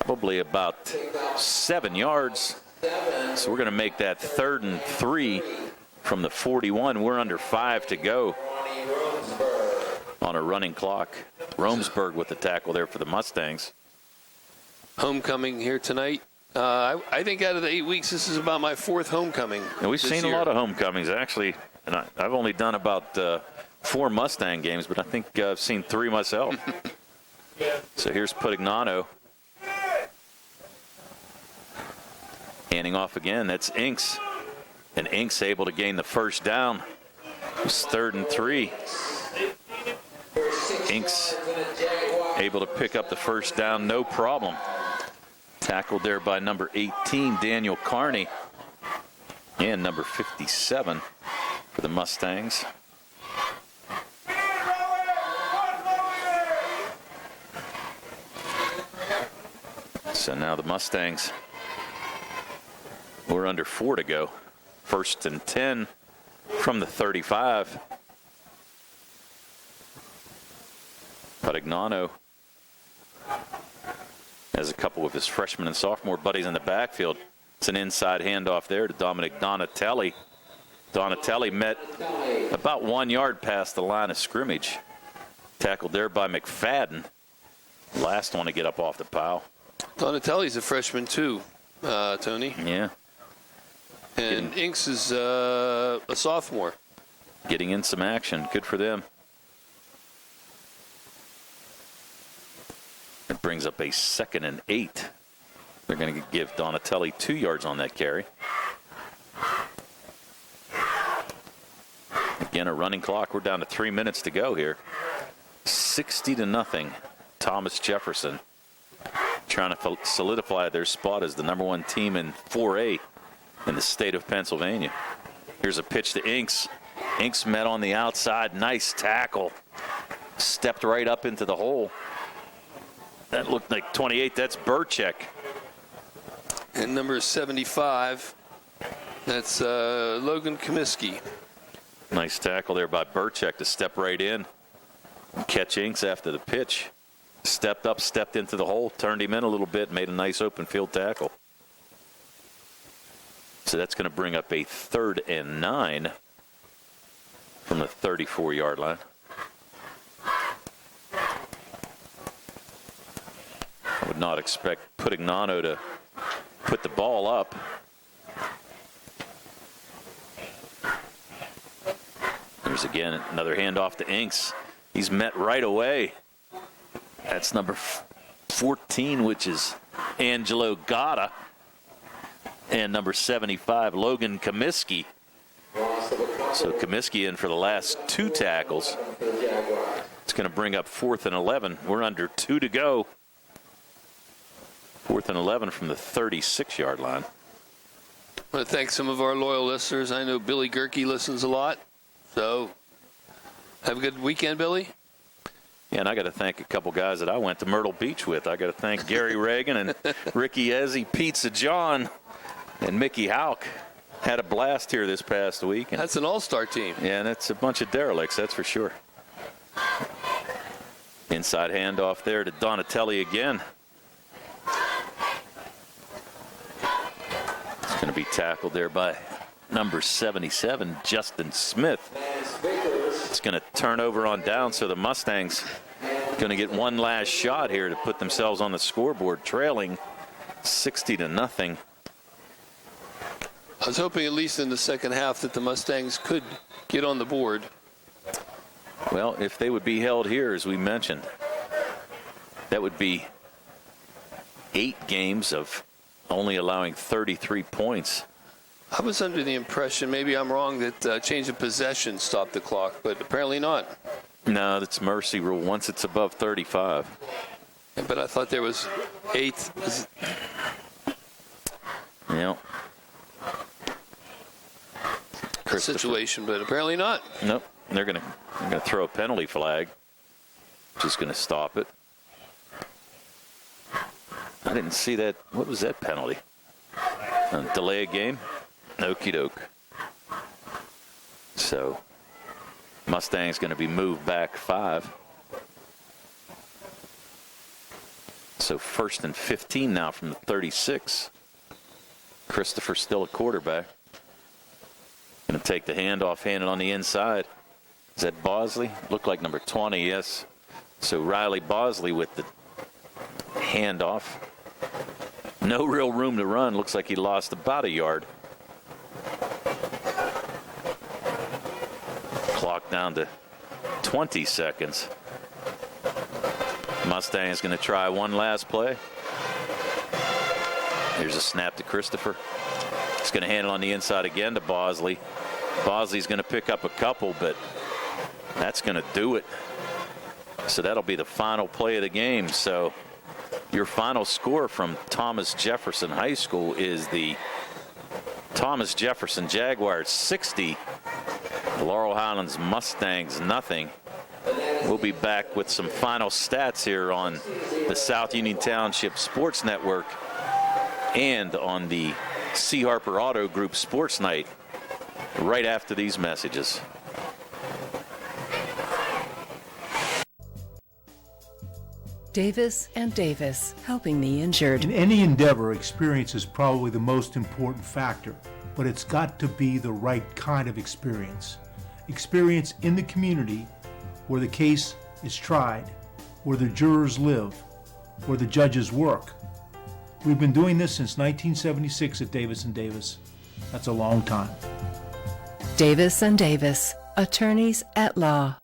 probably about 7 yards. So we're going to make that 3rd and 3 from the 41. We're under 5 to go on a running clock. Romesburg with the tackle there for the Mustangs. Homecoming here tonight. I think out of the 8 weeks, this is about my 4th homecoming. And we've seen a lot of homecomings, actually. And I've only done about 4 Mustang games, but I think I've seen 3 myself. So here's Padagnano. Handing off again. That's Inks. And Inks able to gain the first down. It's 3rd and 3. Inks able to pick up the first down, no problem. Tackled there by number 18, Daniel Carney. And number 57 for the Mustangs. So now the Mustangs, we're under 4 to go. 1st and 10 from the 35. Padagnano has a couple of his freshman and sophomore buddies in the backfield. It's an inside handoff there to Dominic Donatelli. Donatelli met about 1 yard past the line of scrimmage. Tackled there by McFadden. Last one to get up off the pile. Donatelli's a freshman too, Tony. Yeah. And Inks is a sophomore. Getting in some action. Good for them. It brings up a 2nd and 8. They're going to give Donatelli 2 yards on that carry. Again, a running clock. We're down to 3 minutes to go here. 60-0. Thomas Jefferson trying to solidify their spot as the #1 team in 4A in the state of Pennsylvania. Here's a pitch to Inks. Inks met on the outside. Nice tackle. Stepped right up into the hole. That looked like 28. That's Burchek. And number 75, that's Logan Comiskey. Nice tackle there by Burchek to step right in and catch Inks after the pitch. Stepped up, stepped into the hole, turned him in a little bit, made a nice open field tackle. So that's going to bring up a 3rd and 9 from the 34-yard line. I would not expect Padagnano to put the ball up. There's again another handoff to Inks. He's met right away. That's number 14, which is Angelo Gatta. And number 75, Logan Comiskey. So Comiskey in for the last 2 tackles. It's going to bring up 4th and 11. We're under 2 to go. 4th and 11 from the 36-yard line. I want to thank some of our loyal listeners. I know Billy Gerke listens a lot. So have a good weekend, Billy. Yeah, and I got to thank a couple guys that I went to Myrtle Beach with. I got to thank Gary Reagan and Ricky Ezzy, Pizza John, and Mickey Hauk. Had a blast here this past week. And that's an all-star team. Yeah, and it's a bunch of derelicts, that's for sure. Inside handoff there to Donatelli again. It's going to be tackled there by number 77, Justin Smith. It's going to turn over on down, so the Mustangs going to get one last shot here to put themselves on the scoreboard, trailing 60-0. I was hoping at least in the second half that the Mustangs could get on the board. Well, if they would be held here, as we mentioned, that would be 8 games of only allowing 33 points. I was under the impression, maybe I'm wrong, that change of possession stopped the clock, but apparently not. No, that's mercy rule once it's above 35. But I thought there was 8. Yeah. Situation, but apparently not. Nope. They're going to throw a penalty flag, just going to stop it. I didn't see that. What was that penalty? Delay a game? Okie doke. So Mustang's going to be moved back 5. So 1st and 15 now from the 36. Christopher still a quarterback. Going to take the handoff, hand it on the inside. Is that Bosley? Looked like number 20, yes. So Riley Bosley with the handoff. No real room to run. Looks like he lost about a yard. Clock down to 20 seconds. Mustang's going to try one last play. Here's a snap to Christopher. He's going to hand it on the inside again to Bosley. Bosley's going to pick up a couple, but that's going to do it. So that'll be the final play of the game. So your final score from Thomas Jefferson High School is the Thomas Jefferson Jaguars 60, Laurel Highlands Mustangs nothing. We'll be back with some final stats here on the South Union Township Sports Network and on the C. Harper Auto Group Sports Night right after these messages. Davis and Davis, helping the injured. In any endeavor, experience is probably the most important factor, but it's got to be the right kind of experience. Experience in the community where the case is tried, where the jurors live, where the judges work. We've been doing this since 1976 at Davis and Davis. That's a long time. Davis and Davis, attorneys at law.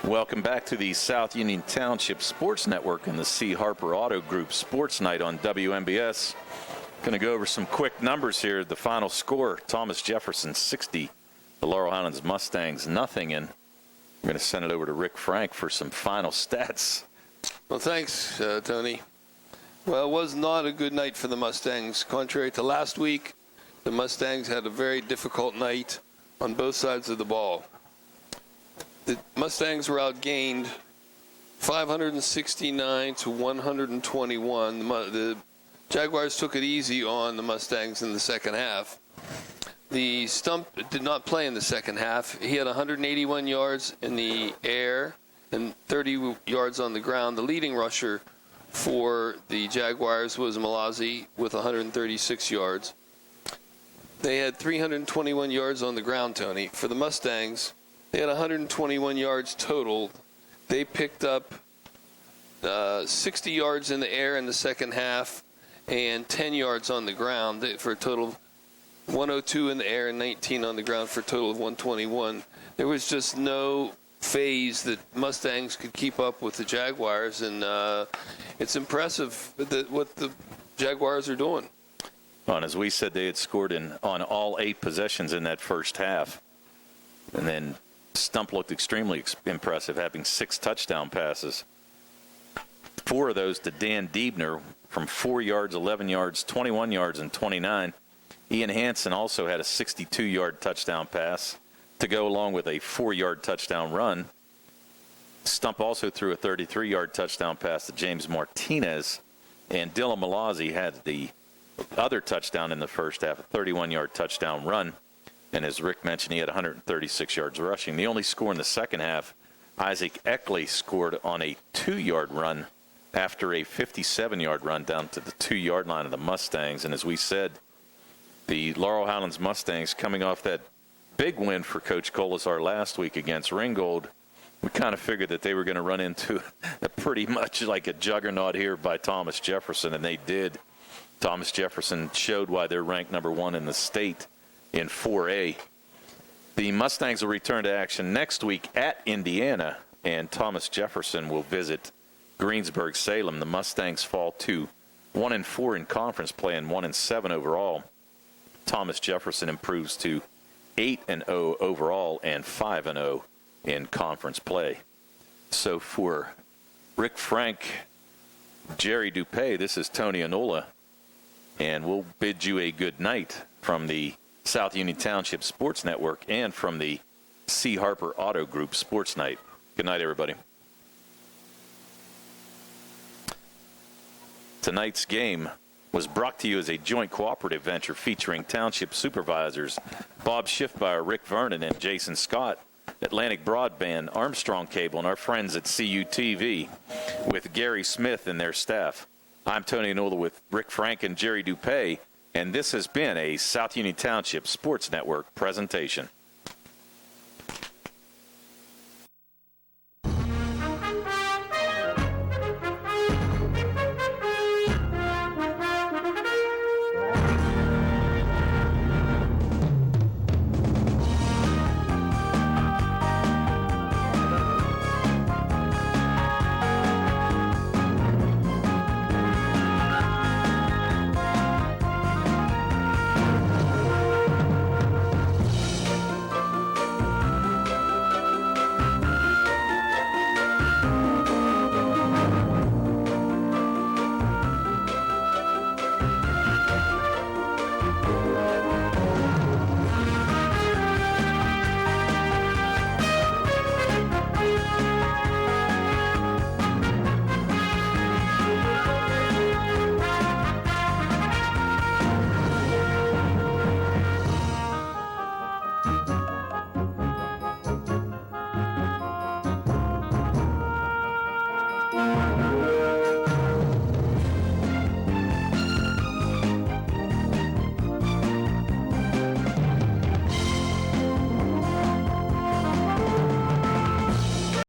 Welcome back to the South Union Township Sports Network and the C. Harper Auto Group Sports Night on WMBS. Going to go over some quick numbers here. The final score, Thomas Jefferson 60, the Laurel Highlands Mustangs nothing, and we're going to send it over to Rick Frank for some final stats. Well, thanks, Tony. Well, it was not a good night for the Mustangs. Contrary to last week, the Mustangs had a very difficult night on both sides of the ball. The Mustangs were outgained 569 to 121. The Jaguars took it easy on the Mustangs in the second half. The Stump did not play in the second half. He had 181 yards in the air and 30 yards on the ground. The leading rusher for the Jaguars was Malazi with 136 yards. They had 321 yards on the ground, Tony. For the Mustangs, they had 121 yards total. They picked up 60 yards in the air in the second half and 10 yards on the ground for a total of 102 in the air and 19 on the ground for a total of 121. There was just no phase that Mustangs could keep up with the Jaguars, and it's impressive what the Jaguars are doing. Well, and as we said, they had scored on all 8 possessions in that first half. And then Stump looked extremely impressive, having 6 touchdown passes. 4 of those to Dan Diebner from 4 yards, 11 yards, 21 yards, and 29. Ian Hansen also had a 62-yard touchdown pass to go along with a 4-yard touchdown run. Stump also threw a 33-yard touchdown pass to James Martinez, and Dylan Malazzi had the other touchdown in the first half, a 31-yard touchdown run. And as Rick mentioned, he had 136 yards rushing. The only score in the second half, Isaac Eckley scored on a 2-yard run after a 57-yard run down to the 2-yard line of the Mustangs. And as we said, the Laurel Highlands Mustangs coming off that big win for Coach Colasar last week against Ringgold. We kind of figured that they were going to run into a pretty much like a juggernaut here by Thomas Jefferson, and they did. Thomas Jefferson showed why they're ranked number 1 in the state in 4A. The Mustangs will return to action next week at Indiana, and Thomas Jefferson will visit Greensburg-Salem. The Mustangs fall to 1-4 in conference play and 1-7 overall. Thomas Jefferson improves to 8-0 overall and 5-0 in conference play. So for Rick Frank, Jerry Dupay, this is Tony Anola, and we'll bid you a good night from the South Union Township Sports Network and from the C. Harper Auto Group Sports Night. Good night, everybody. Tonight's game was brought to you as a joint cooperative venture featuring Township Supervisors Bob Schiffmeyer, Rick Vernon, and Jason Scott, Atlantic Broadband, Armstrong Cable, and our friends at CUTV with Gary Smith and their staff. I'm Tony Anola with Rick Frank and Jerry Dupay, and this has been a South Union Township Sports Network presentation.